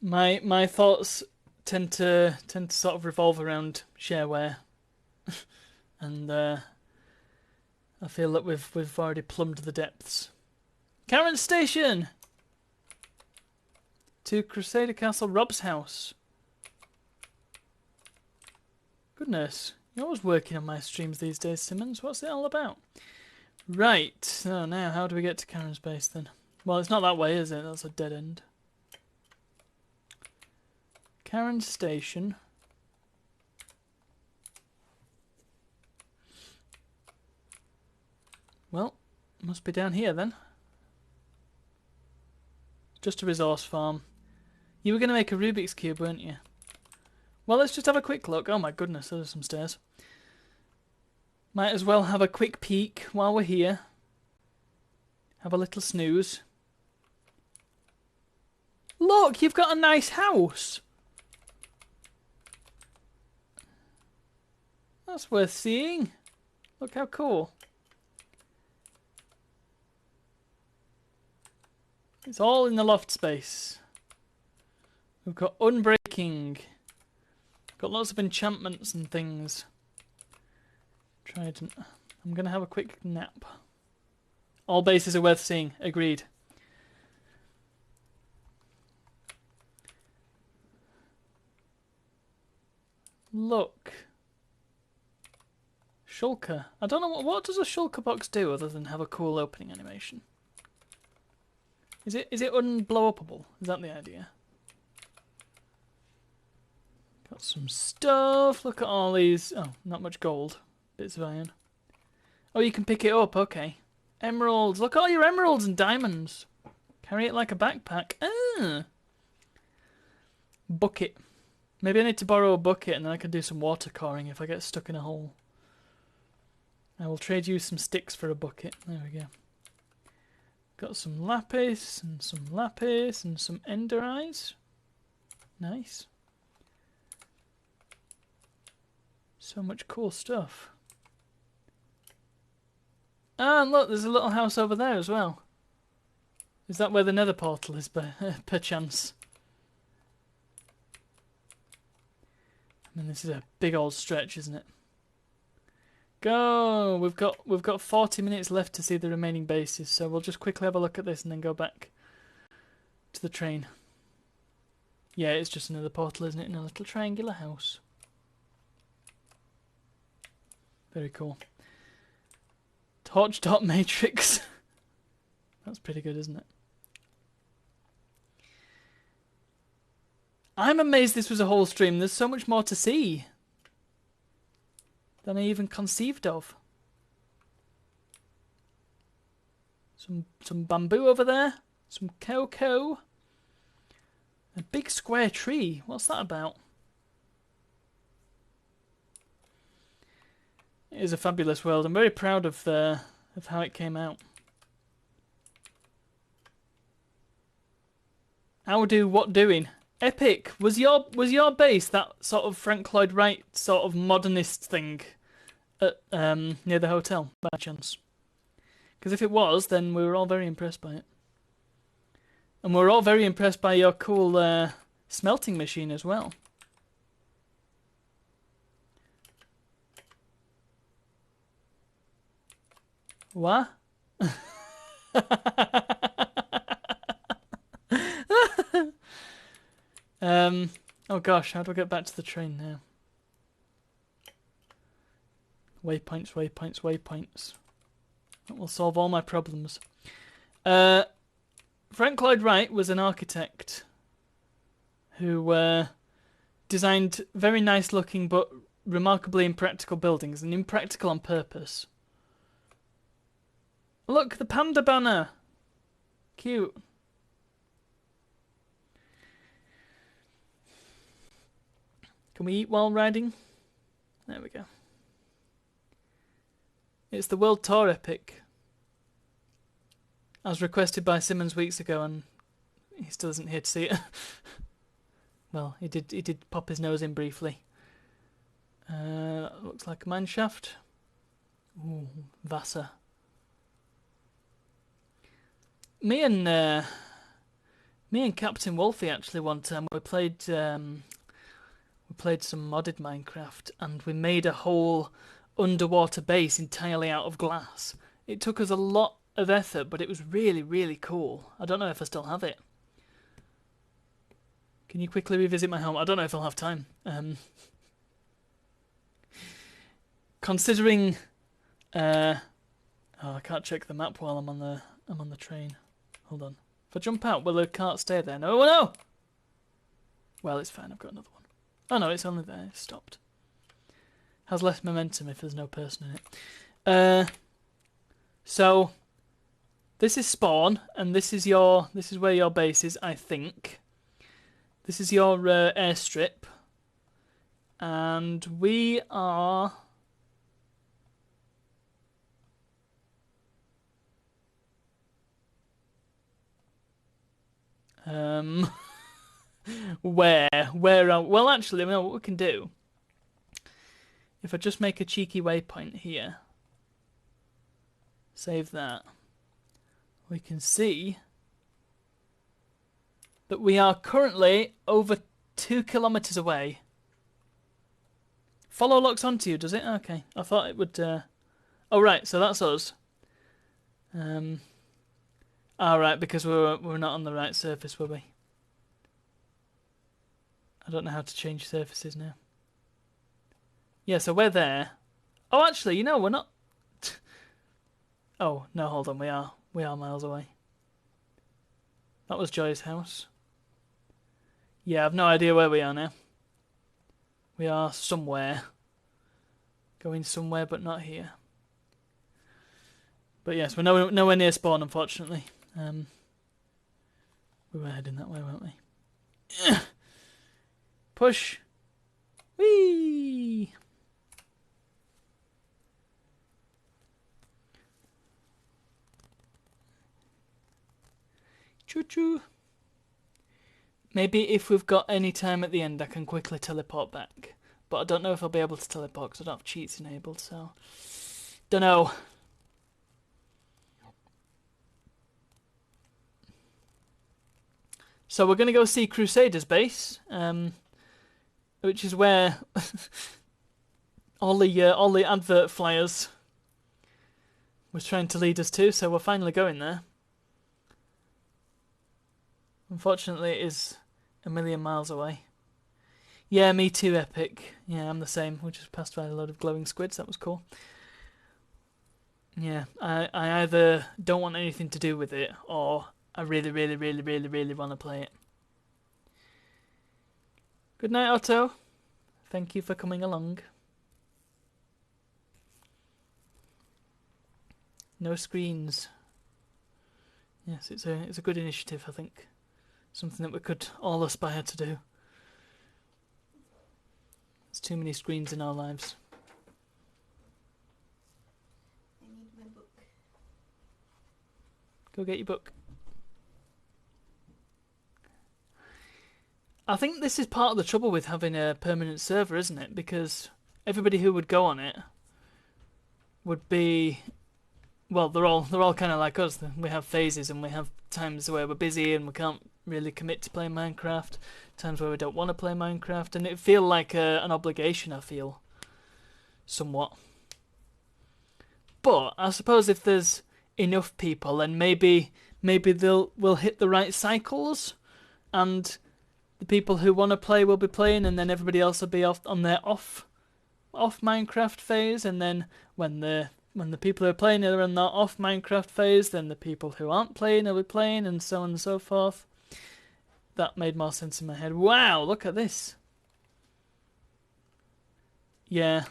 [SPEAKER 1] My thoughts tend to sort of revolve around shareware, and I feel that we've already plumbed the depths. Karen Station to Crusader Castle, Rob's house. Goodness, you're always working on my streams these days, Simmons. What's it all about? Right. So now, how do we get to Karen's base then? Well, it's not that way, is it? That's a dead end. Karen Station. Well, must be down here then. Just a resource farm. You were going to make a Rubik's Cube, weren't you? Well, let's just have a quick look. Oh my goodness, those are some stairs. Might as well have a quick peek while we're here. Have a little snooze. Look, you've got a nice house. That's worth seeing. Look how cool. It's all in the loft space. We've got unbreaking. Got lots of enchantments and things. Trident. I'm going to have a quick nap. All bases are worth seeing. Agreed. Look. Shulker. I don't know what does a shulker box do other than have a cool opening animation. Is it unblow-upable? Is that the idea? Got some stuff. Look at all these. Oh, not much gold. Bits of iron. Oh, you can pick it up. Okay. Emeralds. Look at all your emeralds and diamonds. Carry it like a backpack. Ah. Bucket. Maybe I need to borrow a bucket and then I can do some water coring if I get stuck in a hole. I will trade you some sticks for a bucket. There we go. Got some lapis and some ender eyes. Nice. So much cool stuff. Ah, and look, there's a little house over there as well. Is that where the nether portal is, perchance? I mean, this is a big old stretch, isn't it? Go! We've got 40 minutes left to see the remaining bases, so we'll just quickly have a look at this and then go back to the train. Yeah, it's just another portal, isn't it? In a little triangular house. Very cool. Torch dot matrix. That's pretty good, isn't it? I'm amazed this was a whole stream. There's so much more to see than I even conceived of. Some bamboo over there. Some cocoa. A big square tree. What's that about? It is a fabulous world. I'm very proud of how it came out. How do what doing? Epic. Was your base that sort of Frank Lloyd Wright sort of modernist thing at near the hotel by chance? Because if it was, then we were all very impressed by it. And we're all very impressed by your cool smelting machine as well. What? Oh gosh, how do I get back to the train now? Waypoints, waypoints, waypoints. That will solve all my problems. Frank Lloyd Wright was an architect who designed very nice looking but remarkably impractical buildings, and impractical on purpose. Look, the panda banner! Cute. Can we eat while riding? There we go. It's the World Tour Epic, as requested by Simmons weeks ago, and he still isn't here to see it. Well, he did pop his nose in briefly. Looks like a mine shaft. Ooh, Vassar. Me and Captain Wolfie actually one time we played some modded Minecraft, and we made a whole underwater base entirely out of glass. It took us a lot of effort, but it was really, really cool. I don't know if I still have it. Can you quickly revisit my home? I don't know if I'll have time. Considering, oh, I can't check the map while I'm on the train. Hold on. If I jump out, will the cart stay there? No, no. Well, it's fine. I've got another one. Oh no, it's only there. It's stopped. Has less momentum if there's no person in it. So this is spawn, and this is where your base is, I think. This is your airstrip, and we are. Where are, well, actually, I know what we can do. If I just make a cheeky waypoint here, save that, we can see that we are currently over 2 kilometers away. Follow locks onto you, does it? Okay, I thought it would. Oh right, so that's us. All right, because we're not on the right surface, were we? I don't know how to change surfaces now. Yeah, so we're there. Oh, actually, you know, we're not. Oh no, hold on, we are miles away. That was Joy's house. Yeah, I've no idea where we are now. We are somewhere. Going somewhere, but not here. But yes, we're nowhere near spawn, unfortunately. We were heading that way, weren't we? Push! Whee! Choo-choo! Maybe if we've got any time at the end, I can quickly teleport back. But I don't know if I'll be able to teleport because I don't have cheats enabled, so. Don't know. So we're going to go see Crusader's base, which is where all the advert flyers was trying to lead us to. So we're finally going there. Unfortunately, it is a million miles away. Yeah, me too, Epic. Yeah, I'm the same. We just passed by a load of glowing squids. That was cool. Yeah, I either don't want anything to do with it, or I really, really, really, really, really want to play it. Good night, Otto. Thank you for coming along. No screens. Yes, it's a good initiative, I think. Something that we could all aspire to do. There's too many screens in our lives.
[SPEAKER 6] I need my book.
[SPEAKER 1] Go get your book. I think this is part of the trouble with having a permanent server, isn't it? Because everybody who would go on it would be, well, they're all kind of like us. We have phases, and we have times where we're busy and we can't really commit to playing Minecraft. Times where we don't want to play Minecraft, and it feel like an obligation. I feel somewhat, But I suppose if there's enough people, then maybe we'll hit the right cycles, and the people who want to play will be playing, and then everybody else will be off on their off Minecraft phase, and then when the people who are playing are on their off Minecraft phase, then the people who aren't playing will be playing, and so on and so forth. That made more sense in my head. Wow, look at this. Yeah.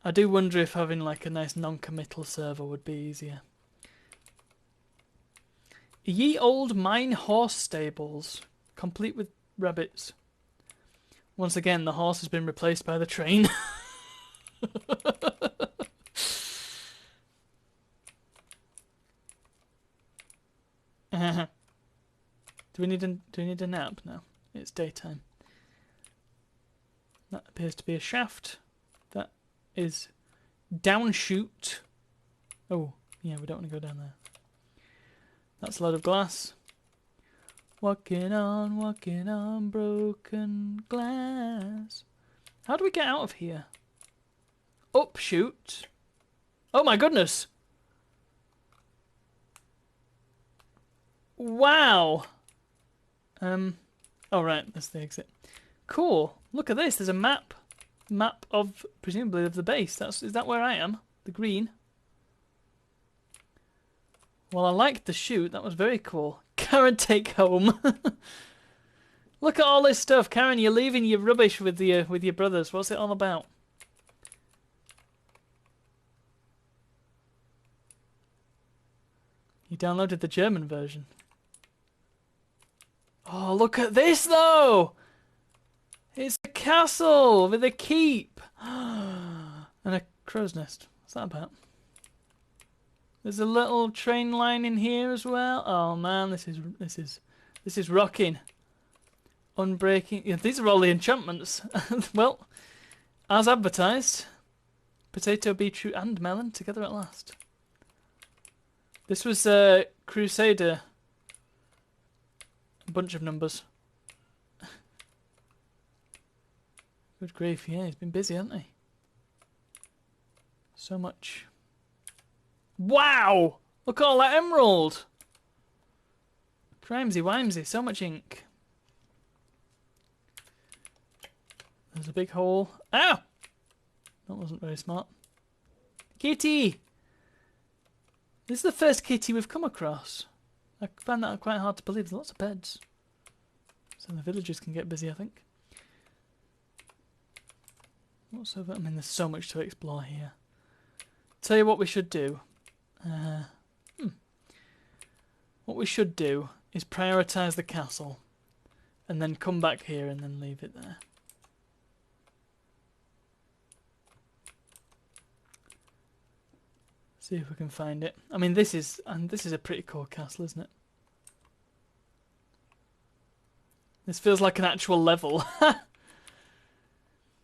[SPEAKER 1] I do wonder if having like a nice non-committal server would be easier. Ye old mine horse stables, complete with rabbits. Once again, the horse has been replaced by the train. Do we need a nap now? It's daytime. That appears to be a shaft. That is downshoot. Oh, yeah, we don't want to go down there. That's a lot of glass. Walking on broken glass. How do we get out of here? Up shoot. Oh my goodness. Wow. Oh right, that's the exit. Cool. Look at this. There's a map. Map of, presumably, of the base. Is that where I am? The green. Well, I liked the shoot. That was very cool. Karen, take home. Look at all this stuff. Karen, you're leaving your rubbish with your brothers. What's it all about? You downloaded the German version. Oh, look at this, though! It's a castle with a keep. And a crow's nest. What's that about? There's a little train line in here as well. Oh man, this is rocking. Unbreaking. Yeah, these are all the enchantments. Well, as advertised, potato, beetroot, and melon together at last. This was Crusader. A bunch of numbers. Good grief, yeah, he's been busy, hasn't he? So much. Wow! Look at all that emerald! Crimesy wimesy, so much ink. There's a big hole. Ow! That wasn't very smart. Kitty! This is the first kitty we've come across. I find that quite hard to believe. There's lots of beds. So the villagers can get busy, I think. What's over? I mean, there's so much to explore here. Tell you what we should do. What we should do is prioritise the castle and then come back here and then leave it there. See if we can find it. I mean, this is a pretty cool castle, isn't it? This feels like an actual level.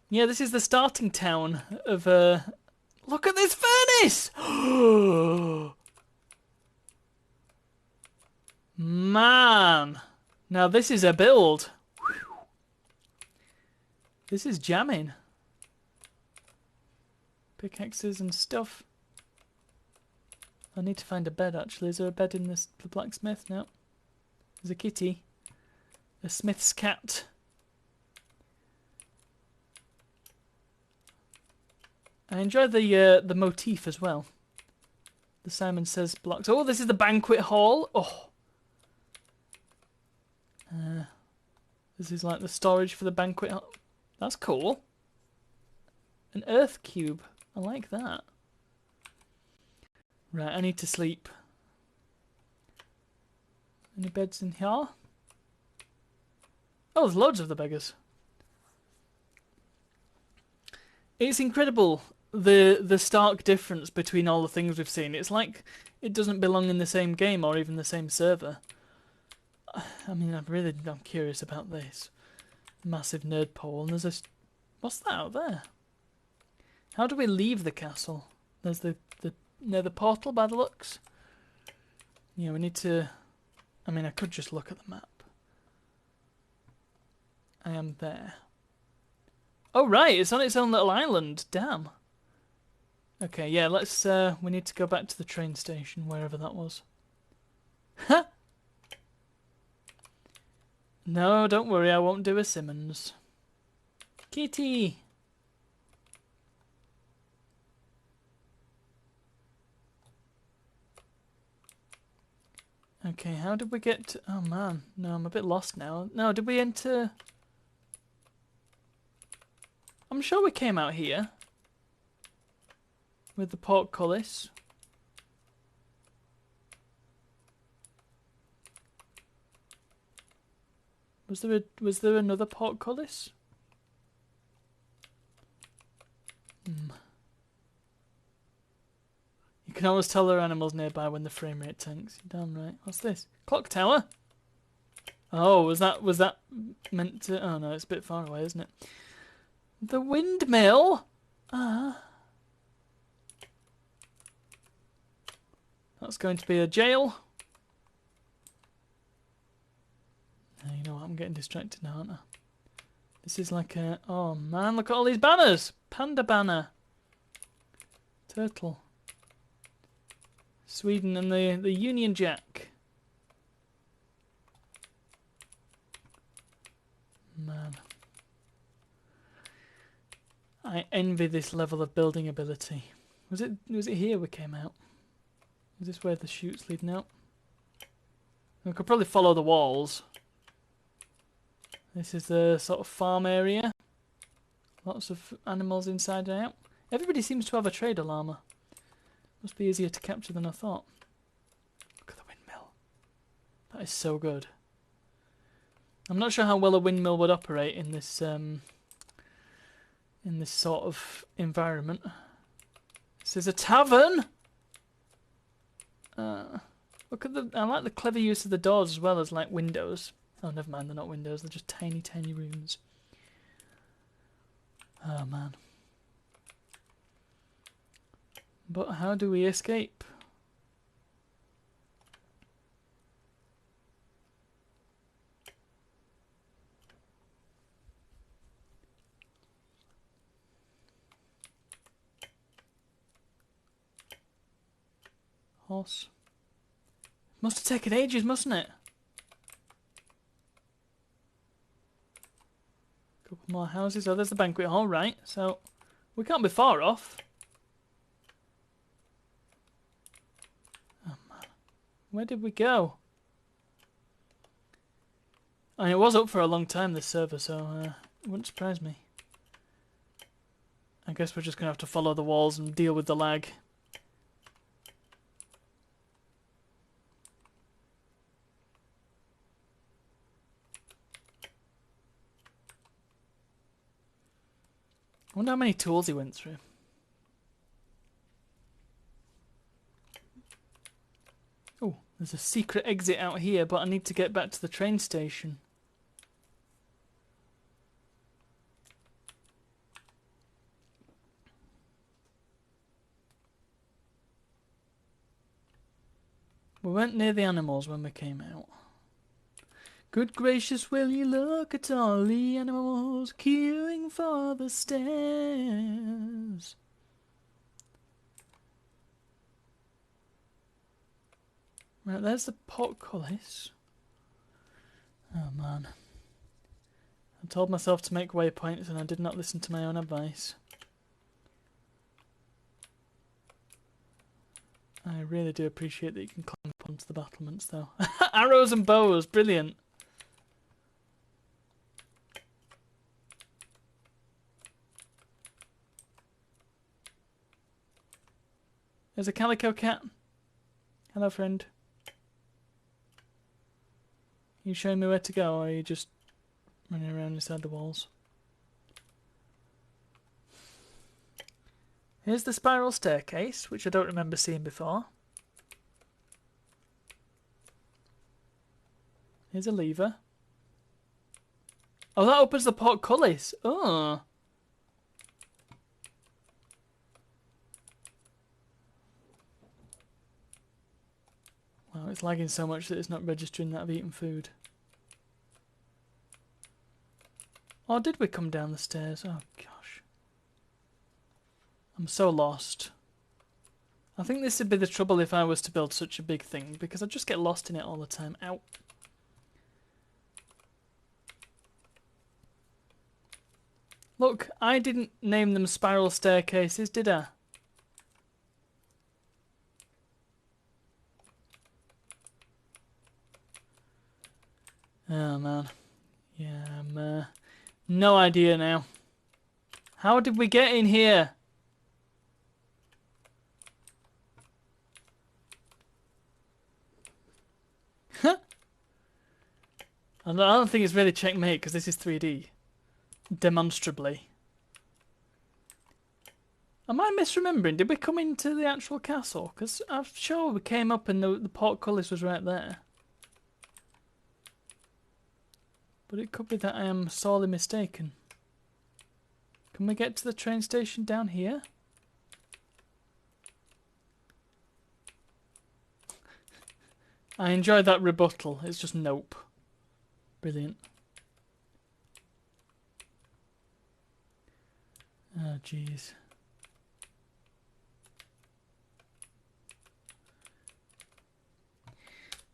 [SPEAKER 1] Yeah, this is the starting town of look at this furnace! Man! Now this is a build. This is jamming. Pickaxes and stuff. I need to find a bed, actually. Is there a bed in the blacksmith? No. There's a kitty. A smith's cat. I enjoy the motif as well. The Simon Says blocks. Oh, this is the banquet hall. Oh. This is like the storage for the banquet hall. That's cool. An earth cube. I like that. Right, I need to sleep. Any beds in here? Oh, there's loads of the beggars. It's incredible the stark difference between all the things we've seen. It's like it doesn't belong in the same game or even the same server. I mean, I'm curious about this. Massive nerd pole. And there's a... What's that out there? How do we leave the castle? There's near the portal by the looks. Yeah, we need to... I mean, I could just look at the map. I am there. Oh, right, it's on its own little island. Damn. Okay, yeah, let's, we need to go back to the train station, wherever that was. Ha! No, don't worry, I won't do a Simmons. Kitty! Okay, how did we get to... Oh man, no, I'm a bit lost now. No, did we enter... I'm sure we came out here. With the portcullis. Was there another portcullis? You can always tell there are animals nearby when the frame rate tanks. You're damn right. What's this? Clock tower? Oh, was that meant to... Oh no, it's a bit far away, isn't it? The windmill? Ah. That's going to be a jail. You know what, I'm getting distracted now, aren't I? This is like a... Oh man, look at all these banners! Panda banner. Turtle. Sweden and the Union Jack. Man. I envy this level of building ability. Was it here we came out? Is this where the chute's leading out? We could probably follow the walls. This is the sort of farm area. Lots of animals inside and out. Everybody seems to have a trader llama. Must be easier to capture than I thought. Look at the windmill. That is so good. I'm not sure how well a windmill would operate in this sort of environment. This is a tavern. Look at I like the clever use of the doors as well as like windows. Oh, never mind, they're not windows. They're just tiny, tiny rooms. Oh man. But how do we escape? Horse. Must have taken ages, mustn't it? Couple more houses. Oh, there's the banquet hall, right? So we can't be far off. Oh man, where did we go? And it was up for a long time, this server, so it wouldn't surprise me. I guess we're just gonna have to follow the walls and deal with the lag. I wonder how many tools he went through. Oh, there's a secret exit out here, but I need to get back to the train station. We weren't near the animals when we came out. Good gracious, will you look at all the animals queuing for the stairs? Right, there's the portcullis. Oh man. I told myself to make waypoints and I did not listen to my own advice. I really do appreciate that you can climb up onto the battlements though. Arrows and bows, brilliant. There's a calico cat. Hello, friend. You showing me where to go, or are you just running around inside the walls? Here's the spiral staircase, which I don't remember seeing before. Here's a lever. Oh, that opens the portcullis. Oh. Wow, it's lagging so much that it's not registering that I've eaten food. Or did we come down the stairs? Oh gosh. I'm so lost. I think this would be the trouble if I was to build such a big thing, because I'd just get lost in it all the time. Ow. Look, I didn't name them spiral staircases, did I? Oh man. Yeah, I'm no idea now. How did we get in here? I don't think it's really checkmate because this is 3D. Demonstrably. Am I misremembering? Did we come into the actual castle? Because I'm sure we came up and the portcullis was right there. But it could be that I am sorely mistaken. Can we get to the train station down here? I enjoyed that rebuttal. It's just nope. Brilliant. Oh, jeez.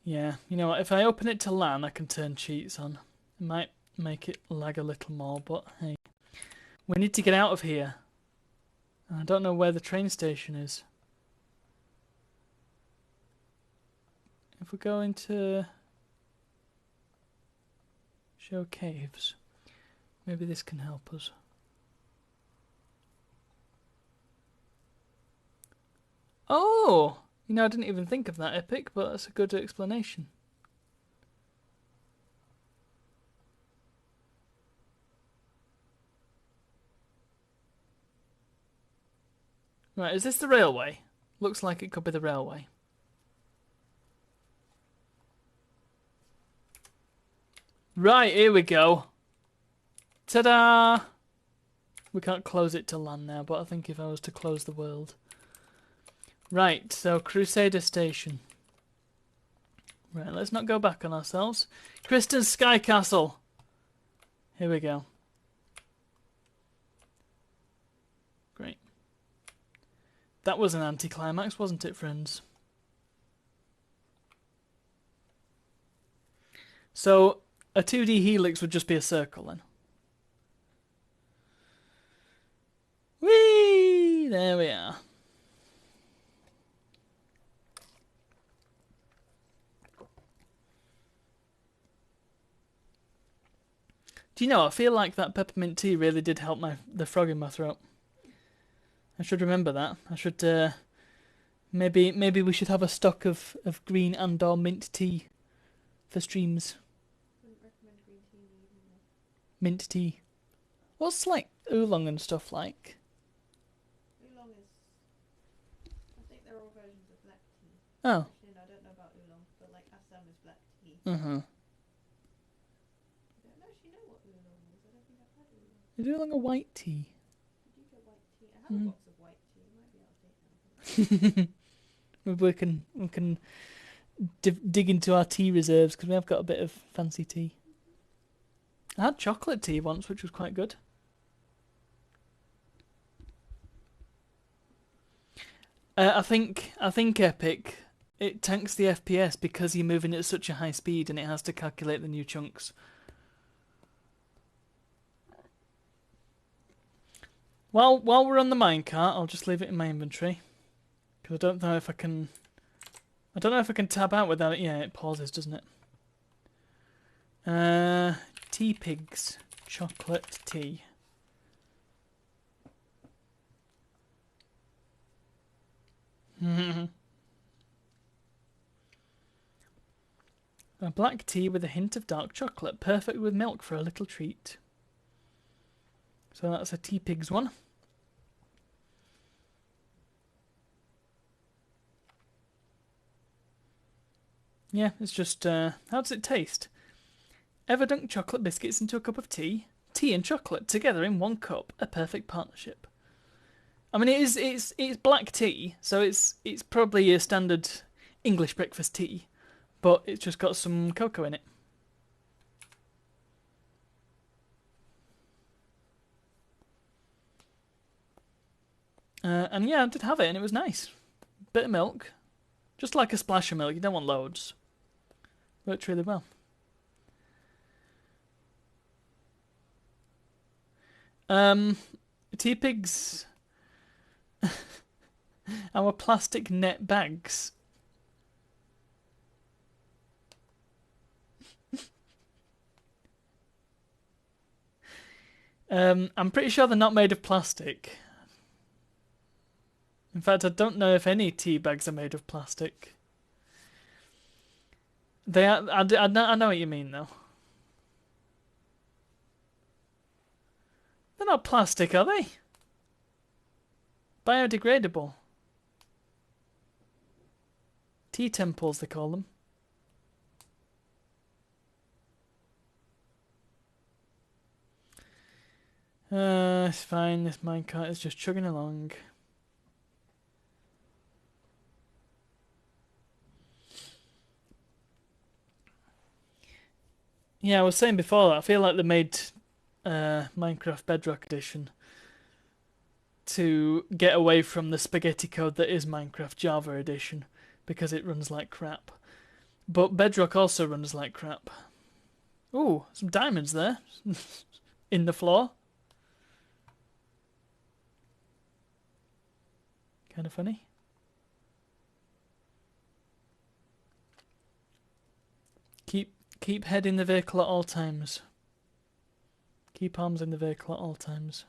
[SPEAKER 1] Yeah, you know what? If I open it to LAN, I can turn cheats on. It might make it lag a little more, but hey. We need to get out of here. I don't know where the train station is. If we go into show caves, maybe this can help us. Oh! You know, I didn't even think of that, Epic, but that's a good explanation. Right, is this the railway? Looks like it could be the railway. Right, here we go. Ta-da! We can't close it to LAN now, but I think if I was to close the world. Right, so Crusader Station. Right, let's not go back on ourselves. Kristen's Sky Castle. Here we go. Great. That was an anticlimax, wasn't it, friends? So, a 2D helix would just be a circle then. Whee! There we are. Do you know, I feel like that peppermint tea really did help the frog in my throat. I should remember that. I should maybe we should have a stock of green and or mint tea for streams.
[SPEAKER 6] Wouldn't recommend green tea in the evening, though.
[SPEAKER 1] Mint tea. What's like oolong and stuff like?
[SPEAKER 6] Oolong is... I think they're all versions of black tea.
[SPEAKER 1] Oh.
[SPEAKER 6] Actually, no, I don't know about oolong, but like Assam is black tea.
[SPEAKER 1] Uh-huh.
[SPEAKER 6] I don't actually know what oolong is. I don't think I've had oolong.
[SPEAKER 1] Is oolong a white tea?
[SPEAKER 6] Did you get white tea? I have a box of white tea. It might be out of date now.
[SPEAKER 1] Maybe we can dig into our tea reserves because we have got a bit of fancy tea. I had chocolate tea once, which was quite good. I think Epic, it tanks the FPS because you're moving at such a high speed and it has to calculate the new chunks. While we're on the minecart, I'll just leave it in my inventory because I don't know if I can tab out without it. Yeah, it pauses, doesn't it? Tea pigs, chocolate tea. A black tea with a hint of dark chocolate, perfect with milk for a little treat. So that's a tea pigs one. Yeah, it's just, how does it taste? Ever dunk chocolate biscuits into a cup of tea? Tea and chocolate together in one cup, a perfect partnership. I mean, it's black tea, so it's probably your standard English breakfast tea, but it's just got some cocoa in it. And yeah, I did have it, and it was nice. bit of milk. Just like a splash of milk. You don't want loads. Works really well. T-Pigs. Our plastic net bags. I'm pretty sure they're not made of plastic. In fact, I don't know if any tea bags are made of plastic. They are. I know what you mean, though. They're not plastic, are they? Biodegradable. Tea temples, they call them. It's fine. This minecart is just chugging along. Yeah, I was saying before that I feel like they made Minecraft Bedrock Edition to get away from the spaghetti code that is Minecraft Java Edition because it runs like crap. But Bedrock also runs like crap. Ooh, some diamonds there in the floor. Kind of funny. Keep head in the vehicle at all times. Keep arms in the vehicle at all times.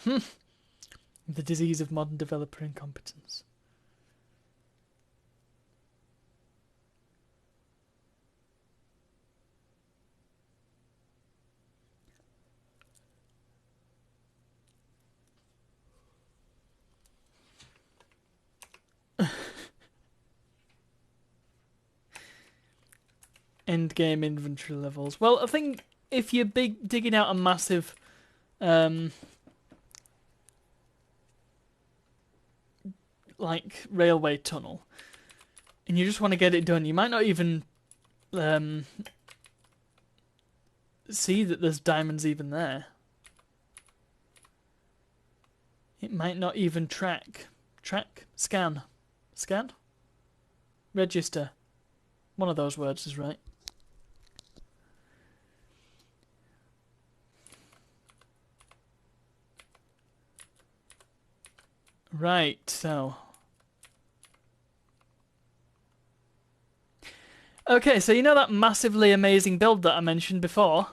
[SPEAKER 1] The disease of modern developer incompetence. End game inventory levels. Well, I think if you're digging out a massive like railway tunnel and you just want to get it done, you might not even see that there's diamonds even there. It might not even scan, register. One of those words is right. Right, so. Okay, so you know that massively amazing build that I mentioned before?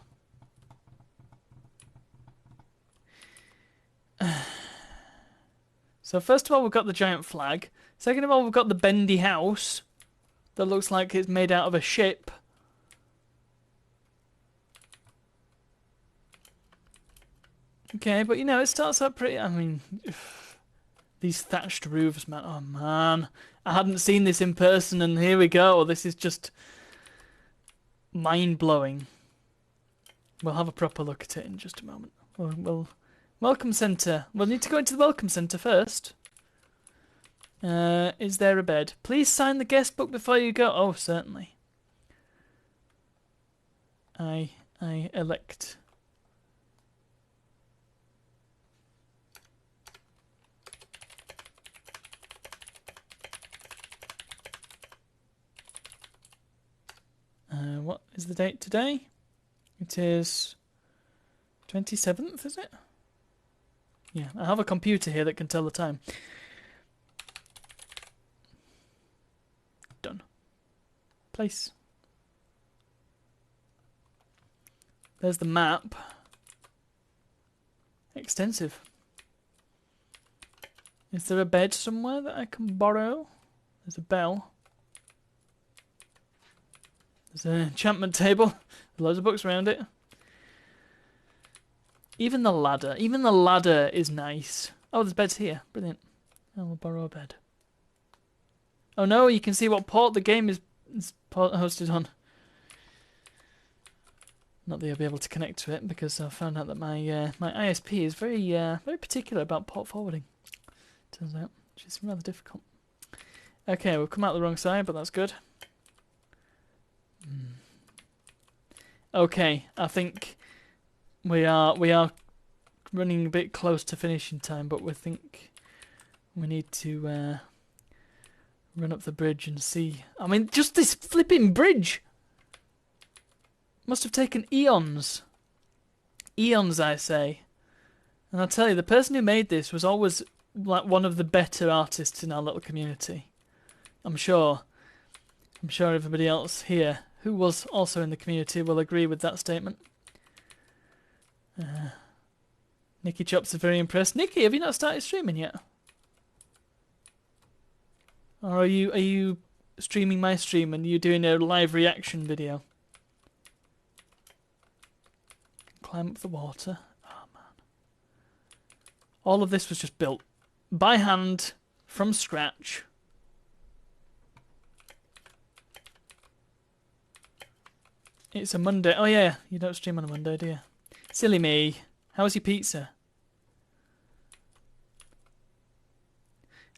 [SPEAKER 1] So first of all, we've got the giant flag. Second of all, we've got the bendy house that looks like it's made out of a ship. Okay, but you know, it starts out pretty... I mean... These thatched roofs, man. Oh, man. I hadn't seen this in person, and here we go. This is just mind-blowing. We'll have a proper look at it in just a moment. We'll Welcome Centre. We'll need to go into the Welcome Centre first. Is there a bed? Please sign the guest book before you go. Oh, certainly. I elect... what is the date today? It is 27th, is it? Yeah, I have a computer here that can tell the time. Done. Place. There's the map. Extensive. Is there a bed somewhere that I can borrow? There's a bell. There's an enchantment table. Loads of books around it. Even the ladder. Even the ladder is nice. Oh, there's beds here. Brilliant. I will borrow a bed. Oh no, you can see what port the game is hosted on. Not that you'll be able to connect to it because I found out that my my ISP is very particular about port forwarding. Turns out, which is rather difficult. Okay, we've come out the wrong side, but that's good. Okay, I think we are running a bit close to finishing time, but we think we need to run up the bridge and see. I mean, just this flipping bridge must have taken eons. Eons, I say. And I'll tell you, the person who made this was always like one of the better artists in our little community. I'm sure everybody else here who was also in the community will agree with that statement. Nikki Chops are very impressed. Nikki, have you not started streaming yet? Or are you streaming my stream and you doing a live reaction video? Climb up the water. Oh man. All of this was just built by hand from scratch. It's a Monday. Oh yeah, you don't stream on a Monday, do you? Silly me. How's your pizza?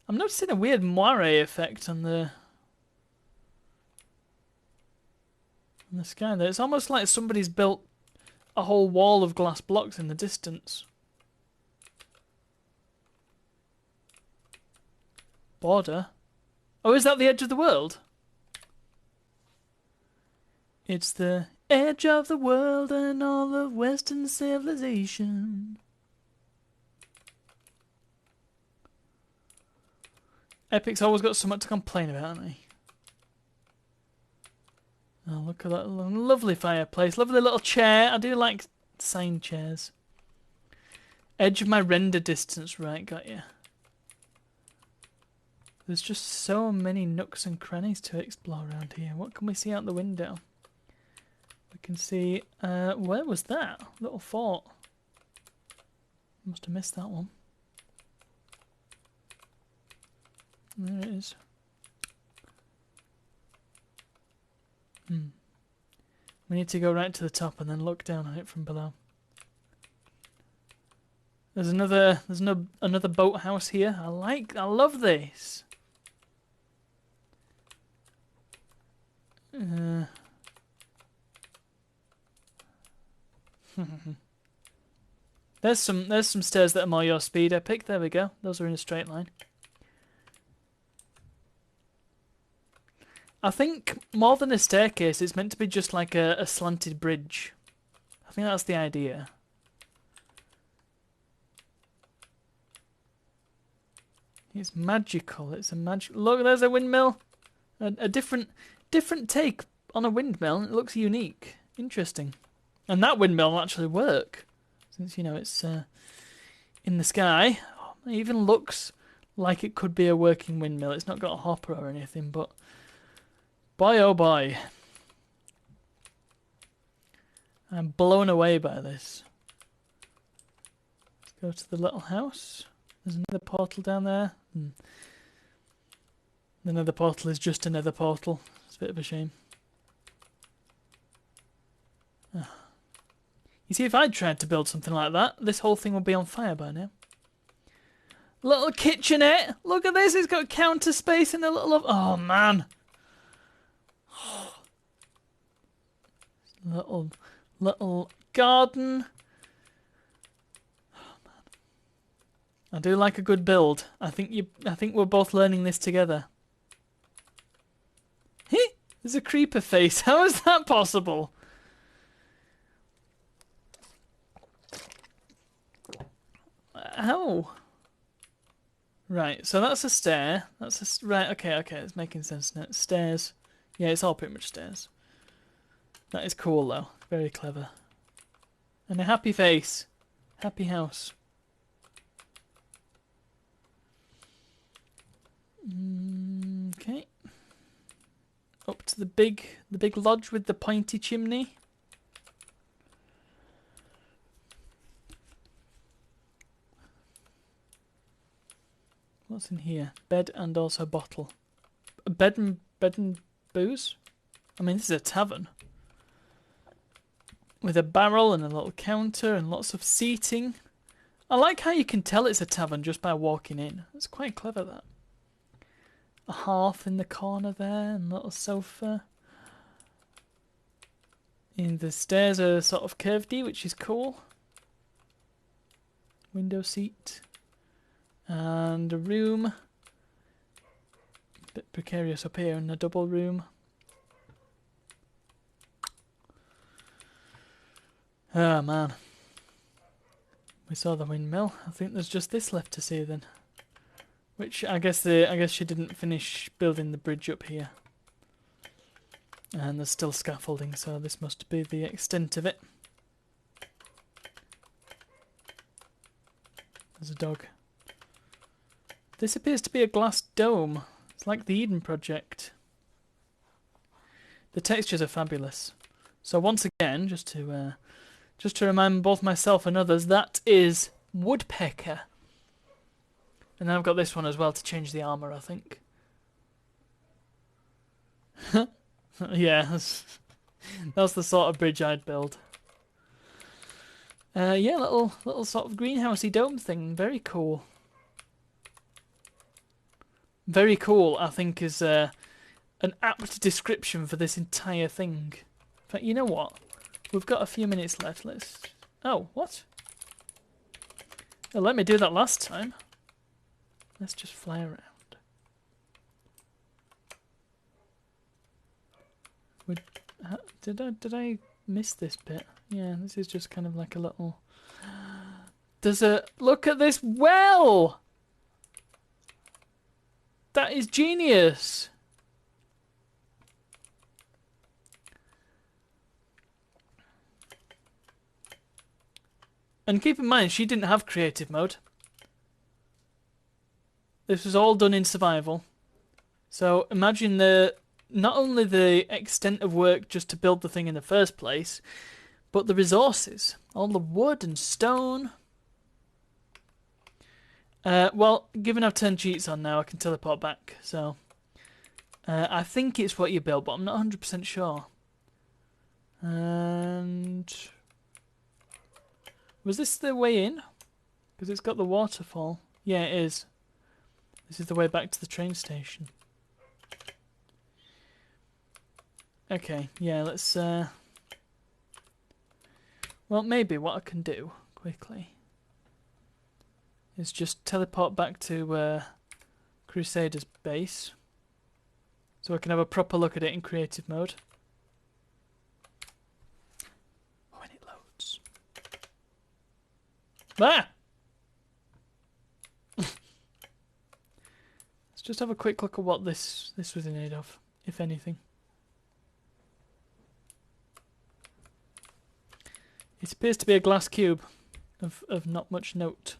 [SPEAKER 1] I'm noticing a weird moire effect on the sky there. It's almost like somebody's built a whole wall of glass blocks in the distance. Border? Oh, is that the edge of the world? It's the edge of the world and all of Western civilization. Epic's always got something to complain about, hasn't he? Oh, look at that lovely fireplace. Lovely little chair. I do like signed chairs. Edge of my render distance. Right, got you. There's just so many nooks and crannies to explore around here. What can we see out the window? We can see... where was that? Little fort. Must have missed that one. There it is. We need to go right to the top and then look down on it from below. There's another boathouse here. I love this. There's some stairs that are more your speed, Epic. There we go. Those are in a straight line. I think more than a staircase, it's meant to be just like a slanted bridge. I think that's the idea. It's magical. It's a magic. Look, there's a windmill. A different take on a windmill. It looks unique. Interesting. And that windmill will actually work, since, you know, it's in the sky. It even looks like it could be a working windmill. It's not got a hopper or anything, but boy oh boy. I'm blown away by this. Let's go to the little house. There's another portal down there. The nether portal is just another portal. It's a bit of a shame. You see, if I'd tried to build something like that, this whole thing would be on fire by now. Little kitchenette. Look at this. It's got counter space and a little... Oh, man. Little garden. Oh, man. I do like a good build. I think we're both learning this together. Hey, there's a creeper face. How is that possible? How? Right, so that's a stair. Right, okay, it's making sense now. Stairs. Yeah, it's all pretty much stairs. That is cool, though. Very clever. And a happy face. Happy house. Okay. Up to the big lodge with the pointy chimney. What's in here? Bed and also bottle. Bed and booze? I mean, this is a tavern. With a barrel and a little counter and lots of seating. I like how you can tell it's a tavern just by walking in. It's quite clever, that. A hearth in the corner there and a little sofa. And the stairs are sort of curvedy, which is cool. window seat. And a room. Bit precarious up here in a double room. Oh man. We saw the windmill. I think there's just this left to see then. Which I guess she didn't finish building the bridge up here. And there's still scaffolding, so this must be the extent of it. There's a dog. This appears to be a glass dome. It's like the Eden Project. The textures are fabulous. So once again, just to remind both myself and others, that is woodpecker. And then I've got this one as well to change the armour, I think. Yeah, that's the sort of bridge I'd build. Yeah, little sort of greenhousey dome thing. Very cool. Very cool, I think, is an apt description for this entire thing. In fact, you know what? We've got a few minutes left. Let's... Oh, what? Oh, let me do that last time. Let's just fly around. Did I miss this bit? Yeah, this is just kind of like a little... There's a... Look at this well! That is genius! And keep in mind, she didn't have creative mode. This was all done in survival. So imagine not only the extent of work just to build the thing in the first place, but the resources. All the wood and stone. Well, given I've turned cheats on now, I can teleport back. So I think it's what you built, but I'm not 100% sure. And... Was this the way in? Because it's got the waterfall. Yeah, it is. This is the way back to the train station. Okay, yeah, let's... Well, maybe what I can do, quickly, is just teleport back to Crusader's base. So I can have a proper look at it in creative mode. When it loads. Ah! Let's just have a quick look at what this was in aid of, if anything. It appears to be a glass cube of not much note.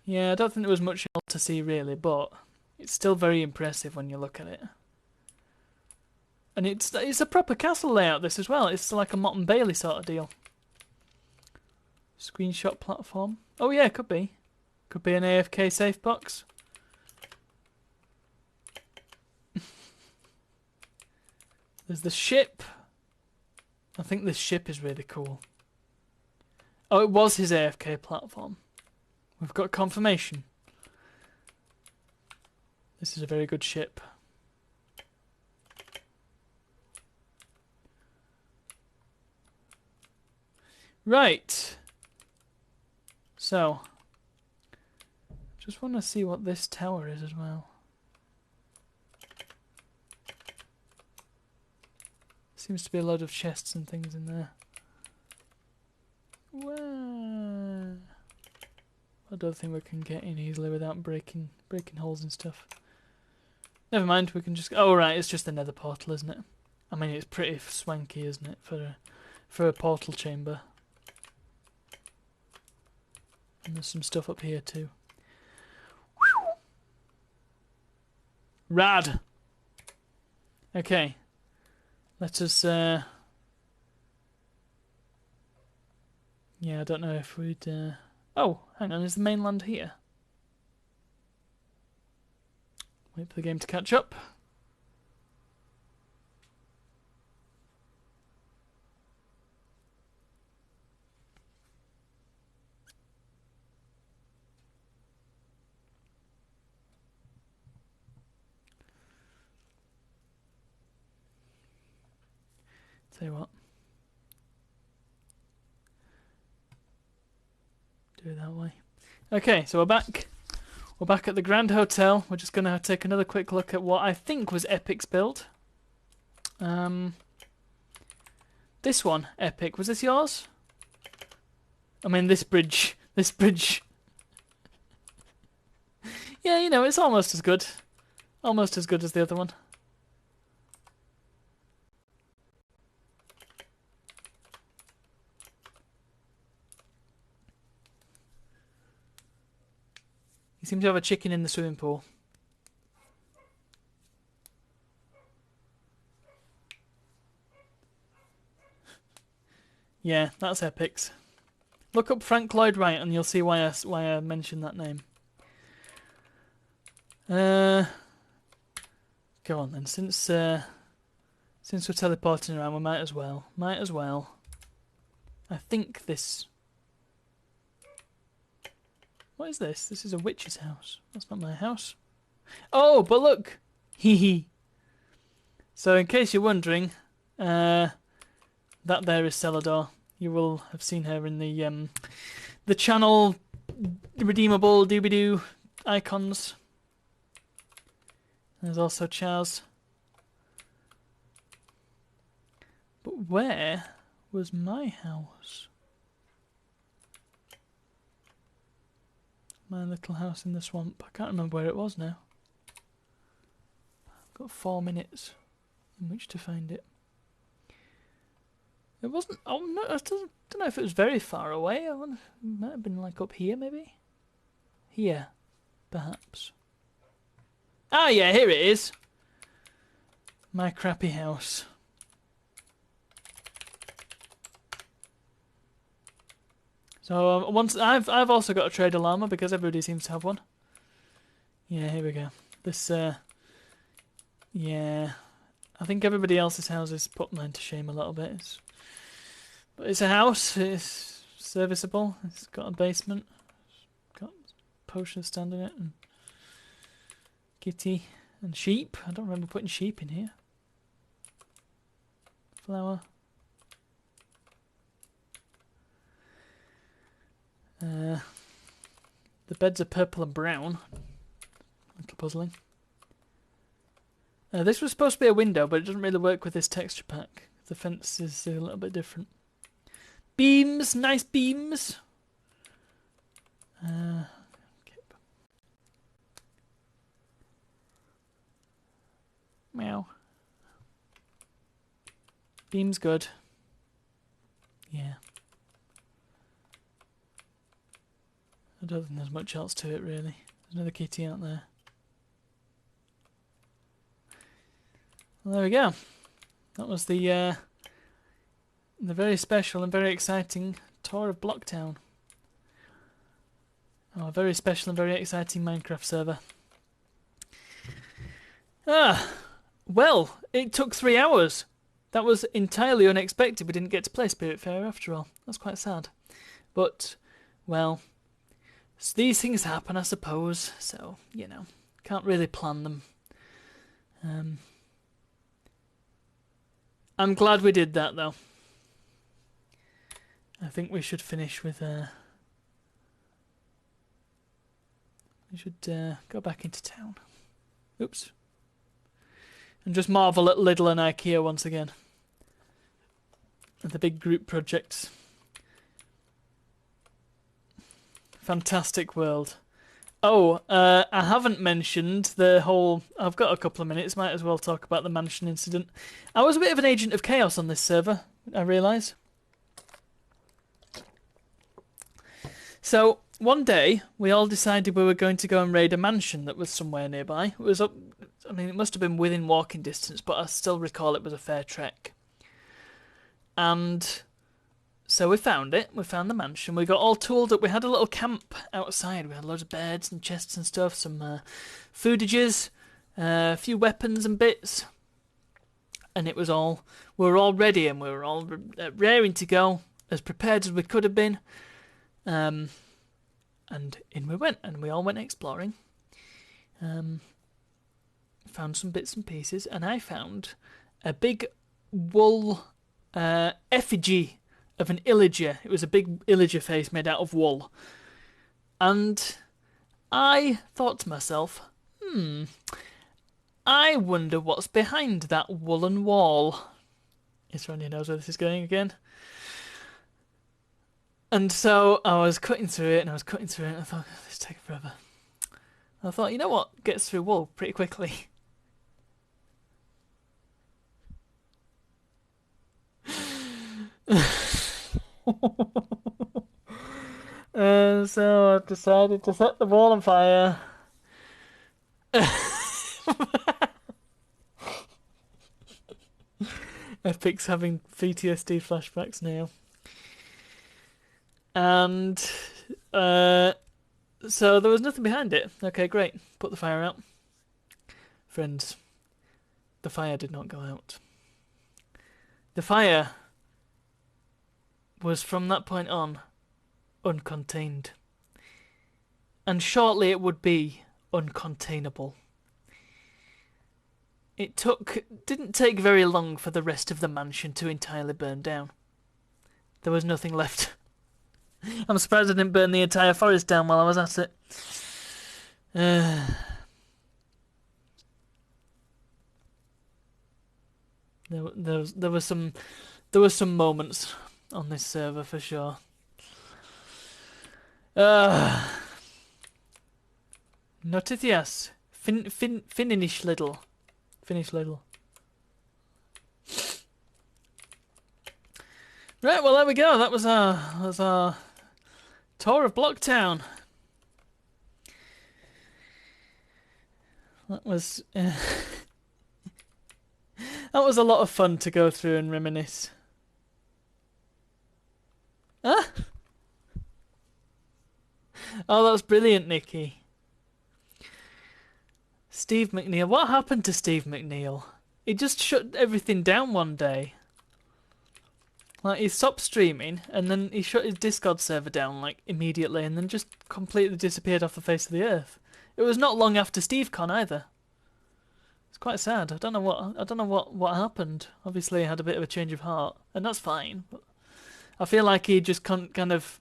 [SPEAKER 1] Yeah, I don't think there was much else to see really, but it's still very impressive when you look at it. And it's a proper castle layout, this as well. It's like a Mott and Bailey sort of deal. Screenshot platform. Oh yeah, could be. Could be an AFK safe box. There's the ship. I think this ship is really cool. Oh, it was his AFK platform. We've got confirmation. This is a very good ship. Right. So, just want to see what this tower is as well. Seems to be a lot of chests and things in there. Well, I don't think we can get in easily without breaking holes and stuff. Never mind, we can just... Oh right, it's just the nether portal, isn't it? I mean, it's pretty swanky, isn't it, for a portal chamber. And there's some stuff up here too. Whew. Rad! Okay. Let us, yeah, I don't know if we'd, Oh, hang on, is the mainland here? Wait for the game to catch up. Tell you what. do it that way. Okay, so we're back. We're back at the Grand Hotel. We're just going to take another quick look at what I think was Epic's build. This one, Epic. Was this yours? I mean, this bridge. This bridge. Yeah, you know, it's almost as good. Almost as good as the other one. You seem to have a chicken in the swimming pool. Yeah, that's Epic's. Look up Frank Lloyd Wright and you'll see why I mentioned that name. Go on then. Since we're teleporting around, we might as well. I think this. What is this? This is a witch's house. That's not my house. Oh, but look! Hee hee. So, in case you're wondering, that there is Celador. You will have seen her in the channel redeemable doobie-doo icons. There's also Chaz. But where was my house? My little house in the swamp. I can't remember where it was now. I've got 4 minutes in which to find it. It wasn't. Oh no! I don't know if it was very far away. It might have been like up here, maybe. Here, perhaps. Ah, yeah, here it is. My crappy house. So once I've also got a trader llama because everybody seems to have one. Yeah, here we go. This yeah, I think everybody else's houses put mine to shame a little bit. But it's a house. It's serviceable. It's got a basement. It's got potions standing in it and kitty and sheep. I don't remember putting sheep in here. Flower. The beds are purple and brown. A little puzzling. This was supposed to be a window, but it doesn't really work with this texture pack. The fence is a little bit different. Beams, nice beams. Okay. Meow. Beams good. Yeah. I don't think there's much else to it really. There's another kitty out there. Well, there we go. That was the very special and very exciting tour of Blocktown. Oh, a very special and very exciting Minecraft server. Well, it took 3 hours. That was entirely unexpected. We didn't get to play Spiritfarer after all. That's quite sad. But, well, these things happen, I suppose. So, you know, can't really plan them. I'm glad we did that, though. I think we should finish with we should go back into town. Oops. And just marvel at Lidl and IKEA once again. At the big group projects. Fantastic world. Oh, I haven't mentioned the whole... I've got a couple of minutes, might as well talk about the mansion incident. I was a bit of an agent of chaos on this server, I realise. So, one day, we all decided we were going to go and raid a mansion that was somewhere nearby. It was up... I mean, it must have been within walking distance, but I still recall it was a fair trek. And... so we found it. We found the mansion. We got all tooled up. We had a little camp outside. We had loads of beds and chests and stuff. Some foodages, a few weapons and bits. And it was all... we were all ready and we were all raring to go. As prepared as we could have been. And in we went. And we all went exploring. Found some bits and pieces. And I found a big wool effigy of an illager. It was a big illager face made out of wool. And I thought to myself, I wonder what's behind that woolen wall. Is there anyone who knows where this is going again? And so I was cutting through it, and I thought, this is taking forever. I thought, you know what gets through wool pretty quickly? So I decided to set the wall on fire. Epic's having PTSD flashbacks now. And so there was nothing behind it. Okay, great. Put the fire out. Friends, the fire did not go out. The fire was from that point on uncontained. And shortly it would be uncontainable. It didn't take very long for the rest of the mansion to entirely burn down. There was nothing left. I'm surprised I didn't burn the entire forest down while I was at it. There were some moments on this server for sure. Notitias. Finish little. Right, well there we go. That was our tour of Blocktown. That was that was a lot of fun to go through and reminisce. Huh? Oh, that's brilliant, Nikki. Steve McNeil. What happened to Steve McNeil? He just shut everything down one day. Like, he stopped streaming, and then he shut his Discord server down, like, immediately, and then just completely disappeared off the face of the earth. It was not long after SteveCon either. It's quite sad. I don't know what happened. Obviously, he had a bit of a change of heart, and that's fine. But I feel like he just kind of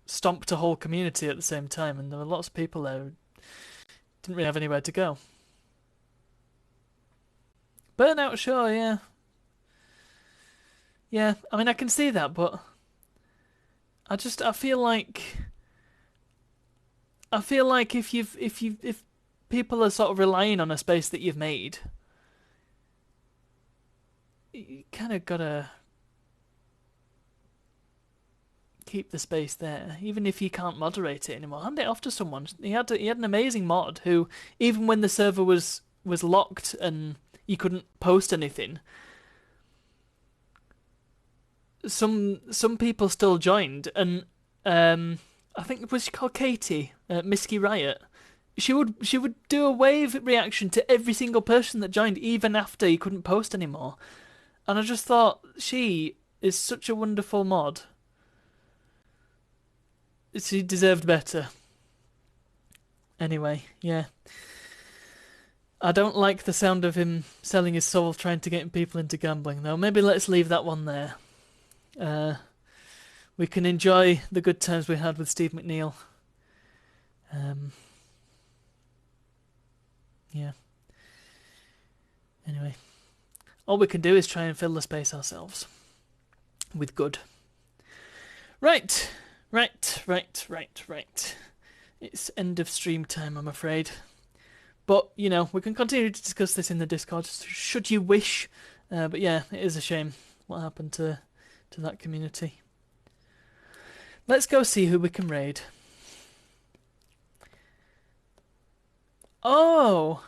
[SPEAKER 1] stomped a whole community at the same time, and there were lots of people there who didn't really have anywhere to go. Burnout, sure, yeah. Yeah, I mean, I can see that, but I feel like if people are sort of relying on a space that you've made, you kind of gotta keep the space there, even if you can't moderate it anymore. Hand it off to someone. He had an amazing mod who, even when the server was locked and you couldn't post anything, some people still joined, and I think it was called Katie, Misky Riot. She would do a wave reaction to every single person that joined, even after you couldn't post anymore. And I just thought, she is such a wonderful mod. She deserved better. Anyway, yeah. I don't like the sound of him selling his soul trying to get people into gambling, though. Maybe let's leave that one there. We can enjoy the good times we had with Steve McNeil. Yeah. Anyway, all we can do is try and fill the space ourselves with good. Right. It's end of stream time, I'm afraid. But, you know, we can continue to discuss this in the Discord, should you wish. But yeah, it is a shame what happened to that community. Let's go see who we can raid. Oh!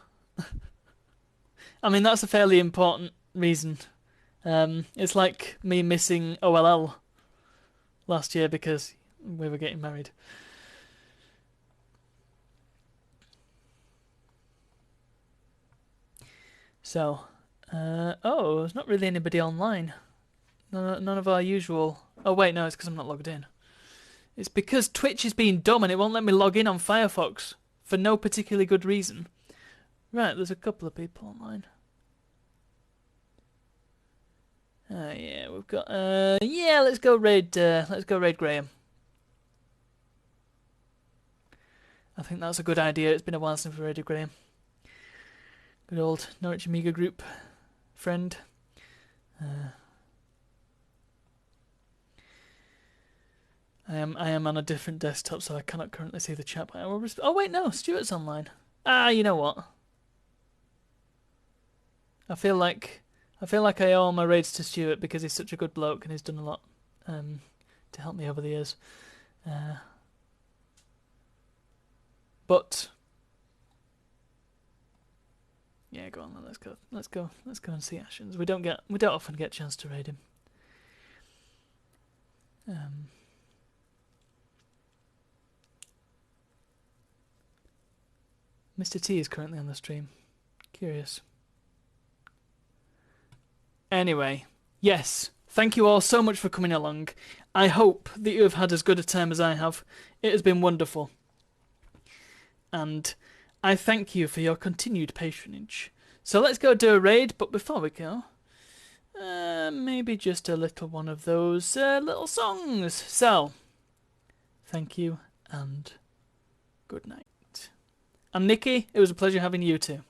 [SPEAKER 1] I mean, that's a fairly important reason. It's like me missing OLL last year because we were getting married. So, there's not really anybody online. None of our usual... Oh wait, no, it's because I'm not logged in. It's because Twitch is being dumb and it won't let me log in on Firefox for no particularly good reason. Right, there's a couple of people online. Yeah, we've got... yeah, let's go raid Graham. I think that's a good idea. It's been a while since we raided Graham. Good old Norwich Amiga group friend. I am on a different desktop, so I cannot currently see the chat. But I will oh wait, no, Stuart's online. You know what? I feel like I owe all my raids to Stuart because he's such a good bloke and he's done a lot to help me over the years. But yeah, go on then. Let's go and see Ashens. We don't often get a chance to raid him. Mr. T is currently on the stream. Curious. Anyway, yes, thank you all so much for coming along. I hope that you have had as good a time as I have. It has been wonderful. And I thank you for your continued patronage. So let's go do a raid, but before we go, maybe just a little one of those little songs. So, thank you and good night. And Nikki, it was a pleasure having you too.